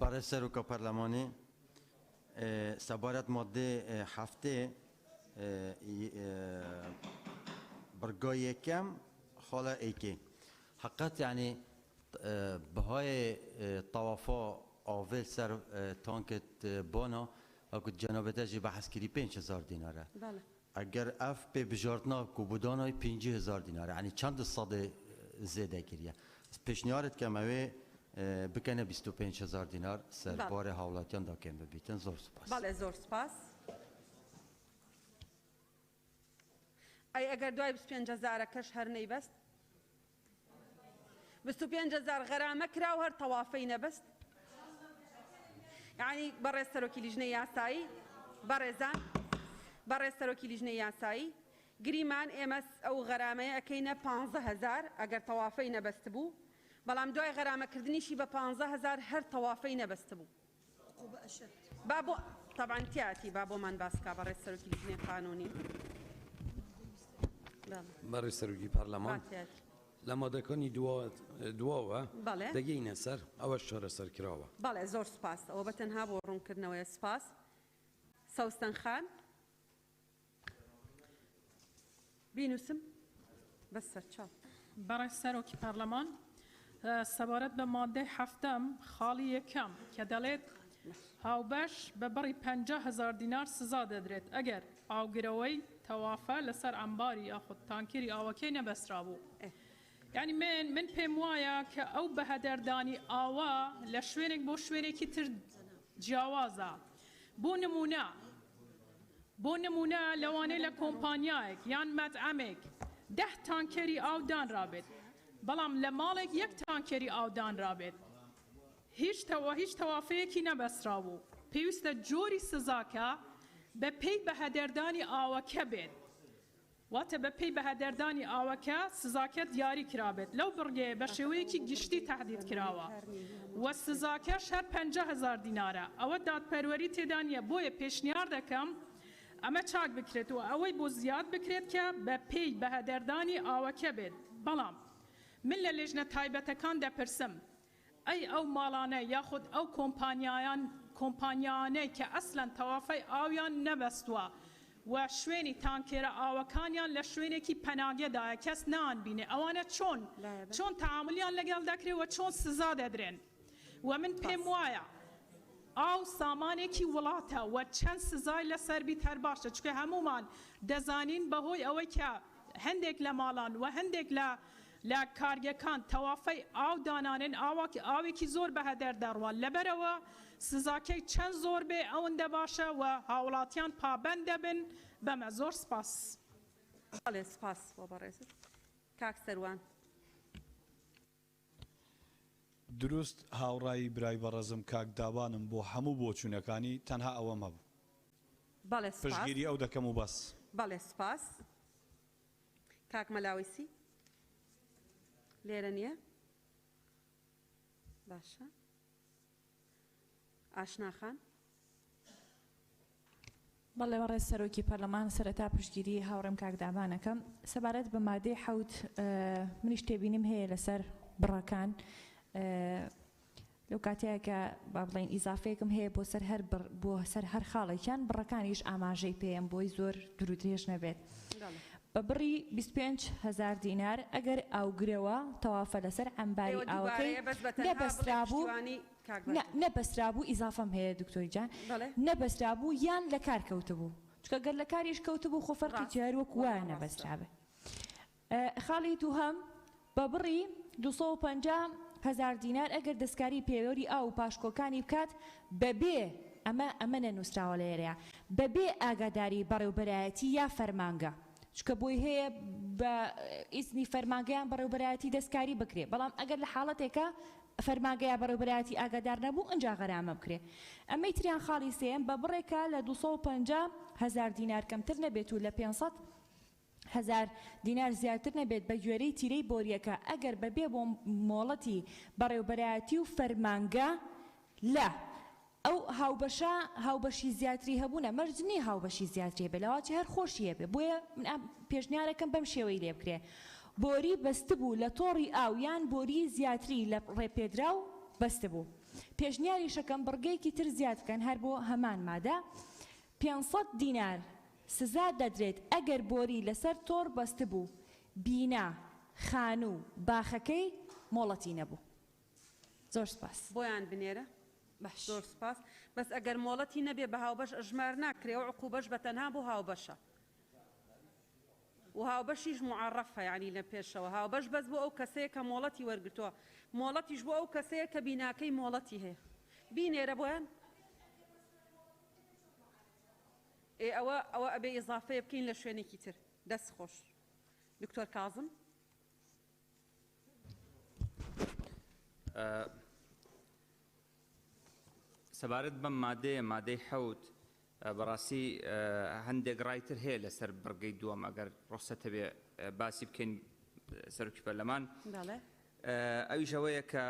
برای سروک پارلمانی سبارت ماده هفته برگاه یکم خاله ایکی حقیقت یعنی بهای طوافا آول سر تانکت بانا اگه جناب تاجی بحث کردی 5,000 دیناره بله اگر اف به بجارتنا کوبودانای 50,000 دیناره یعنی چند صد زیاده کریه پیشنهادت که موی بکنه 25,000 دینار سر بار حولاتیان دا کم ببیتن زور سپاس بله زور سپاس ای اگر دوای 25,000 کش هر نیبست 25,000 غرامه کرا و هر طوافی نبست يعني برا السروكي لجنة ياساي برا السروكي لجنة ياساي قريمان امس او غرامه اكينا 15,000 اگر طوافينا بستبو بلام دوای غرامه کردنیشی بە 15,000 هەر تەوافەی نەبەستبوو بابو طبعا تیاتی بابو من باسکا بەڕێ سەرۆکی لجنەی قانونی برای سەرۆکی پارلەمان لە مادەکانی دواوە دەگەینە سەر ئەوەش چارەسەر کراوە بەڵێ زۆر سپاس ئەوە بە تەنها بۆ ڕوونکردنەوەی سپاس سەوستن خان بینوسم بەسەر چاو برای سەرۆکی پارلەمان سەبارەت بە مادەی هەفتەم خاڵی یەکەم کە دەڵێت هاوبەش بە بڕی 50,000 دینار سزا دەدرێت ئەگەر ئاوگرەوەی تەوافە لەسەر ئەمباری یاخود تانکری ئاوەکەی نەبەسترا بوو یعنی من پێم وایە کە ئەو بەهەدەردانی ئاوا لە شوێنێک بۆ شوێنێکی تر جیاوازە بۆ نمونە لەوانەیە لە کۆمپانیایەک یان مەتعەمێک 10 تانکەری ئاودان رابێت بەڵام لە ماڵێک 1 تانکەری ئاودان رابێت هیچ تەوافەیەکی نەبەسترا بوو پێویستە جۆری سزاکە بە پێی بەهەدەردانی ئاوەکە بێت واتە بە پێی بەهەدەردانی ئاوەکە سزاکە دیاری کرابێت لەو بڕگەیە بە شێوەیەکی گشتی تهدید کراوە و سزاکەش هەر 50,000 دینارە ئەوە دادپەروەری تێدا نیە بۆیە پێشنیار دەکەم ئەمە چاک بکرێت و ئەوەی بۆ زیاد بکرێت کە بە پێی بەهەدەردانی ئاوەکە بێت بەڵام من لە لێژنە تایبەتەکان دەپرسم ئەی ئەو ماڵانە یاخود ئەو کۆمپانیانەی کە ئەسلەن تەوافەی ئاویان نەبەستووە و شوێنی تانکێرە ئاوەکانیان لە شوێنێکی پەناگێدایە کەس نانبینێ ئەوانە چۆن تەعاملیان لەگەڵ دەکرێت و چۆن سزا دەدرێن و من پێم وایە ئاو سامانێکی وڵاتە و چەند سزای لەسەربیت هەر باشە چکە هەمومان دەزانین بەهۆی ئەوەی کە هەندێک لە ماڵان و هەندێک لە کارگەکان تەوافەی ئاو دانانن ئاوێکی زۆر بەهەدەر دەڕوان لەبەرەوە سزاکەی چەند زۆر بێ ئەوەندە باشە و هاوڵاتیان پابەند دەبن بەمە زۆر سپاس بەڵێ سپاس بۆ بەڕێزت کاک سەروان دروست هاوڕایی برای بەڕێزم کاک دابانم بۆ هەموو بۆچوونەکانی تەنها ئەوەم هەبوو پشتگیری ئەو دەکەم و بەس بەڵێ سپاس کاک مەلاویسی لێرە نییە باشە ئاشناخان بەڵێ بەڕێز سەرۆکی پەرلەمان سەرەتا پشتگیری هاوڕێم کاک دابانەکەم سەبارەت بە مادەی حەوت منیش تێبینیم هەیە لەسەر بڕەکان لەو کاتەیە کە با بڵێن ئیزافەیەکم هەیە بۆ سەر هەر خاڵێکیان بڕەکانیش ئاماژەی پێم بۆی زۆر درودرێژ نەبێت بە بڕی 25,000 دینار ئەگەر ئاوگرەوە تەوافە لەسەر ئەمباری ئاوەکەی نەبەسترابوو ئیزافەم هەیە دکتۆری جان نەبەسترابوو یان لە کار کەوتبوو چکە گەر لە کاریش کەوتبوو خۆ فەرقی جیاروەک وایە نەبەسترابێ خاڵی دووهەم بە بڕی 250 هزار دینار ئەگەر دەستکاری پێوەری ئاو و پاشکۆکانی بکات بەبێ ئەمە نووسراوە لێرەیە بەبێ ئاگاداری بەڕێوبەرایەتی یا فەرمانگە چکە بۆی هەیە بە ئیسنی فەرمانگەیان بەڕێوبەرایەتی دەستکاری بکرێ بەڵام ئەگەر لە حاڵەتێکە فەرمانگەیە بەڕێوبەرایەتی ئاگادار نەبوو ئەنجا غەرامە بکرێ ئەمەی تریان خاڵی سێم بە بڕێکە لە 250 هزار دینار کەمتر نەبێت و لە 500 هزار دینار زیاتر نەبێت بە گوێرەی تیرەی بۆریەکە ئەگەر بەبێ بۆ مۆڵەتی بەڕێوبەرایەتی و فەرمانگە لە ئەو هاوبەشی زیاتری هەبوونە مەرجنی هاوبەشی زیاتری بێلەواتی هەر خۆشیە بێ بۆیە پێشنیارەکەم بەم شێوەی لێ بکرێ بۆری بەستبوو لە تۆڕی ئاویان بۆری زیاتری لە ڕێپێدراو بەستبوو پێشنیاری شەکەم بڕگەیەکی تر زیاد بکەن هەر بۆ هەمان مادە 500 دینار سزا دەدرێت ئەگەر بۆری لەسەر تۆڕ بەستبوو بینا خانوو باخەکەی مۆڵەتی نەبوو زۆر سپاس بۆیان بنێرە زۆر سپاس بەس ئەگەر مۆڵەتی نەبێ بە هاوبەش ئەژمار ناکرێ و عقوبەش بەتەنها بۆ هاوبەشە و هاوبەشیش معرفە یعنی لە پێشەوە هاوبەش بەس بۆ ئەو کەسەیە کە مۆڵەتی وەرگرتووە مۆڵەتیش بۆ ئەو کەسەیە کە بیناکەی مۆڵەتی هەیە بینێرە بۆیان ئەوە ئەبێ ئیزافەیە بکەین لە شوێنێکی تر دەست خۆش دکتۆر کازم سەبارەت بەم مادەی حەوت بەڕاستی هەندێک ڕایتر هەیە لەسەر بڕگەی دووەم ئەگەر ڕۆسەتە بێ باسی بکەین سەرۆکی پەرلەمان ئەویش ئەوەیە کە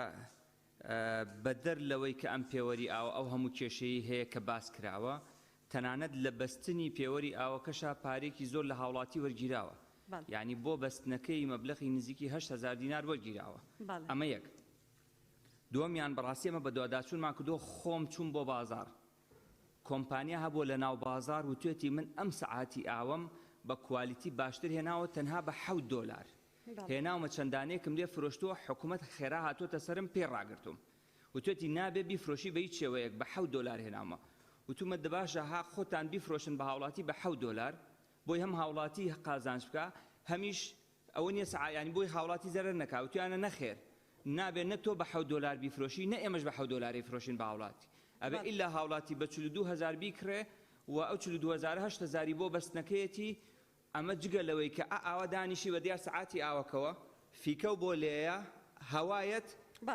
بەدەر لەوەی کە ئەم پێوەری ئاوە ئەو هەموو کێشەی هەیە کە باس کراوە تەنانەت لە بەستنی پێوەری ئاوەکەشا پارێکی زۆر لە هاوڵاتی وەرگیراوە یعنی بۆ بەستنەکەی مەبلەغی نزیکی 8,000 دینار وەرگیراوە ئەمە یەک دووەمیان بەڕاستی ئەمە بە دوواداچوونمان کردو خۆم چوون بۆ بازار کۆمپانیا هەبووە لە ناو بازار و توێتی من ئەم سەعاتی ئاوەم بە کوالیتی باشتر هێناوە تەنها بە $7 هێناومە چەندانەیەکم لێ فرۆشتووە حکوومەت خێرا هاتوۆتە سەرم پێ ڕاگرتوم و توێتی نابێ بیفرۆشی بە هیچ شێوەیەک بە $7 هێناومە وتومە دەباشە ها خۆتان بیفرۆشن بە هاوڵاتی بە $7 بۆی هەم هاوڵاتی قازانج بکە هەمیش ئەوە نییە سەعایانی بۆی هاوڵاتی زەرەر نەکا وتیانە نەخێر نابێ نە تۆ بە $7 بیفرۆشی نە ئێمەش بە $7 فرۆشین بە هاوڵاتی ئەبێ ئیلا هاوڵاتی بە 42,000 بیکڕێ و ئەو 42,000 بۆ بەستنەکەیەتی ئەمە جگە لەوەی کە ئاوا دانیشی بە دیار سەعاتی ئاوەکەوە فیکە و بۆ لێیە هەوایەت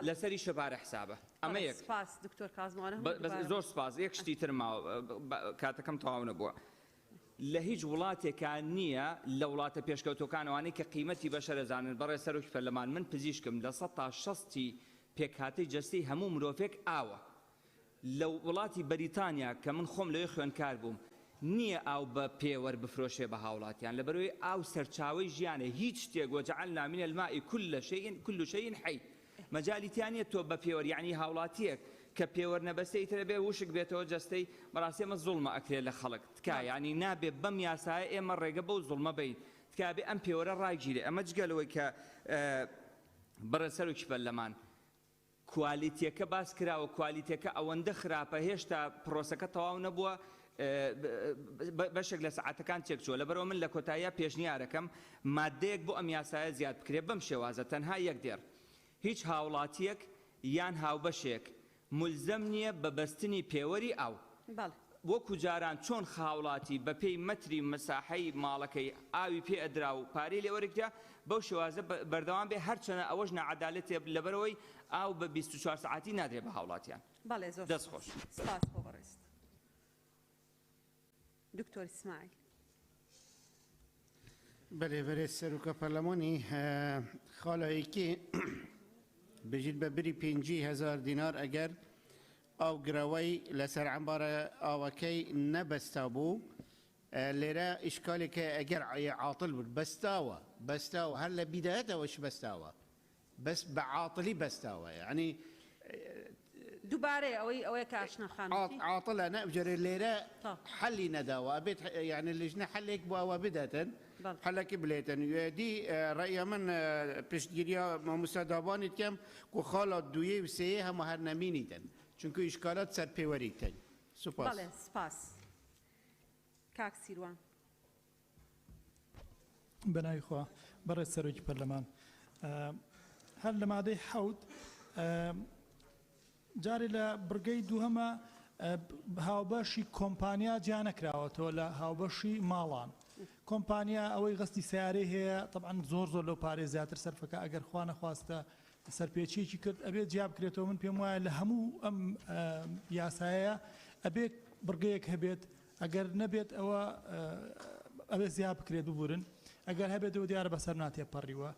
لەسەری شەبارە حسابە ئەمە یەک سپاس دکتۆر کازمانە زۆر سپاس یەک شتی تر ماوە کاتەکەم تەواو نەبووە لە هیچ وڵاتێکان نییە لە وڵاتە پێشکەوتەکانەوانەی کە قیمەتی بەشەر دەزانن بەڕێ سەرۆکی پەرلەمان من پزیشکم لە 100 تا 60 پێکهاتەی جەستەی هەموو مرۆڤێک ئاوە لە وڵاتی بەریتانیا کە من خۆم لەوێ خوێندکار بووم نییە ئاو بە پێوەەر بفرۆشێ بە هاوڵاتیان لەبەرەوەی ئاو سەرچاوی ژیانە هیچ شتێک وەجعلنا من الماء كل شيء حي مەجالیتیانە تۆ بە پێوەەر یعنی هاوڵاتیەک کە پێوەەر نەبەستەی ترە بێ وشک بێتەوە جەستەی بەڕاستی ئەمە زوڵمە ئەکرێت لە خەڵک تکا یعنی نابێت بەم یاسایە ئێمە ڕێگە بەو زوڵمە بین تکا بێ ئەم پێوەرە ڕایگیرێ ئەمە جگەلەوەی کە بەڕێ سەرۆکی پەرلەمان کوالیتیەکە باس کراوە کوالیتەکە ئەوەندە خراپە هێشتا پرۆسەکە تەواو نەبووە بەشێک لە سەعاتەکان تێکچووە لەبەرەوە من لە کۆتاییە پێشنیارەکەم مادەیەک بۆ ئەم یاسایە زیاد بکرێت بەم شێوازە تەنها یەک دێر هیچ هاوڵاتیەک یان هاوبەشێک ملزەم نییە بە بەستنی پێوەری ئاو وەکو جاران چۆن خاوڵاتی بە پێی مەتری مەساحەی ماڵەکەی ئاوی پێ ئەدرا و پارەی لێوەرەگرا بەو شێوازە بەردەوام بێ هەرچەنە ئەوەش نەعەدالەتێ لەبەرەوەی ئاو بە 24 ساعتی نادرێت بە هاوڵاتیان دەست خۆش سپاس بۆ بەڕێست دکتۆر ئیسماعیل بەێ بەرێ سەرۆکە پەرلەمانی خاڵەیەکی بژیت بە بری 5,000 دینار ئەگەر ئەو گرەوەی لەسەر عەمبارە ئاوەکەی نەبەستا بوو لێرە ئیشکالێکە ئەگەر عاتڵ بوو بەستاوە هەر لە بیدایەتەوەش بەستاوە بەس بە عاتڵی بەستاوە یعنی دووبارەی ئەوەی کاشنەخان عاتڵە نەبژێرێ لێرە حەلی نەداوە ئەبێت یعنی لیژنە حەلێک بۆ ئەوە بدەتن حەلەکی بلێتن دی ڕێە من پشتگیریە مامۆستا دابانی کەم و خاڵات دوویە و سێیە هەموو هەر نەمینیتن چونکە ئیشکالات سەر پێوەریتن سوپاس سپاس کاک سیروان بەناوی خوا بەڕێز سەرۆکی پەرلەمان هەر لە مادەی حەوت جارێ لە بڕگەی دووهەمە هاوبەشی کۆمپانیا جیا نەکراوەتەوە لە هاوبەشی ماڵان. کۆمپانیا ئەوەی غەستی سیارەی هەیە طبعاً زۆر لەو پارێ زیاتر سەرفەکە ئەگەر خوا نەخواستە سەرپێچیەکی کرد ئەبێت جیا بکرێتەوە. من پێم وایە لە هەموو ئەم یاسایە ئەبێت بڕگەیەک هەبێت ئەگەر نەبێت ئەوە ئەبێت زیا بکرێت ببورن ئەگەر هەبێتەوە دیارە بەسەر ناتێ پەڕیوە.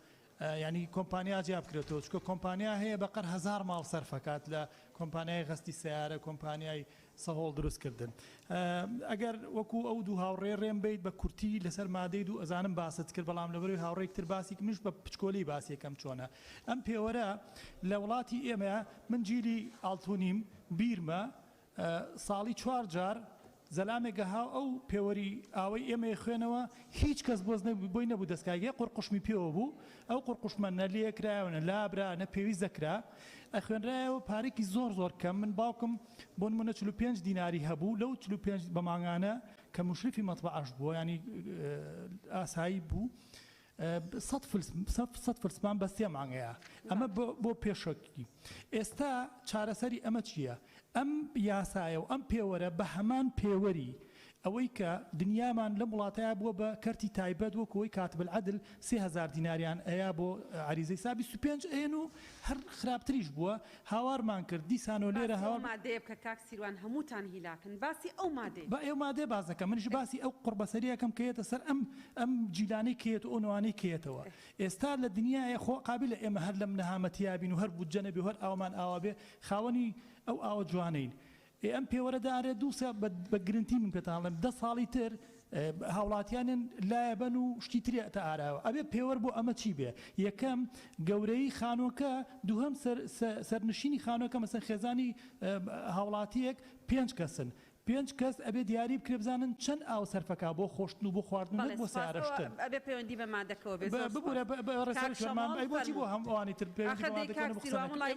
ینی کۆمپانیا جیا بکرێتەوە چکە کۆمپانیا هەیە بەقەر 1000 ماڵ سەرفەکات لە کۆمپانیای غەستی سیارە کۆمپانیای سەهۆڵ دروستکردن. ئەگەر وەکو ئەو دوو هاوڕێ ڕێم بیت بە کورتی لەسەر مادەی دوو ئەزانم باست کرد بەڵام لەبەرەوەی هاوڕێکتر باسی منش بە پچکۆلی باسیەکەم چۆنە. ئەم پێوەرە لە وڵاتی ئێمە من جیلی ئاڵتونیم بیرمە ساڵی 4 جار زەلامێکە هاو ئەو پێوەری ئاوەی ئێمە خوێنەوە هیچ کەس بۆز بۆی نەبوو دەستکایە قڕقشمی پێوە بوو ئەو قڕقشمە نە لێکراوە نە لابرا نە پێویست دەکرا ئەخوێنرایەوە پارێکی زۆر کەم. من باوکم بۆ نمونە 45 دیناری هەبوو لەو 45 بە مانگانە کە مشرفی مەطبعەش بووە ینی ئاسایی بوو 100 فلسمان بە 3 مانگەیە ئەمە بۆ پێشەکی. ئێستا چارەسەری ئەمە چییە؟ ئەم یاسایە و ئەم پێوەرە بە هەمان پێوەری ئەوەی کە دنیامان لە وڵاتەیە بووە بە کەرتی تایبەت وەکەوەی کاتب العدل 3000 دیناریان ئەیە بۆ عریزەی سا 25 ئێن و هەر خراپتریش بووە هاوارمان کرد دیسانۆ لێرە هاوار مادەیە بکە کاک سیروان هەمووتان هیلاکن باسی ئەو مادەی بە ئێو مادەی باز دەکەم منش باسی ئەو قوربەسەریەکەم کەیەتە سەر ئەم جیلانەی کێت و ئەوانەی کێتەوە. ئێستا لە دنیاە خۆ قابلە ئێمە هەر لەم نەهامەتیابین و هەر بودجە نەبی هەر ئاومان ئاوا بێ خاوەنی ئەو ئاوە جوانین. ئەم پێوەرەدارێت دووسە بە گرنتی من پێتاڵم 10 ساڵی تر هاوڵاتیانن لایەبەن و شتی ترێ تا ئاراوە ئەبێ پێوەەر بۆ ئەمە چی بێ؟ یەکەم گەورەی خانۆکە دووهەم سەرنشینی خانۆکە مەسەن خێزانی هاوڵاتیەک 5 کەسن. 5 کەس ئەبێ دیاری بکرێ بزانن چەند ئاو سەرفەکە بۆ خۆشتن و بۆ خواردن بۆ سیارەشتن ئەبێ پەیوەندی بە مادەکەەوە بێت ببوورە بۆچی بۆ هەمووانی تر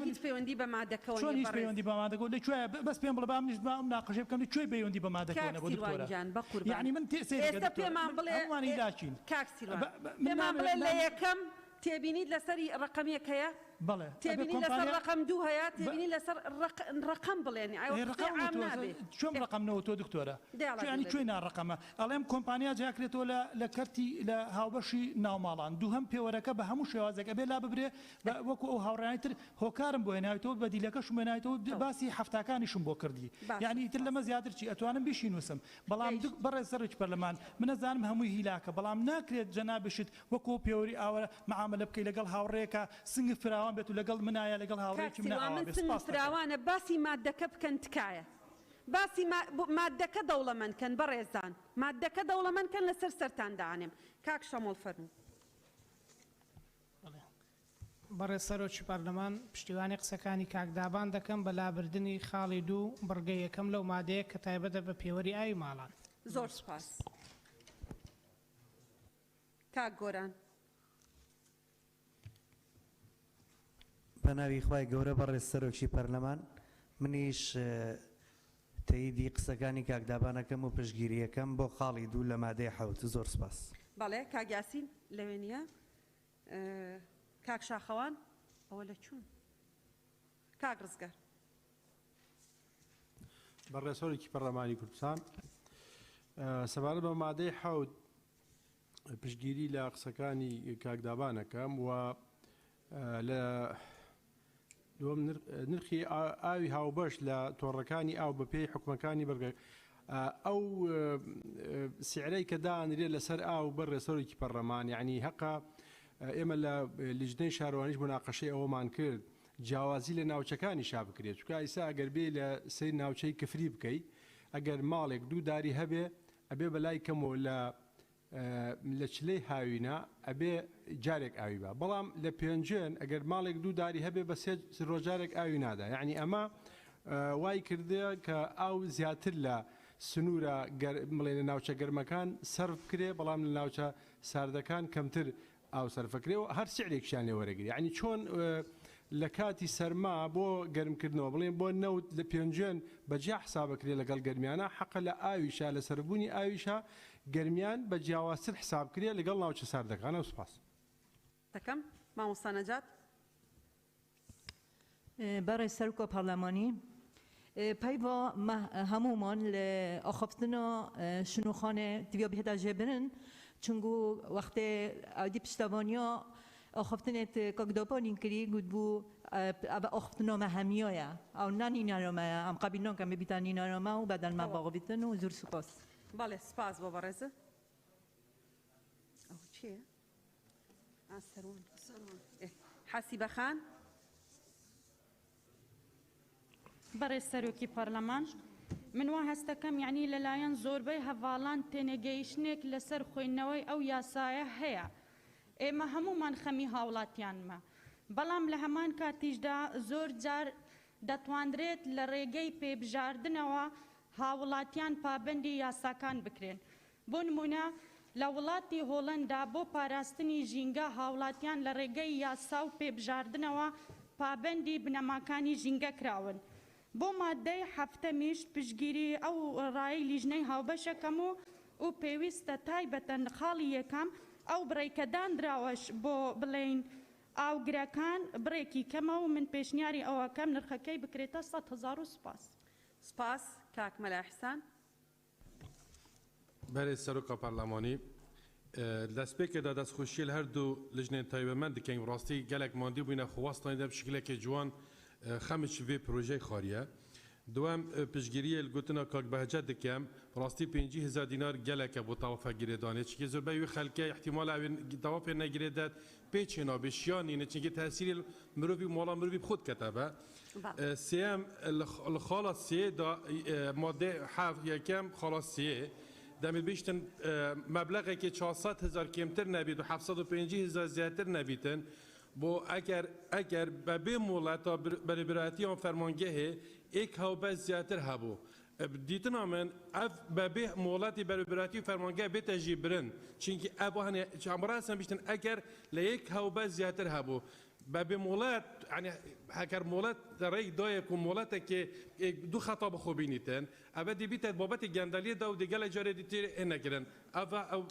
هیچ پەیوەندی بە مادەکەەوە چۆن هیچ پەیوەندی بە مادەکەەوە لەکوێ بەس پێم بڵێ بام نیشبام ناقەشێ بکەم لەکوێ پەیوەندی بە مادەکەەوە بۆ دکتۆرە یعنی من ئێستا پێمان بڵێ هەمووانی لاچین کاک سیروان پێمان بڵێ لە یەکەم تێبینیت لەسەری ڕقەمێک هەیە؟ بەڵێ تێبینی لەسەر ڕقم 2 هەیە تێبینی لەسەر ڕقم بڵێنی چۆن ڕقم نەوەتۆ دکتۆرە ینی کوێ ناڕقەمە ئەڵێم کۆمپانیا جاکرێتەوە لە کەرتی لە هاوبەشی ناوماڵان دووهەم پێوەرەکە بە هەموو شێوازێک ئەبێ لا ببرێ وەکو ئەو هاوڕانی تر هۆکارم بۆ هێناویتەوە بە دیلەکەشم هێناویتەوە باسی هەفتاکانیشم بۆ کردی یعنی تر لەمە زیاتر چی ئەتوانم بیشی نووسم بەڵام بەڕێ سەرۆکی پەرلەمان منەزانم هەمووی هیلاکە بەڵام ناکرێت جەنابشت وەکو پێوەری ئاوە معاملە بکەی لەگەڵ هاوڕێکە سنگ فراوان بێت و لەگەڵ منایە لەگەڵ هاوڕێکی من فراوانە باسی مادەکە بکەن تکایە باسی مادەکە دەوڵەمەندکەن بەڕێزان مادەکە دەوڵەمەندکەن لەسەر سەرتان داانێم کاک شەمۆڵ فەرموو. بەڕێز سەرۆکی پەرلەمان پشتیوانی قسەکانی کاکدابان دەکەم بە لابردنی خاڵی دوو بڕگە یەکەم لەو مادەیە کە تایبەتە بە پێوەری ئاوی ماڵان. زۆر سپاس. کاک گۆران. بەناوی خوای گەورە بەڕێز سەرۆکی پەرلەمان منیش تەییدی قسەکانی کاکدابانەکەم و پشتگیریەکەم بۆ خاڵی دوو لە مادەی حەوت زۆر سپاس. بەڵێ کاک یاسین لەوێ نییە کاک شاخەوان ئەوە لە چوون کاک ڕزگار. بەڕێز سەرۆکی پەرلەمانی کوردستان سەبارەت بە مادەی حەوت پشتگیری لە قسەکانی کاکدابانەکەم و لە دووەم نرخی ئاوی هاوبەش لە تۆڕەکانی ئاو بە پێی حکومەکانی بەرگە ئەو سیعرەی کە دانرێت لەسەر ئاو بەڕێ سەرۆکی پەرلەمان یعنی حەقا ئێمە لە لیژنەی شارۆانیش مناقەشەی ئەوەمان کرد جیاوازی لە ناوچەکانی شا بکرێت چونکە ئیسا ئەگەر بێ لە سەر ناوچەی کفری بکەیت ئەگەر ماڵێک دوو داری هەبێ ئەبێ بەلای کەمەوە لە چلەی هاوینە ئەبێ جارێک ئاوی بە بەڵام لە پێنجێن ئەگەر ماڵێک دوو داری هەبێ بە سێ ڕۆژارێک ئاوی نادا یعنی ئەمە وای کردە کە ئاو زیاتر لە سنوورە بڵێ لە ناوچە گەرمەکان سەرف کرێ بەڵام لە ناوچە ساردەکان کەمتر ئاو سەرفەکرێ و هەر سعرێکیان لێ وەرەگری یعنی چۆن لە کاتی سەرما بۆ گەرمکردنەوە بڵێن بۆ نەوت لە پێنجێن بەجیا حسابەکرێ لەگەڵ گەرمیانە حەقە لە ئاویشا لە سەربوونی ئاویشا گەرمیان بە جیاوازتر حسابکرێ لەگەڵ ناوچە ساردەکانە و سوپاس. دەکەم مامۆستا نەجات. برای سرکو پارلمانی پیوا همومان لآخفتنا شنوخانه تبیا بهدا جبرن چونگو وقت عادی پشتوانیا آخفتنت کاغداپانی کری گود بو اب آخفتنا مهمیایا او نانی نرما ام قبیلنا کم بیتانی نرما و بدل ما باقی بیتن و زور سپاس. بله سپاس با برزه. او چیه؟ سرون. حسیب خان. برای سروکی پارلمان من وهستكم يعني للاين زور بي هفالان تنجيشنك لسر خوينوي او ياسايا هيا اما همو من خمي هاولاتيان ما بلام لهمان كاتيجدا زور جار دتواندريت لريجي بي بجاردنوا هاولاتيان پابندي ياساكان بكرين بون منا لولاتي هولندا بو پاراستني جينگا هاولاتيان لريجي ياساو بي بجاردنوا پابندي بنماكاني جينگا كراون بو ماده هفته میش پشگیری او رای لیجنه هاوبشه کمو او پیوست تایبتن خالی یکم او بریکدان دراوش بو بلین او گرکان بریکی کمو من پیشنیاری او کم نرخکی بکریتا 100,000 سپاس. سپاس کاک ملا احسان. برای سروکا پارلمانی دەستپێکێدا دەستخۆشیە لە هەردوو لژنێن تایبەتمەند دکەین ڕاستی گەلێک ماندی بووینە خواستانیدا بشکلێکی جوان خەمش vê projeyê xariye. دوام پشگیریە گوتنا کاک بەهجە دکەم ڕاستی 5,000 دینار geleke بۆ تاوافە گirêdanê çikê zۆربەی wê xelkê ihtimal ew tawafê negirê de pêçên abêşiyanîne çinki tesîrê mirovî mala mirovî bi xwe dikete sêyem li xala sê da madde hev yekem xala sê demê bîştin mebleğekê 400,000 kêmtir nebît û 750,000 zêtir nebîtin بو اگر به مولتا برایتیان فرمانگه یک هاوبه زیاتر هبو دیتنا من اف به مولتی برایتی فرمانگه به تجیبرن چونکه ابو هنی چمرا هستن بیشتن اگر لیک هاوبه زیاتر هبو به مولات یعنی هکر مولات رای دای کو مولات که دو خطا بخوبینیتن ابدی بیت بابت گندالی داو دیگه جاری دیتر نگرن او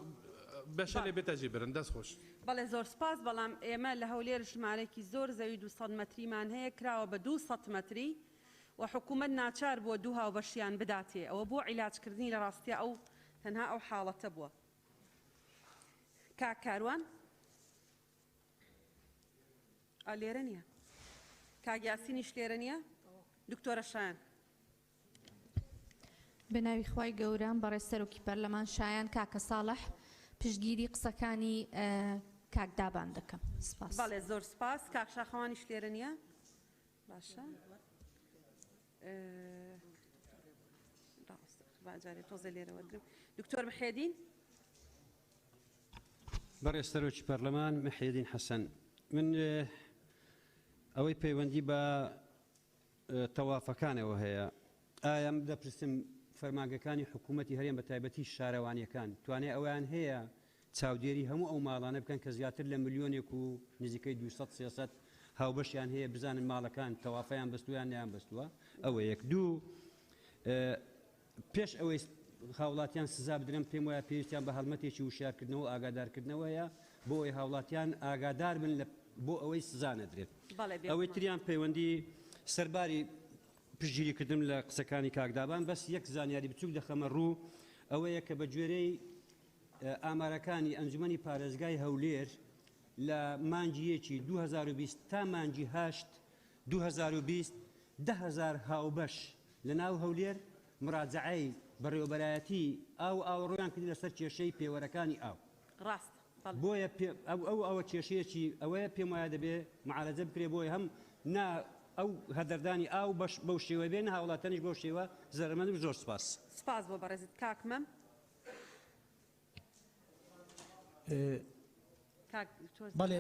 بەشەلێ بێتەجێبرن دەست خۆش. بەڵێ زۆر سپاس بەڵام ئێمە لە هەولێر ژمارەی زۆر زەوی 200 مەتریمان هەیە کراوە بە 200 مەتری و حکوومەت ناچار بووە دوو هاوبەشیان بداتێ ئەوە بۆ عیلاجکردنی لە ڕاستیە ئەو تەنها ئەو حاڵەتە بووە. کاک کاروان لێرە نییە کاک یاسینیش لێرە نییە دکتۆرە شایان. بەناوی خوای گەورە بەڕێ سەرۆکی پەرلەمان شایان کاکە ساڵح پشتگیری قسەکانی کاکدابان دەکەم. سپاس. بەڵێ زۆر سپاس کاک شاخەوانیش لێرە نییە باشە باجارێ تۆزە لێرەوە گرم دکتۆر محێدین. بەڕێ سەرۆکی پەرلەمان محێدین حەسەن من ئەوەی پەیوەندی بە تەوافەکانەوە هەیە ئایا دەپرسم فەرمانگەکانی حکوومەتی هەرێم بە تایبەتی شارەوانیەکان توانێ ئەویان هەیە چاودێری هەموو ئەو ماڵانە بکەن کە زیاتر لە ملیۆنێک و نزیکەی 200-300 هاوبەشیان هەیە بزانن ماڵەکان تەوافەیان بەستویان نیان بەستووە ئەوە یەک دوو پێش ئەوەی هاوڵاتیان سزا بدرن پێم وایە پێویستیان بە هەڵمەتێکی وشارکردنەوە ئاگادارکردنەوە هەیە بۆ ئەوەی هاوڵاتیان ئاگادار بن بۆ ئەوەی سزا نەدرێت ئەوەی تریان پەیوەندی سەرباری پشتگیریکردن لە قسەکانی کاکدابان بەس یەک زانیاری بچووک دەخەمە ڕوو ئەوەیە کە بە گوێرەی ئامارەکانی ئەنجومەنی پارێزگای هەولێر لە مانجیەکی 2020 تا مانجی 8 2020 10,000 هاوبەش لە ناو هەولێر مراجعەی بەڕێوەبەرایەتی ئاوڕۆیان کردی لەسەر کێشەی پێوەرەکانی ئاو. ڕاست بۆیە ئەوە کێشەیەکی ئەوەیە پێم وایە دەبێ معالەجە بکرێ بۆی هەم نا ئەو هەدەردانی ئاو بەو شێوە بێن هاوڵاتەنیش بەو شێوە زەرمەند زۆر سپاس. سپاس بۆ بەڕێزت کاکمەم. بەڵێ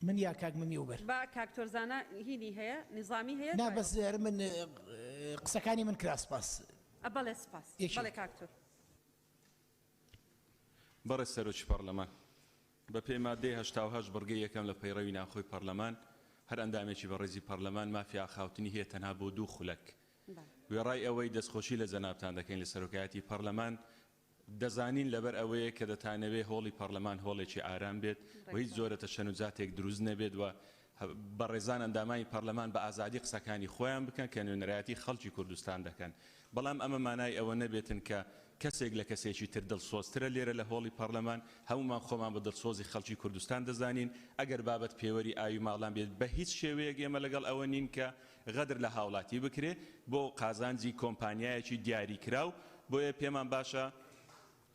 من یا کاک مەمی وبەر با کاکتۆرزانە هینی هەیە نظامی هەیە نا بەس من قسەکانی من کرا سپاس. بەڵێ سپاس بەڵێ کاکتۆر. بەڕێز سەرۆکی پەرلەمان بە پێی مادەی 88 بڕگەی یەکەم لە پەیڕەوی ناوخۆی پەرلەمان هەر ئەندامێکی بەڕێزی پەرلەمان مافی ئاخاوتنی هەیە تەنها بۆ 2 خولەک وێڕای ئەوەی دەستخۆشی لە جەنابتان دەکەین لە سەرۆکایەتی پەرلەمان دەزانین لەبەر ئەوەیە کە دەتانەوێ هۆڵی پەرلەمان هۆڵێکی ئارام بێت و هیچ زۆرە تەشەنوجاتێک دروست نەبێت و بەڕێزان ئەندامانی پەرلەمان بە ئازادی قسەکانی خۆیان بکەن کە نوێنەرایەتی خەڵکی کوردستان دەکەن بەڵام ئەمە مانای ئەوە نەبێتن کە کەسێک لە کەسێکی تر دڵسۆزترە لێرە لە هۆڵی پەرلەمان هەمومان خۆمان بە دڵسۆزی خەڵکی کوردستان دەزانین ئەگەر بابەت پێوەری ئاوی ماڵان بێت بە هیچ شێوەیەک ئێمە لەگەڵ ئەوە نین کە غەدر لە هاوڵاتی بکرێ بۆ قازانجی کۆمپانیایەکی دیاریکراو بۆیە پێمان باشە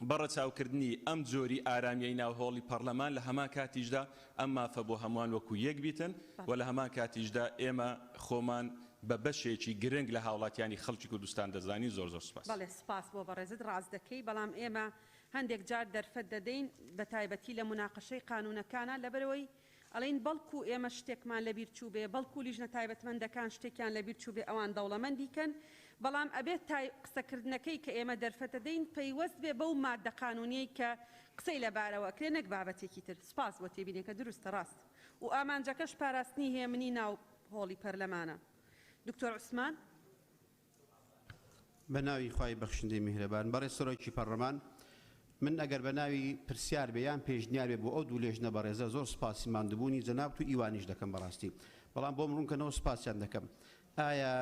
بەڕە چاوکردنی ئەم جۆری ئارامیەی ناو هۆڵی پەرلەمان لە هەمان کاتیشدا ئەم مافە بۆ هەمووان وەکو یەک بیتن و لە هەمان کاتیشدا ئێمە خۆمان بە بەشێکی گرنگ لە هاوڵاتیانی خەڵکی کوردستان دەزانی زۆر زۆر سپاس. بەڵێ سپاس بۆ بەڕێزت ڕاست دەکەی بەڵام ئێمە هەندێک جار دەرفەت دەدەین بە تایبەتی لە مناقەشەی قانونەکانە لەبەرەوەی ئەڵین بەڵکو ئێمە شتێکمان لەبیر چوو بێ بەڵکو لیژنە تایبەتمەندەکان شتێکیان لەبیر چوو بێ ئەوان دەوڵەمەندیکەن بەڵام ئەبێت قسەکردنەکەی کە ئێمە دەرفەت دەدەین پەیوەست بێ بەو مادە قانونیەی کە قسەی لەبارەوە کرێ نەک بابەتێکی تر سپاس بۆ تێبینێکە دروستە ڕاست و ئامانجەکەش پاراستنی هەیە منی ناو هۆڵی پەرلەمانە. دکتۆر عوسمان بە ناوی خوای بەخشندەی میهرەبان بەڕێز سەرۆکی پەرلەمان من ئەگەر بە ناوی پرسیار بێ یان پێشنیار بێ بۆ ئەو دوو لێژنە بەڕێزە زۆر سپاسی ماندبوونی جەناب و ئیوانیش دەکەم بەڕاستی بەڵام بۆ مڕونکەنەوە سپاسیان دەکەم. ئایا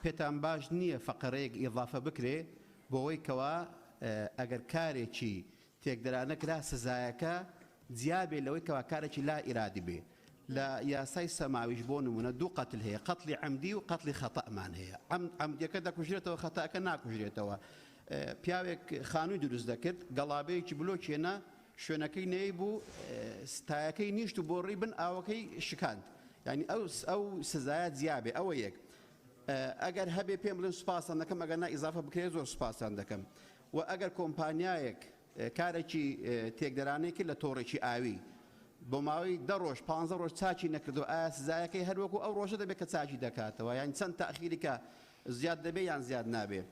پێتان باش نییە فەقەرەیەک ئیضافە بکرێ بۆەوەی کەوا ئەگەر کارێکی تێکدەرانەکرا سزایەکە جیابێ لەوەی کەوا کارێکی لا ئیرادی بێ لە یاسای سەماویش بۆ نمونە دوو قەتل هەیە قەتلی عەمدی و قەتلی خەتەئمان هەیە عەمدیەکە دەکوژرێتەوە خەتەئەکە ناکوژرێتەوە. پیاوێک خانووی دروست دەکرد گەڵابەیەکی بلۆکێنە شوێنەکەی نەی بوو ستایەکەی نیشت و بۆ ڕێی بن ئاوەکەی شکاند یعنی ئەو سزایە جیابێ ئەوە یەک ئەگەر هەبێ پێم بڵێن سوپاسان دەکەم ئەگەر نا ئیزافە بکرێت زۆر سوپاسان دەکەم و ئەگەر کۆمپانیایەک کارێکی تێکدەرانەی کرد لە تۆڕێکی ئاوی بۆ ماوەی 10 ڕۆژ 15 ڕۆژ چاچی نەکردو ئایا سزایەکەی هەروەکو ئەو ڕۆژە دەبێت کە چاچی دەکاتەوە یان چەند تاخیریکە زیاد دەبێ یان زیاد نابێ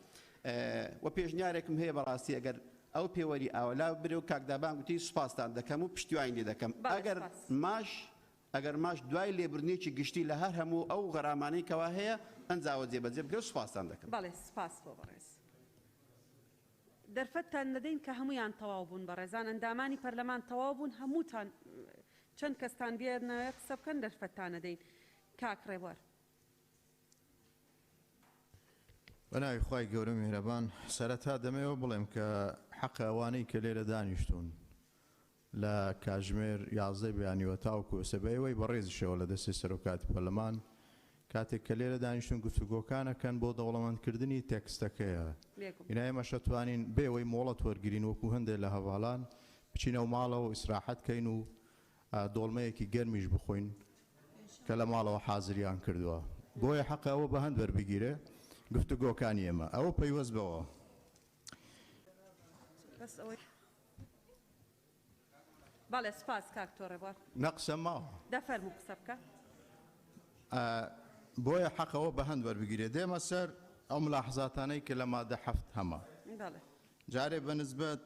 و پێشنیارێکم هەیە بەڕاستی ئەگەر ئەو پێوەری ئاوەلا برێ و کاکدابان گوتی سوپاسان دەکەم و پشتیوانی لێ دەکەم ئەگەر ماش دوای لێبرنێکی گشتی لە هەر هەموو ئەو غەرامانەی کەوا هەیە ئەنجاوە جێبەجێ بکرێت و سوپاسان دەکەم. بەڵێ سپاس بۆ بەڕێز دەرفەتتان نەدەین کە هەمویان تەواو بوون بەڕێزان ئەندامانی پەرلەمان تەواو بوون هەمووتان چەند کەستان بێنەوە قسە بکەن دەرفەتتان نەدەین کاک ڕێبوار. بەناوی خوای گەورە میهرەبان سەرەتا دەمەوە بڵێم کە حەق ئەوانەی کە لێرە دانیشتون لە کاتژمێر 11 بیانیوە تاوکو سەبەیەوەی بەڕێزیشەوە لە دەستی سەرۆکاتی پەرلەمان کاتێک کە لێرە دانیشتون گفتوگۆکانەکەن بۆ دەوڵەمەندکردنی تێکستەکەیە ئینا ئێمە شەتوانین بێەوەی مۆڵەت وەرگرین وەکو هەندێک لە هەواڵان بچینە و ماڵەوە ئیسراحەتکەین و دۆڵمەیەکی گەرمیش بخۆین کە لە ماڵەوە حازریان کردووە بۆیە حەق ئەوە بە هەند وەربگیرێ گفتوگۆکانی ئێمە ئەوە پەیوەست بەوە. بەڵێ سپاس کاک تۆ ڕێبوار نەقسە ماوە دەفەرموو قسە بکە بۆیە حەقەوە بە هەند وەربگیرێ دێمە سەر ئەو ملاحظاتانەی کە لە مادە 7 هەمە جارێ بەنسبەت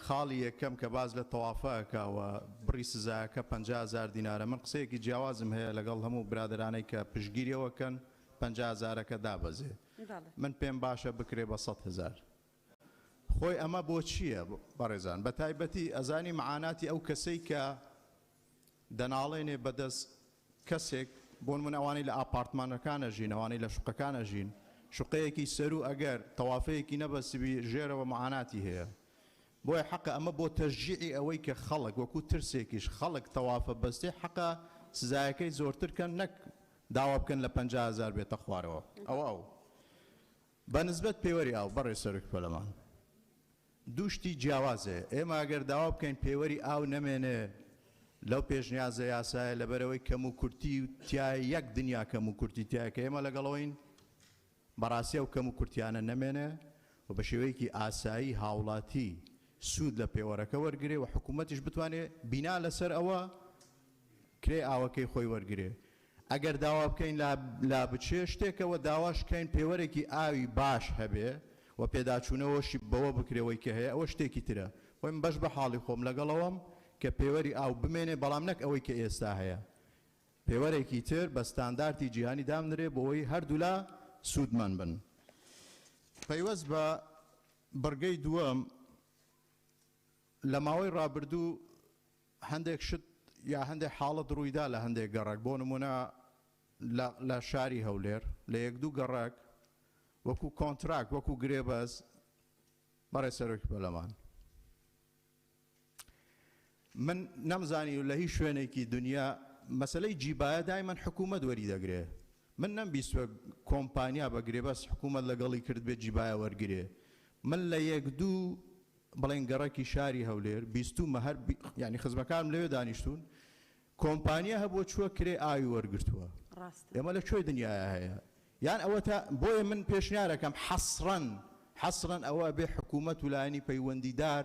خاڵی یەکەم کە باز لە تەوافەکەوە بڕی سزایەکە 50,000 دینارە من قسەیەکی جیاوازم هەیە لەگەڵ هەموو برادرانەی کە پشگیریەوەکەن 50,000ەکە دابەزێ من پێم باشە بکرێ بە 100,000 خۆی ئەمە بۆ چییە بەڕێزان بە تایبەتی ئەزانی معاناتی ئەو کەسەی کە دەناڵێنێ بەدەست کەسێک بۆن من ئەوانەی لە ئاپارتمانەکانە ژین ئەوانەی لە شوقەکانە ژین شوقەیەکی سەر و ئەگەر تەوافەیەکی نەبەسیبی ژێرەوە معاناتی هەیە بۆیە حەقە ئەمە بۆ تەشجیعی ئەوەی کە خەڵک وەکو ترسێکیش خەڵک تەوافە بەستێ حەقە سزایەکەی زۆرترکەن نەک داوا بکەن لە 50,000 بێتە خوارەوە ئەو بەنسبەت پێوەری ئاو بەڕێ سەرۆک پەرلەمان دووشتی جیاوازێ ئێمە ئەگەر داوا بکەین پێوەری ئاو نەمێنێ لەو پێشنیازە یاسایە لەبەرەوەی کەم و کورتی و تیای یەک دنیا کەم و کورتی تایە کە ئێمە لەگەڵەوەین بەڕاستی و کەم و کورتیانە نەمێنێ و بە شێوەیەکی ئاسایی هاوڵاتی سوود لە پێوەرەکە وەرگێ و حکوومەتیش بتوانێت بینا لەسەر ئەوە کرێ ئاوەکەی خۆی وەرگێ ئەگەر داوا بکەین لا بچێ شتێکەوە داواشکەین پێوەرێکی ئاوی باش هەبێ و پێداچوونەوەشی بەوە بکرێەوەی کە هەیە ئەوە شتێکی ترە وەی من بەش بە حاڵی خۆم لەگەڵەوەم کە پێوەری ئاو بمێنێ بەڵام نەک ئەوەی کە ئێستا هەیە پێوەرێکی تر بە ستانداردی جیهانی دامنرێ بۆەوەی هەردوو لا سوودمان بن. پەیوەست بە بەرگەی دووەم لە ماوەی ڕابردوو هەندێک شت یا هەندێک حاڵت ڕوویدا لە هەندێک گەڕک بۆ نمونە لە شاری هەولێر لە یەک دوو گەڕک وەکو کۆنتراک وەکو گرێبەز بەڕێ سەرۆکی پەرلەمان من نەمزانی و لە هیچ شوێنێکی دنیا مەسلەی جیبایە دایمەن حکوومەت وەری دەگرێ من نەمبیستوە کۆمپانیا بە گرێبەس حکوومەت لەگەڵی کرد بێت جیبایە وەرگرێ من لە یەک دوو بڵێن گەڕەکی شاری هەولێر بیستومە هەر ینی خزمەکانم لەوێ دانیشتون کۆمپانیا هەبووە چووە کرێ ئاوی وەرگرتووە ئێمە لە کوێی دنیاە هەیە یان ئەوە تا بۆیە من پێشنیارەکەم حەسرەن ئەوە بێ حکوومەت ولایانی پەیوەندیدار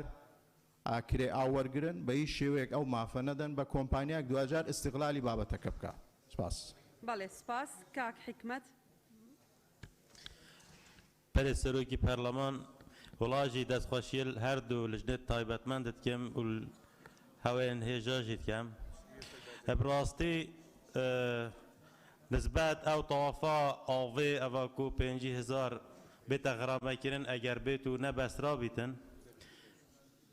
کرێ ئاوەرگرن بە هیچ شێوەیەک ئەو مافە نەدەن بە کۆمپانیاک دوجار استیقلالی بابەتەکە بکە سپاس بەڵێ سپاس کاک حکمەت پەرێ سەرۆکی پەرلەمان وڵاژی دەستخۆشیل هەردوو لەژنێت تایبەتمەندت کەم و هەوێن هێژاژیت کەم بڕاستی نسبەت ئەو تەوافا ئاڤێ ئەڤاکو 5,000 بێتە غرامەکردن ئەگەر بێت و نەبەسرا بیتن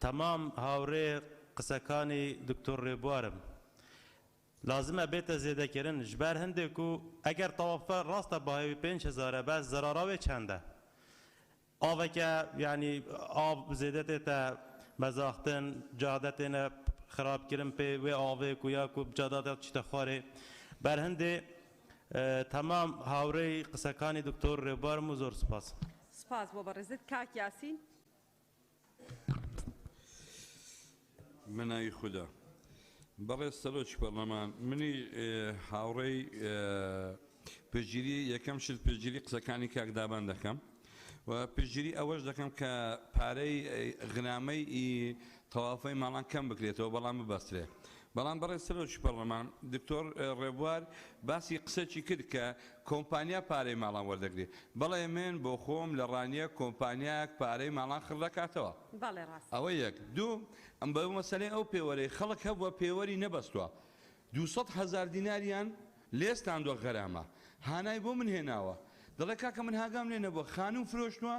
تەمام هاوڕێ قسەکانی دکتۆر ڕێبوارم لازمە بێتە زێدەکردن ji ber هەندێک و ئەگەر تەوافە ڕاستە باهێوی 5,000 بەس زەراراوێ چەندە ئاوێکە یعنی ئاو زێدە تێتە مەزاحتن جادە تێنە خراپکردن پێ وێ ئاوێک و یاکو جادە چیتە خوارێ بەر هەندێ تەمام هاوڕێی قسەکانی دکتۆر ڕێبوارم و زۆر سپاس سپاس بۆ بەڕێزت کاک یاسین منای خوددا بەڕێز سەرۆکی پەرلەمان منی هاوڕێی پێگیری یەکەم شت پێگیری قسەکانی کاکدابان دەکەم و پێگیری ئەوەش دەکەم کە پارەی غنامەی تەوافەی ماڵان کەم بکرێتەوە بەڵام ببەسترێ بەڵام بەڕێز سەرۆکی پەرلەمان دکتۆر ڕێبوار باسی قسەی کرد کە کۆمپانیا پارەی ماڵان وەردەگرێت بەڵێ من بۆ خۆم لە ڕانیە کۆمپانیاک پارەی ماڵان خڕ دەکاتەوە ئەوە یەک دوو ئەم بە مەسەلەی ئەو پێوەرەی خەڵک هەبووە پێوەری نەبەستووە 200,000 دیناریان لێستاندوە غەرامە هانای بۆ من هێناوە دەڵێ کاکە من هاگام لێ نەبووە خانوم فرۆشتووە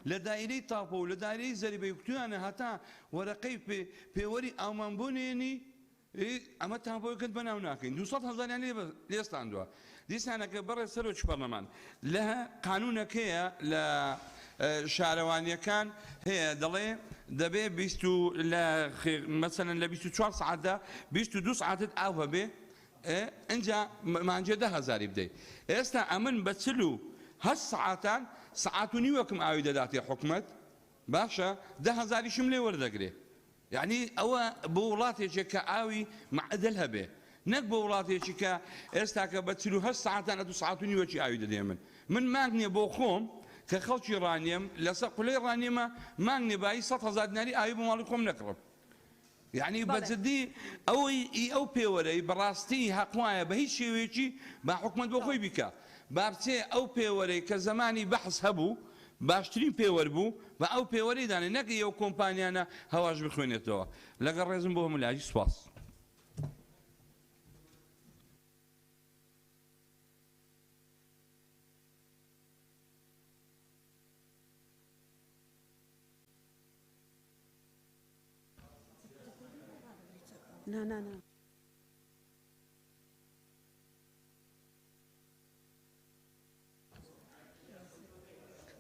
لە دایرەی تاپۆ و لە دایرەی زەریبەی کوتویانە هەتا وەرەقەی پێوەری ئامان بۆ نێنی ئەمە تاپۆیەکەت بەناو ناکەین 200,000 لێستاندووە دیسانەکە بەڕێ سەرۆکی پەرلەمان لە قانونەکەیە لە شارەوانیەکان هەیە دەڵێ دەبێ مەسەلەن لە 24 ساعتدا 22 ساعتت ئاو هەبێ ئەنجا مانجێ 10,000 بدەیت ئێستا ئەمن بە 48 ساعتان ساعت و نیوەکم ئاوی دەداتێ حکومەت باشە 10,000 شم لێ وەردەگرێ یعنی ئەوە بۆ وڵاتێکی کە ئاوی معدل هەبێ نەک بۆ وڵاتێکی کە ئێستا کە بە 48 ساعتان 2 ساعت و نیوەکی ئاوی دەدێ من مانگ نییە بۆ خۆم کە خەڵکی ڕانیم لەسەر قولەی ڕانیمە مانگ نێبایی 100,000 دیناری ئاوی بۆ ماڵی خۆم نەکڕم یعنی بەجددی ئەو پێوەرەی بەڕاستی حەقوایە بە هیچ شێوەیەکی با حکومەت بۆ خۆی بیکە با بچێ ئەو پێوەرەی کە زمانی بەحث هەبوو باشترین پێوەەر بوو بە ئەو پێوەرەی دانێ نەکە ئەو کۆمپانیانە هەواش بخوێنێتەوە لەگەڵ ڕێزم بۆ هەمولاجی سوپاس نه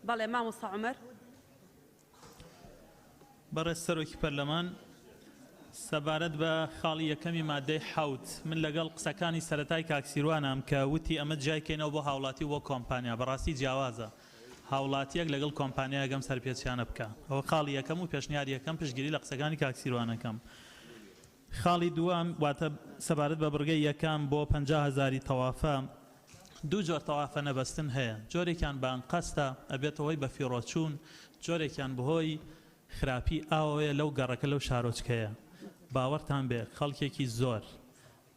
بەڵێ مامۆستا عومەر بەڕێز سەرۆکی پەرلەمان سەبارەت بە خاڵی یەکەمی مادەی حەوت من لەگەڵ قسەکانی سەرەتای کاکسیروانم کە وتی ئەمە جایکەینەوە بۆ هاوڵاتی وە کۆمپانیا بەڕاستی جیاوازە هاوڵاتیەک لەگەڵ کۆمپانیا گەم سەرپێچیانە بکە ئەوە خاڵی یەکەم و پێشنیاری یەکەم پشتگیری لە قسەکانی کاکسیروانەکەم خاڵی دووەم واتە سەبارەت بە بڕگەی یەکەم بۆ 50,000 تەوافە دوو جۆر تەوافە نەبەستن هەیە جۆرێکیان بان قەستە ئەبێتەوەی بە فیڕۆچوون جۆرێکیان بەهۆی خراپی ئاوەیە لەو گەڕەکە لەو شارۆچکەیە باوەڕتان بێ خەڵکێکی زۆر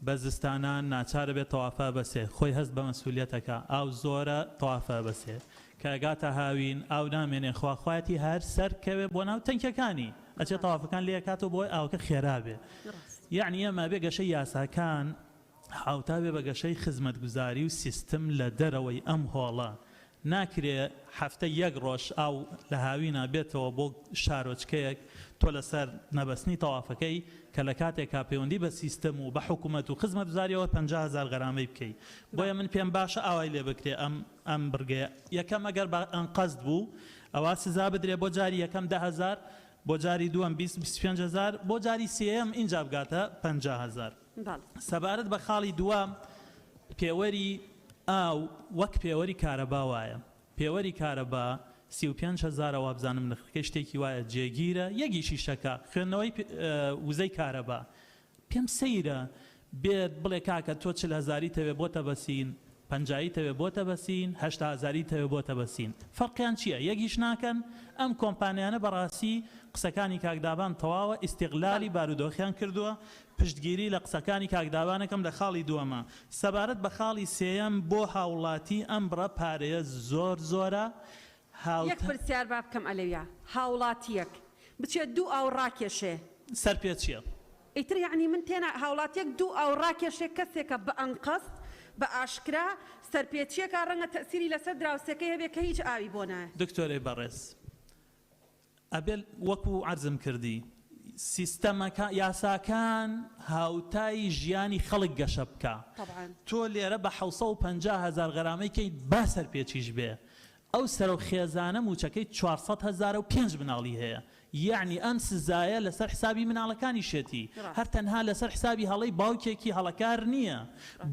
بە زستانان ناچارە بێت تەوافە بەسێ خۆی هەست بە مەسئولیەتەکە ئاو زۆرە تەوافە بەسێ کەگاتە هاوین ئاو نامێنێ خواخواتی هەر سەرکەوێ بۆ ناو تەنکەکانی ئەچێت تەوافەکان لێکاتەوە بۆی ئاوکە خێرابێ یعنی ئەمە بێ گەشەی یاساکان حاوتا بێ بە گەشەی خزمەتگوزاری و سیستم لە دەرەوەی ئەم هۆڵە ناکرێ هەفتە یەک ڕۆژ ئاو لە هاوینە بێتەوە بۆ شارۆچکەیەک تۆ لەسەر نەبەستنی تەوافەکەی کە لە کاتێکا پەیوەندی بە سیستەم و بە حکوومەت و خزمەت گوزاریەوە 50,000 غەرامەی بکەیت بۆیە من پێم باشە ئاوای لێ بکرێ ئەم بڕگەیە یەکەم ئەگەر ئەنقەست بوو ئەوە سزا بدرێ بۆ جاری یەکەم 10,000 بۆ جاری دووەم 25,000 بۆ جاری سێەم اینجا بگاتە 50,000 سەبارەت بە خاڵی دووەم پێوەری ئاو وەک پێوەری کارەبا وایە پێوەری کارەبا 35,000 وابزانم نرخەکەی شتێکی وایە جێگیرە یەکیشی شەکە خوێندنەوەی وزەی کارەبا پێم سەیرە بێت بڵێ کاکە تۆ 40,000 تەوێ بۆتە بەسین 50 تەوێ بۆتە بەسین 80,000 تەوێ بۆتە بەسین فەرقیان چییە یەکیش ناکەن ئەم کۆمپانیانە بەڕاستی قسەکانی کاکدابان تەواوە ئیستیغلالی بارودۆخیان کردووە پشتگیری لە قسەکانی کاکدابانەکەم لە خاڵی دووەمە سەبارەت بە خاڵی سێەم بۆ هاوڵاتی ئەم بڕە پارەیە زۆر زۆرە یەک پرسیار با بکەم ئەلەویا هاوڵاتیەک بچێت دوو ئاو ڕاکێشێ سەر پێ چییە؟ ئیتر یعنی من تێنە هاوڵاتیەک دوو ئاو ڕاکێشێ کەسێکە بە ئەنقەست بە ئاشکرا سەرپێچیەکە ڕەنگە تەسیری لەسەر دراوسەکەی هەبێت کە هیچ ئاوی بۆ نایە دکتۆرێ بەڕێز ئەبێ وەکو عەرزم کردی سیستەمەکە یاساکان هاوتای ژیانی خەڵک گەشە بکە تۆ لێرە بە 750,000 غەرامەی کەیت با سەرپێچیش بێ ئەو سەرۆ خێزانە موچەکەی 400,005 مناڵی هەیە یعنی ئەم سزایە لەسەر حسابی مناڵەکانی شێتی هەر تەنها لەسەر حسابی هەڵەی باوکێکی هەڵەکار نییە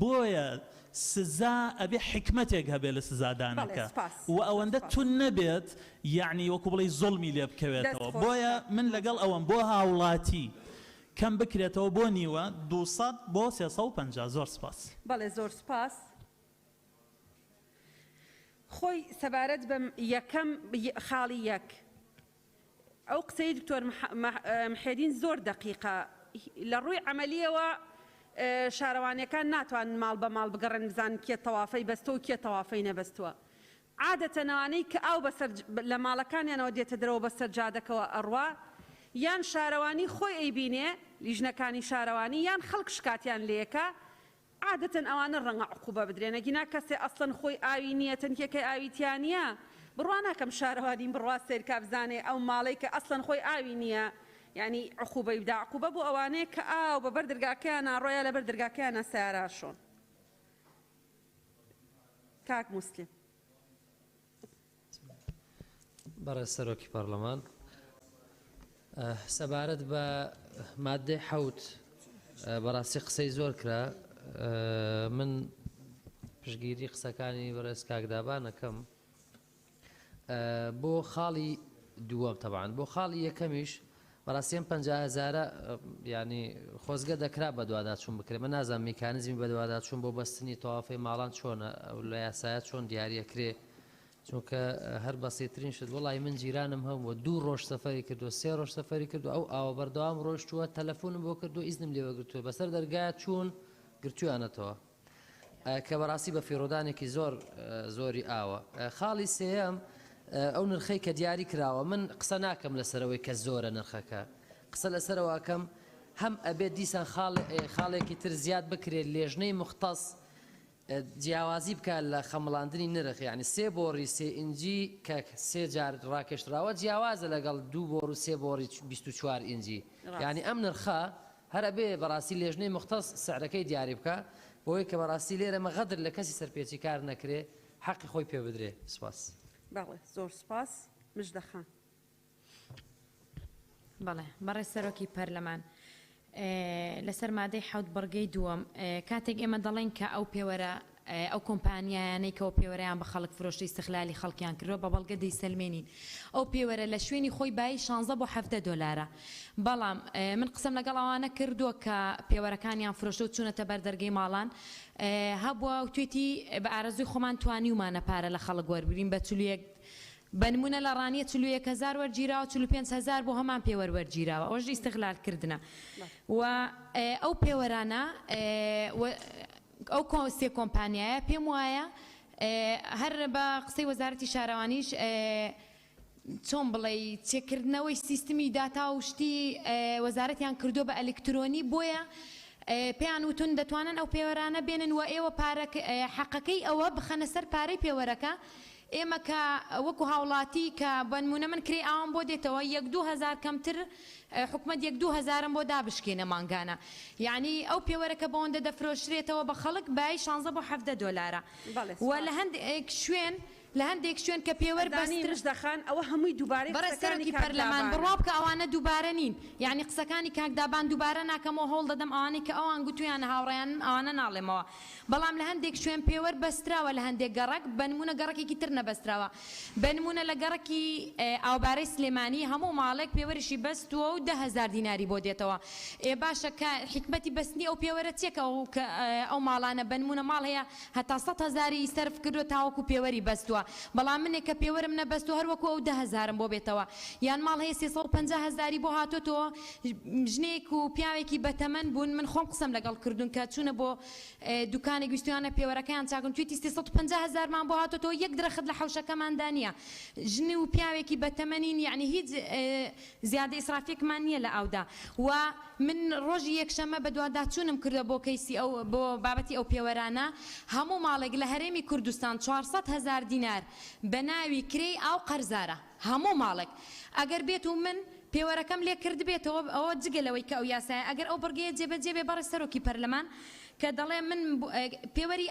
بۆیە سزا ئەبێ حکمتێک هەبێ لە سزادانەکە و ئەوەندە تون نەبێت یعنی وەکو بڵێ زوڵمی لێ بکەوێتەوە بۆیە من لەگەڵ ئەوەم بۆ هاوڵاتی کەم بکرێتەوە بۆ نیوە 200 بۆ 350 زۆر سپاس بەڵێ زۆر سپاس خۆی سەبارەت بە یەکەم خاڵی یەک ئەو قسەی دکتۆر محێدین زۆر دقیقە لە ڕووی عملیەوە شارەوانیەکان ناتوانن ماڵ بە ماڵ بگەڕن بزان کێ تەوافەی بەستۆ و کێ تەوافەی نەبەستووە عادەتەنەوانەی کە ئاو لە ماڵەکانیانەوە دێتە درەوە بەسەر جادەکەوە ئەڕوا یان شارەوانی خۆی ئەیبینێ لیژنەکانی شارەوانی یان خەڵک شکاتیان لێکە عادەتەن ئەوانە ڕەنگە عقوبە بدرێنە گینا کەسێ ئەسڵەن خۆی ئاوی نییە تەنکێکەی ئاویتیانە بڕوا ناکەم شارەوانین بڕوا سێرکا بزانێ ئەو ماڵەی کە ئەسڵەن خۆی ئاوی نییە یعنی عقوبەی بدا عقوبە بۆ ئەوانەیە کە ئاو بە بەر دەرگاکەیان ناڕۆیە لە بەر دەرگاکەیانە سیاراشۆن کاک موسلیم بەڕێز سەرۆکی پەرلەمان سەبارەت بە مادەی حەوت بەڕاستی قسەی زۆر کرا من پشگیری قسەکانی بەڕێز کاکدابانەکەم بۆ خاڵی دووەم تەبعاً بۆ خاڵی یەکەمیش بەڕاستیان 50,000 ینی خۆزگە دەکرا بە دوواداچوون بکرێت من نازانم میکانیزمی بە دوواداچوون بۆ بەستنی تەوافەی ماڵان چۆنە لە یاسایە چۆن دیاریەکرێ چونکە هەر بەسیترین شت وڵی من جیرانم هەموو 2 ڕۆژ سەفەری کردو 3 ڕۆژ سەفەری کردو ئەو ئاوە بەردەوام ڕۆژتووە تەلەفۆنم بۆ کردو ئیزنم لێوەگرتووە بەسەر دەرگایە چوون گرتویانەتەوە کە بەڕاستی بە فیرۆدانێکی زۆری ئاوە خاڵی سێەم ئەو نرخەی کە دیاری کراوە من قسە ناکەم لەسەرەوەی کە زۆرە نرخەکە قسە لەسەرەوەکەم هەم ئەبێت دیسان خاڵێکی تر زیاد بکرێت لێژنەی مختص جیاوازی بکات لە خەمڵاندنی نرخ یعنی 3 بۆڕی 3 ئینجی کە 3 جار ڕاکێشراوە جیاوازە لەگەڵ 2 بۆڕ و 3 بۆڕی 24 ئینجی یعنی ئەم نرخە هەر ئەبێ بەڕاستی لێژنەی مختص سعرەکەی دیاری بکە بۆی کە بەڕاستی لێرەمە غەدر لە کەسی سەرپێچی کار نەکرێ حەقی خۆی پێ بدرێ سپاس بەڵێ زۆر سپاس مژدەخان بەڵێ بەڕێز سەرۆکی پەرلەمان لەسەر مادەی حەوت بەڕگەی دووەم کاتێک ئێمە دەڵێن کە ئەو پێوەرە ئەو کۆمپانیایانەی کەەوە پێوەرەیان بە خەڵک فرۆشتی استخلالی خەڵکیان کردەوە بە بەڵگە دەیسەلمێنین ئەو پێوەرە لە شوێنی خۆی بای 16 بۆ 17 دۆلارە بەڵام من قسەم لەگەڵ ئەوانە کردووە کە پێوەرەکانیان فرۆشتە و چوونەتە بەردەرگەی ماڵان هەبووە و توێتی بە ئارەزوی خۆمان توانیومانە پارە لە خەڵک وەربگرین بە چولویەک بنمونە لە ڕانیە 41,000 وەرگیراوە 45,000 بۆ هەمان پێوەر وەرگیراوە ئەوەش ئیستغلالکردنە و ئەو پێوەرانە ئەو سێ کۆمپانیایە پێم وایە هەر بە قسەی وەزارەتی شارەوانیش چۆن بڵێ چێکردنەوەی سیستمی داتا و شتی وەزارەتیان کردو بە ئەلکترۆنی بۆیە پێیان وتون دەتوانن ئەو پێوەرانە بێنن و ئێوە حەقەکەی ئەوە بخەنە سەر پارەی پێوەرەکە ئێمە کە وەکو هاوڵاتی کە بەنمونە من کرێ ئاوام بۆ دێتەوە 1-2 کەمتر حکومت 1-2 بۆ دابشکێنە مانگانە یعنی ئەو پێوەرەکە بەوەندە دەفرۆشرێتەوە بە خەڵک بای 16 بۆ 17 دلار و لە هەندێک شوێن لە هەندێک شوێن کە پێوەەر بەسترش دەخان ئەوە هەمووی دووبارەی بەڕێسەرۆکی پەرلەمان بڕوا بکە ئەوانە دووبارە نین یعنی قسەکانی کاکدابان دووبارە ناکەمەوە هەوڵ دەدەم ئەوانەی کە ئەوان گوتویان هاوڕێیان ئەوانە ناڵێمەوە بەڵام لە هەندێک شوێن پێوەەر بەستراوە لە هەندێک گەڕک بنمونە گەڕێکی تر نەبەستراوە بنمونە لە گەڕکی ئاوبارەی سلێمانی هەموو ماڵێک پێوەریشی بەستووە و 10,000 دیناری بۆ دێتەوە باشە کە حکمەتی بەستنی ئەو پێوەرە چێکە ئەو ماڵانە بنمونە ماڵ هەیە هەتا 100,000 سەرف کردو تاوەکو پێوەری بەستووە بەڵام منێک کە پێوەرم نەبەستو هەروەکو ئەو 10,000 بۆ بێتەوە یان ماڵ هەیە 350,000 بۆ هاتۆتەوە ژنێک و پیاوێکی بەتەمەن بوون من خۆم قسەم لەگەڵ کردوون کە چوونە بۆ دوکانێک گویستیانە پێوەرەکەیان چاکن توێتی 350,000 مان بۆ هاتۆتەوە 1 درەخت لە حەوشەکەماندا نییە ژنی و پیاوێکی بەتەمەنین یعنی هیچ زیادە ئیسرافێکمان نییە لە ئەودا و من ڕۆژی یەکشەمە بە دوواداچوونم کردە بۆ کەیسی ئەو بۆ بابەتی ئەو پێوەرانە هەموو ماڵێک لە هەرێمی کوردستان 400,000 دینار بە ناوی کرێی ئاو قەرزارە هەموو ماڵێک ئەگەر بێت و من پێوەرەکەم لێ کرد بێتەوە ئەوە جگەلەوەی کە ئەو یاسایە ئەگەر ئەو بڕگەیە جێبەجێ بێ بەڕێسەرۆکی پەرلەمان کە دەڵێ من پێوەری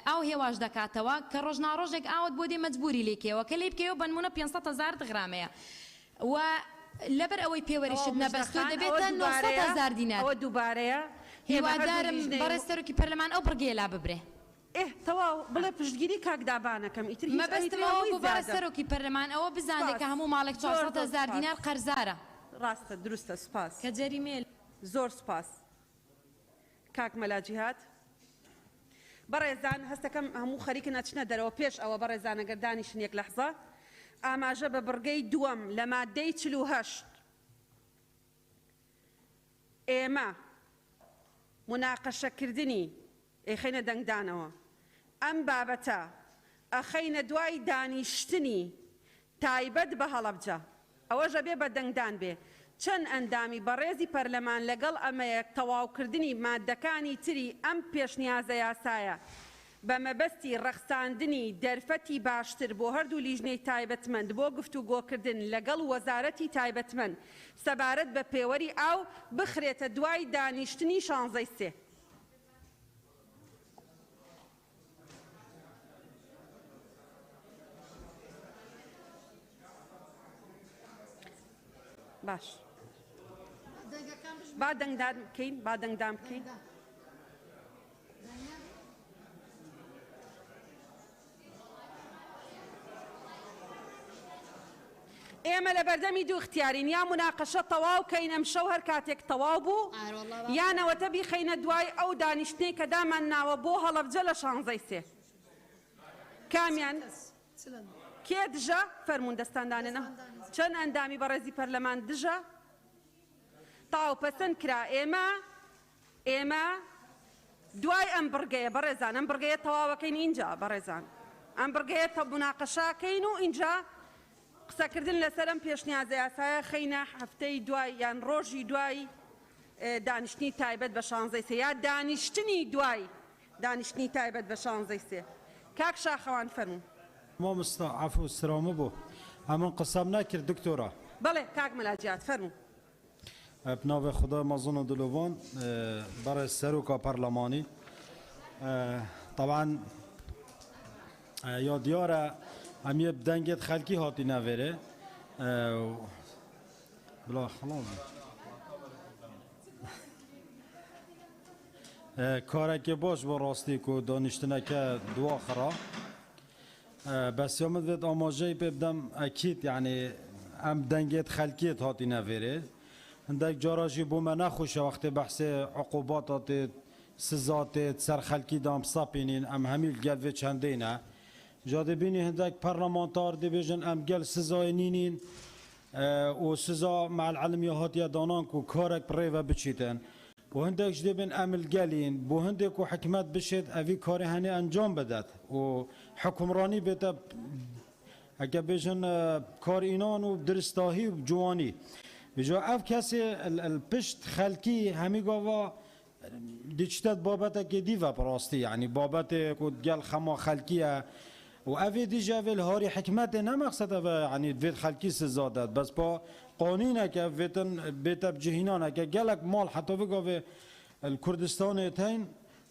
ئاو هێواش دەکاتەوە کە ڕۆژناڕۆژێک ئاوت بۆ دێ مەجبوری لێکەوە کە لێ بکەوە بنمونە 500,000 غرامەیە و لەبەر ئەوەی پێوەریشت نەبەستۆ دەبێتە 900,000 دینار ئەوە دووبارەیە هیوادارم بەڕێسەرۆکی پەرلەمان ئەو بڕگەیە لا ببرێ تەواو بڵێ پشتگیری کاکدابانەکەم ئیتر مەبەستەوە بۆ بەڕێسەرۆکی پەرلەمان ئەوە بزانێت کە هەموو ماڵێک 400,000 دینار قەرزارە ڕاستە دروستە سپاس کە جەریمێل زۆر سپاس کاک مەلاجیهات بەڕێزان هەستەکەم هەموو خەریکن ئەچنە دەرەوە پێش ئەوە بەڕێزانە گەردانیشن یەک لەحظە ئاماژە بە بڕگەی دووەم لە مادەی 48 ئێمە مناقەشەکردنی ئەخەینە دەنگدانەوە ئەم بابەتە ئەخەینە دوای دانیشتنی تایبەت بە هەڵەبجە ئەوەژە بێ بە دەنگدان بێ چەند ئەندامی بەڕێزی پەرلەمان لەگەڵ ئەمەیەک تەواوکردنی مادەکانی تری ئەم پێشنیازە یاسایە بە مەبەستی ڕەخساندنی دەرفەتی باشتر بۆ هەردوو لیژنەی تایبەتمەند بۆ گفتوگۆکردن لەگەڵ وەزارەتی تایبەتمەند سەبارەت بە پێوەری ئاو بخرێتە دوای دانیشتنی 16 باش با دەنگدان بکەین با دەنگدان بکەین ئێمە لە بەردەمی دوو اختیارین یا مناقەشە تەواو کەین ئەم شەو هەر کاتێک تەواو بوو یانەوەتە بیخەینە دوای ئەو دانیشتنەی کە دامان ناوە بۆ هەڵەبجە لە 16 کامیان کێ دژە فەرموون دەستاندانێنە چەند ئەندامی بەڕێزی پەرلەمان دژە تاو پەسەند کرا ئێمە دوای ئەم بڕگەیە بەڕێزان ئەم بڕگەیە تەواوەکەین اینجا بەڕێزان ئەم بڕگەیە بناقەشاکەین و اینجا قسەکردن لەسەر ئەم پێشنیازە یاسایە خەینە هەفتەی دوای یان ڕۆژی دوای دانیشتنی تایبەت بە 16 یا دانیشتنی دوای دانیشتنی تایبەت بە 16 کاک شاخەوان فەرموون مامۆستا عەفو سرامە بۆ ئەمن قسەم نەکرد دکتۆرە بەڵێ کاک مەلاجیات فەرموون بناوێ خدای مەزن و دلۆڤان بەڕێز سەرۆکا پەرلەمانی طبعا یا دیارە ئەمیە دەنگێت خەلکی هاتی نەوێرێ بلا خلاص کارێکی باش بۆ ڕاستی و دانیشتنەکە دواخڕا بەسیامت بێت ئاماژەی پێ بدەم ئەکید یعنی ئەم دەنگێت خەلکیت هاتی نەوێرێ هەندێک جاراژی بۆ مە نەخۆشە وەختێ بەحسێ عقوباتاتێت سزاتێت سەر خەلکی دام سەپینین ئەم هەمیل گەلوێ چەندینە جا دەبینی هەندێک پەرلەمانتار دەبێژن ئەم گەل سزای نینین و سزا مع العلم هاتیە دانان و کارێک پڕێوە بچیتن و هەندێک دەبێن ئەمل گەلین بۆ هەندێک و حکومەت بشێت ئەوی کاری هەنێ ئەنجام بدات و حکومڕانی بێتە ئەگە بێژن کار ئینان و درستاهی و جوانی بجا ئەف کەسێ پشت خەلکی هەمی گاوا دیچتت بابەتێکی دیڤە پڕاستی یعنی بابەتێک و گەل خەما خەلکیە وأفي ديجا في الهاري حكمته نمقصد يعني في خلقي سزادات بس با قانونك فيتن بيت بجهينانك جالك مال حتى في الكردستان تين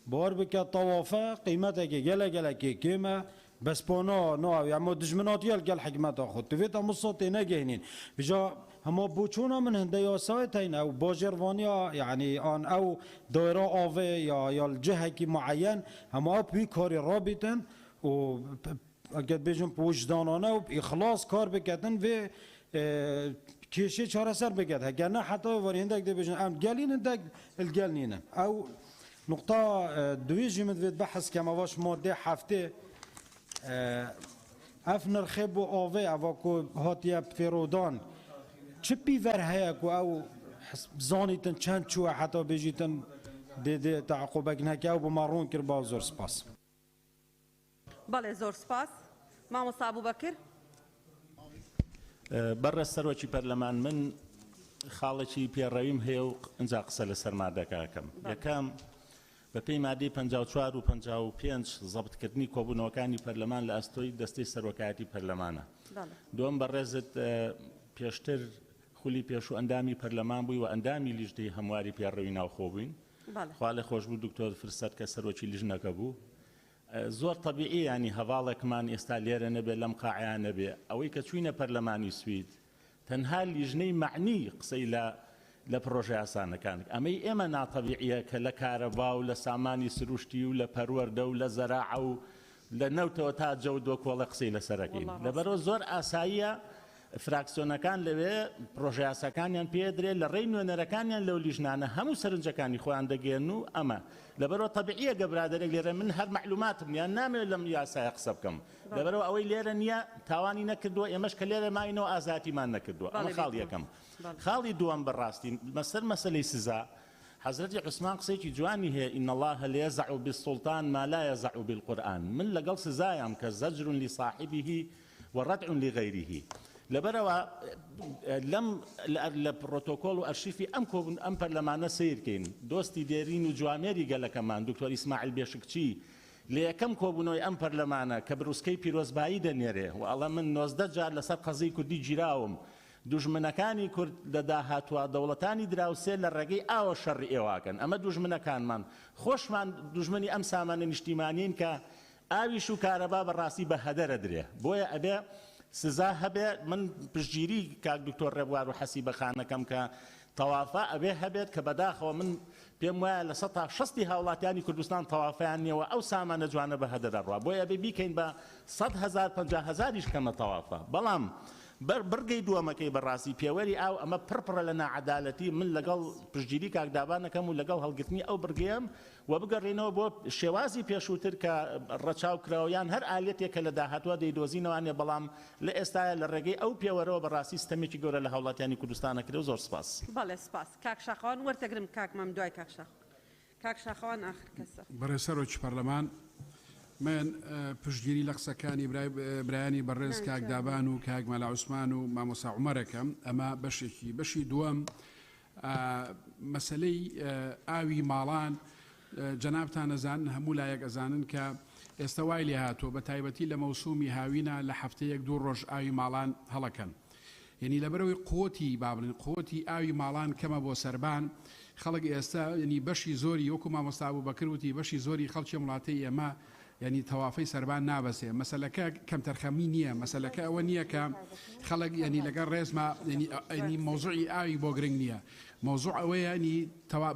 بار بك طوافة قيمتك جالك كيما بس بونا نو يعني دجمنات يلقى الحكمة أخذ تفيت مصوتي نجهنين بجا هم بوچونا من هندية سايتين أو باجرفانيا يعني آن أو دائرة آوي يا الجهة كي معين هم أو بيكاري رابطن و قد بيجون بوجدانانا وبإخلاص كار بكتن في كيشي شهر سر بكت هكذا حتى وريندك دي بيجون أم قالين عندك القالنين أو نقطة دويجي مدفيد بحث كما واش مادة حفته افنر خبو آوه اوکو هاتیه فیرودان چه بیور هیک و او زانیتن چند چوه حتی بجیتن ده تعقوبک نکه و بمارون کر با زور سپاس بله زور سپاس مامۆستا ئەبوبەکر بەڕێز سەرۆکی پەرلەمان من خاڵێکی پێڕەویم هەیە و ئەنجا قسە لەسەر مادەکەکەم یەکەم بەپێی مادەی 54 و 55 زەبتکردنی کۆبوونەوەکانی پەرلەمان لە ئەستۆی دەستەی سەرۆکایەتی پەرلەمانە دووەم بەڕێزت پێشتر خولی پێش و ئەندامی پەرلەمان بووی و ئەندامی لیژنەی هەمواری پێڕەوی ناوخۆ بووین خوا لێ خۆش بوو دکتۆر فرسەت کە سەرۆکی لیژنەکە بوو زۆر طبیعی ینی هەواڵێکمان ئێستا لێرە نەبێت لەم قاعیان نەبێ ئەوەی کە چوینە پەرلەمانی سوید تەنها لیژنەی معنی قسەی لە پرۆژە یاسانەکان ئەمەی ئێمە ناتەبیعیە کە لە کارەبا و لە سامانی سروشتی و لە پەروەردە و لە زەراع و لە نەوتەوە تا جەو دۆ کۆڵە قسەی لەسەرەکەین لەبەرەوە زۆر ئاساییە فراکسیۆنەکان لەوێ پرۆژە یاساکانیان پێدرێت لە ڕێی نوێنەرەکانیان لەو لیژنانە هەموو سەرنجەکانی خۆیان دەگەێن و ئەمە لەبەرەوە طبیعیە گەبرادەرێک لێرە من هەر معلوماتم یان نامێت لەم یاسایە قسە بکەم لەبەرەوە ئەوەی لێرە نییە تاوانی نەکردووە ئێمەش کە لێرە ماینەوە ئازاتیمان نەکردووە ئەمە خاڵ یەکەم خاڵی دووەم بەڕاستی مەسەر مەسەلەی سزا حضرت عثمان قسێکی جوانی هەیە إن الله لا يزع بالسلطان ما لا يزع بالقرآن من لەگەڵ سزایام کە زەجر لصاحبه وردع لغيره لەبەرەوە لە پرۆتۆکۆڵ و ئەرشیفی ئەم پەرلەمانە سیرکەین دۆستی دێرین و جوامێری گەلەکەمان دکتۆر ئیسماعیل بێشکچی لە یەکەم کۆبوونەوەی ئەم پەرلەمانە کە بروسکەی پیرۆزبایی دەنێرێ و ئەڵە من 19 جار لەسەر قەزەی کوردی گیراوم دوژمنەکانی کورد لە داهاتوە دەوڵەتانی دراوسێ لە ڕێگەی ئاوە شەڕی ئێواکەن ئەمە دوژمنەکانمان خۆشمان دوژمنی ئەم سامانە نیشتیمانین کە ئاویش و کارەبا بەڕاستی بە هەدەرە درێ بۆیە ئەبێ سزا هەبێت من پشتگیری کاک دکتۆر ڕێبوار و حەسی بەخانەکەم کە تەوافە ئەبێ هەبێت کە بەداخەوە من پێم وایە لە 160 هاوڵاتیانی کوردستان تەوافیان نیەوە ئەو سامانە جوانە بە هەدەرەڕوا بۆیە ئەبێ بیکەین بە 100,000 50,000 کەمە تەوافە بەڵام بەرگەی دووەمەکەی بەڕاستی پێوەری ئاو ئەمە پڕپڕە لە ناعەدالەتی من لەگەڵ پشتگیری کاکدابانەکەم و لەگەڵ هەڵگرتنی ئەو بڕگەیەم و بگەڕێنەوە بۆ شێوازی پێشووتر کە ڕەچاو کراویان هەر ئالێتێکە لە داهاتوە دەیدۆزینەوانێ بەڵام لە ئێستاە لە ڕێگەی ئەو پێوەرەوە بەڕاستی ستەمێکی گەورە لە هاوڵاتیانی کوردستانە کرێ و زۆر سپاس بەڵێ سپاس کاک شاخەوان وەرتەگرم کاکمەم دوای کاک شاخەوان آخر کەسە بەڕێز سەرۆکی پەرلەمان من پشتگیری لە قسەکانی برایانی بەڕێز کاک دابان و کاک مەلا عوسمان و مامۆستا عومەرەکەم ئەمە بەشی دووەم مەسلەی ئاوی ماڵان جەنابتان ئەزانن هەموو لایەک ئەزانن کە ئێستا وای لێ هاتووە بە تایبەتی لە مەوسومی هاوینە لە هەفتەیەک دوو ڕۆژ ئاوی ماڵان هەڵەکەن یعنی لەبەرەوەی قوتی بابلین قوتی ئاوی ماڵان کەمە بۆ سەربان خەڵک ئێستا ینی بەشی زۆری وەکو مامۆستا ئەبوبەکر وتی بەشی زۆری خەڵکی وڵاتەی ئێمە ینی تەوافەی سەربان نابەسێ مەسەلەکە کەم تەرخەمی نییە مەسەلەکە ئەوە نییە کە خەڵک ینی لەگەڵ ڕێزمە ینی مۆزوعی ئاوی بۆ گرنگ نییە مۆزوع ئەوەیە ینی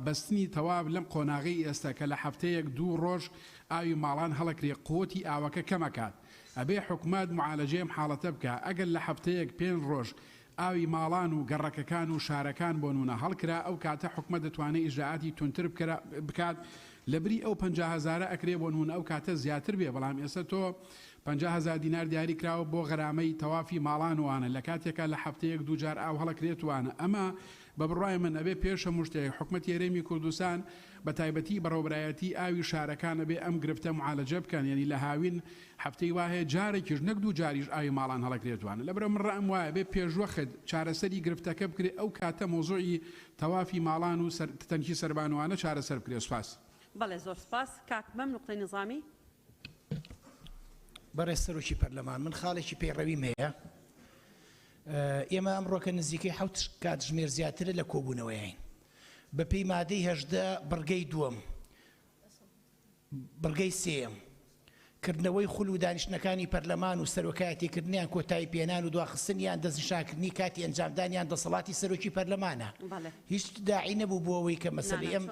بەستنی تەواو لەم قۆناغی ئێستا کە لە هەفتەیەک دوو ڕۆژ ئاوی ماڵان هەڵەکرێ قوتی ئاوەکە کەمەکات ئەبێ حکومات معالەجەیەم حاڵەتە بکە ئەگەر لە هەفتەیەک 5 ڕۆژ ئاوی ماڵان و گەڕەکەکان و شارەکان بۆ نمونە هەڵکرا ئەو کاتە حکومەت دەتوانێت ئیجراعاتی تونتر بکات لەبری ئەو 50,000 ئەکرێ بۆ نمونە ئەو کاتە زیاتر بێ بەڵام ئێستا تۆ 50,000 دینار دیاری کراوە بۆ غەرامەی تەوافی ماڵان وانە لە کاتێکە لە هەفتەیەک دوو جار ئاو هەڵەکرێتوانە ئەمە بە بڕای من ئەبێ پێشە مشتێک حکومەتی هەرێمی کوردستان بە تایبەتی بەڕێوەبرایەتی ئاوی شارەکانە بێ ئەم گرفتە معالەجە بکەن یعنی لە هاوین هەفتەی وایە جارێکیش نەک دوو جاریش ئاوی ماڵان هەڵەکرێتوانە لەبەرەوە من ڕەم وایە بێ پێشوەخت چارەسەری گرفتەکە بکرێ ئەو کاتە مۆزوعی تەوافی ماڵان و تەنکی سەربانوانە چارەسەر بکرێ سوپاس بەڵێ زۆر سپاس کاکمەم نقطەی نظامی بەڕێز سەرۆکی پەرلەمان من خاڵێکی پێڕەویم هەیە ئێمە ئەمڕۆکە نزیکەی 7 کات ژمێر زیاترە لە کۆبوونەوەیین بە پێی مادەی 18 بڕگەی دووەم بڕگەی سێم کردنەوەی خول و دانیشتەکانی پەرلەمان و سەرۆکایەتیکردنیان کۆتایی پێنان و دواخستنیان دەستنیشانکردنی کاتی ئەنجامدانیان دەسەڵاتی سەرۆکی پەرلەمانە هیچ داعی نەبوو بۆ ئەوەی کە مەسەلەی ئەم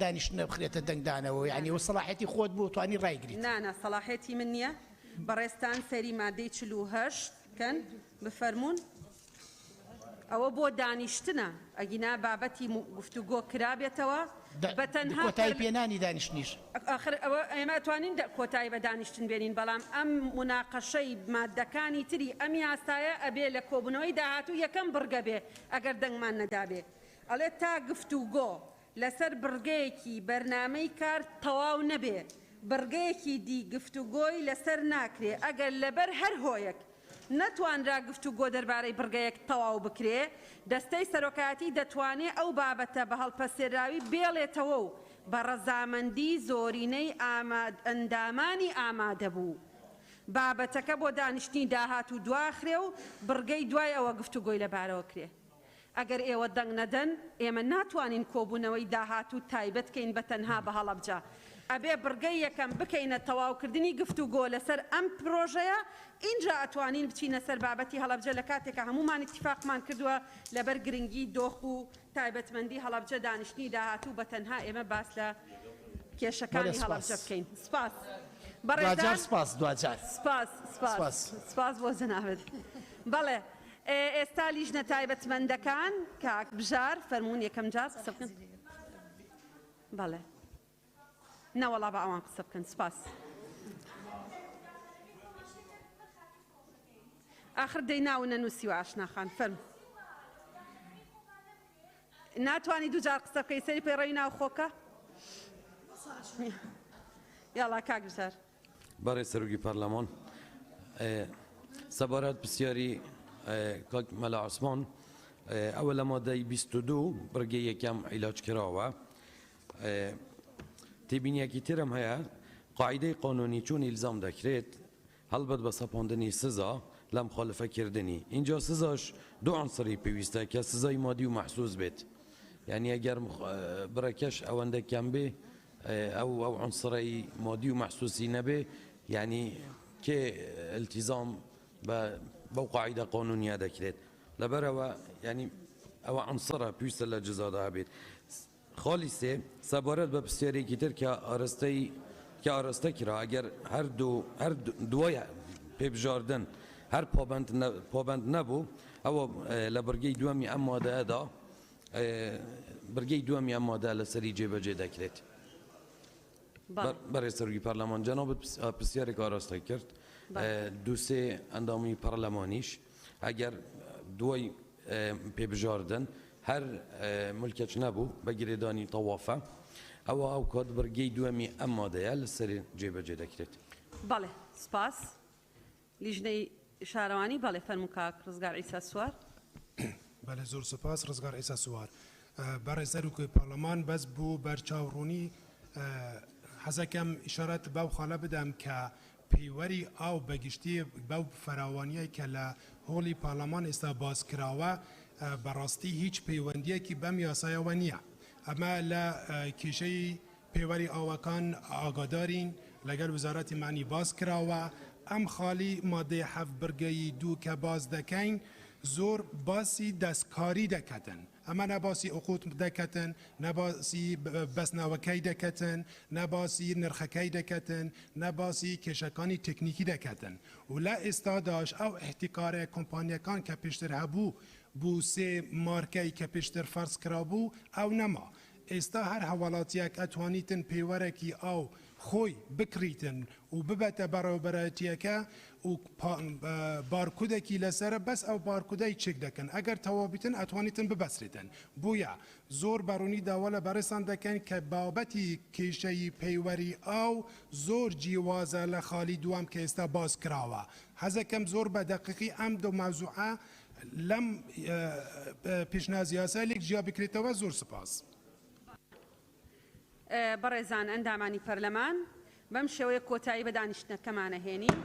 دانیشتنە بخرێتە دەنگدانەوە یعنی وە سەڵاحەتی خۆت بوو توانی ڕایگریت نانە سەڵاحەتی من نییە بەڕێستان سەری مادەی 48 کەن بفەرمونون ئەوە بۆ دانیشتنە ئەگینا بابەتی گفتوگۆ کرابێتەوە بەتەنها کۆتایی پێنانی دانیشتنیش ئاخر ئەوە ئێمە توانین کۆتایی بە دانیشتن بێنین بەڵام ئەم مناقەشەی مادەکانی تری ئەم یاسایە ئەبێ لە کۆبوونەوەی داهاتوو یەکەم بڕگە بێ ئەگەر دەنگمان نەدابێ ئەڵێ تا گفتوگۆ لەسەر بڕگەیەکی بەرنامەی کار تەواو نەبێ بڕگەیەکی دی گفتوگۆی لەسەر ناکرێ ئەگەر لەبەر هەر هۆیەک نەتوانرا گفتوگۆ دەربارەی بڕگەیەک تەواو بکرێ دەستەی سەرۆکایەتی دەتوانێت ئەو بابەتە بە هەڵپەسێراوی بێڵێتەوە و بە ڕەزامەندی زۆرینەی ئەندامانی ئامادە بوو بابەتەکە بۆ دانیشتنی داهات و دواخرێ و بڕگەی دوای ئەوە گفتوگۆی لەبارەوە کرێ ئەگەر ئێوە دەنگ نەدەن ئێمە ناتوانین کۆبوونەوەی داهات و تایبەت بکەین بە تەنها بە هەڵەبجە ئەبێ بڕگەی یەکەم بکەینە تەواوکردنی گفتوگۆ لەسەر ئەم پرۆژەیە اینجا ئەتوانین بچینە سەر بابەتی هەڵەبجە لە کاتێکە هەمومان اتفاقمان کردووە لەبەر گرنگی دۆخ و تایبەتمەندی هەڵەبجە دانیشتنی داهاتوو بە تەنها ئێمە باس لە کێشەکانی هەڵەبجە بکەین سپاس دوجار سپاس دوجار سپاس بۆ جەنابەت بەڵێ ئێستا لیژنە تایبەتمەندەکان کاک بژار فەرموون یەکەم جار قسە بکەن بەڵێ نەوەڵا بە ئەوان قسە بکەن سپاس آخر دەی ناونە نووسی و ئاشناخان فەرم ناتوانی دووجار قسە بکەی سەری پێڕەوی ناو خۆکە یاڵا کاک بژار برای سەرۆکی پەرلەمان سەبارەت پرسیاری کاک مەلا عوسمان ئەوە لە مادەی 22 بڕگەی یەکەم عیلاج کراوە تێبینیەکی ترم هەیە قاعدەی قانونی چون ئیلزام دەکرێت هەڵبەت بە سەپاندنی سزا لە مخالفەکردنی اینجا سزاش دوو عنصری پێویستە کە سزای مادی و محسوس بێت یعنی ئەگەر بڕەکەش ئەوەندە کەم بێ ئەو عنصرەی مادی و محسوسی نەبێ یعنی کێ التیزام بەو قاعدە قانونیە دەکرێت لەبەرەوە یعنی ئەوە عنصرە پێویستە لە جزادا بێت خاڵی سێ سەبارەت بە پرسیارێکی تر کە ئاراستە کرا ئەگەر هەر دوای پێبژاردن هەر پابند نەبوو ئەوە لە بڕگەی دووەمی ئەم مادەیەدا بڕگەی دووەمی ئەم مادە لەسەری جێبەجێ دەکرێت بەڕێز سەرۆکی پەرلەمان جەنابەت پرسیارێک ئاراستە کرد دووسێ ئەندامی پەرلەمانیش ئەگەر دوای پێبژاردن هەر ملکەچ نەبوو بە گرێدانی تەوافە ئەوە ئەو کات بڕگەی دووەمی ئەم مادەیە لەسەر جێبەجێ دەکرێت بەڵێ سپاس لیژنەی شارەوانی بەڵێ فەرموو کاک ڕزگار عیسا سوار بەڵێ زۆر سپاس ڕزگار عیسا سوار بەڕێز سەرۆکی پەرلەمان بەس بوو بەرچاوڕوونی حەزەکەم ئیشارەت بەو خاڵە بدەم کە پەیوەری ئاو بەگشتی بەو فراوانیە کە لە هۆڵی پارلەمان ئێستا بازکراوە بەڕاستی هیچ پەیوەندیەکی بەم یاسایەوە نییە ئەمە لە کێشەی پەیوەری ئاوەکان ئاگادارین لەگەڵ وزارەتی معنی باز کراوە ئەم خاڵی مادەی حەف بڕگەی دوو کە باز دەکەین زۆر باسی دەستکاری دەکەتن ئەمە نەباسی ئوقوت دەکەتن نەباسی بەسناوەکەی دەکەتن نەباسی نرخەکەی دەکەتن نەباسی کێشەکانی تکنیکی دەکەتن و لە ئێستاداش ئەو احتیکارە کۆمپانیەکان کە پێشتر هەبوو بوو سێ مارکەی کە پێشتر فەرز کرابوو ئەو نەما ئێستا هەر هەواڵاتیەک ئەتوانیتن پێوەرەکی ئاو خۆی بکریتن و ببەتە بەڕێوەبەرەتیەکە و بارکودێکی لەسرە بەس ئەو بارکودەی چێک دەکەن ئەگەر تەواو ئەتوانیتن ببەسرێتن بووە زۆر بەڕوونی داوا لە بەڕێستان دەکەن کە بابەتی کێشەی پەیوەری ئاو زۆر جیوازە لە خاڵی دوام کە ئێستا باز کراوە حەزەکەم زۆر بە دەقیقی ئەم دو مەوزوعە لەم پێشنیازی یاسایێک جیا بکرێتەوە زۆر سپاس بەڕێزان ئەندامانی پەرلەمان بەم شێوەیە کۆتایی بە دانیشتنەکەمانە هێنین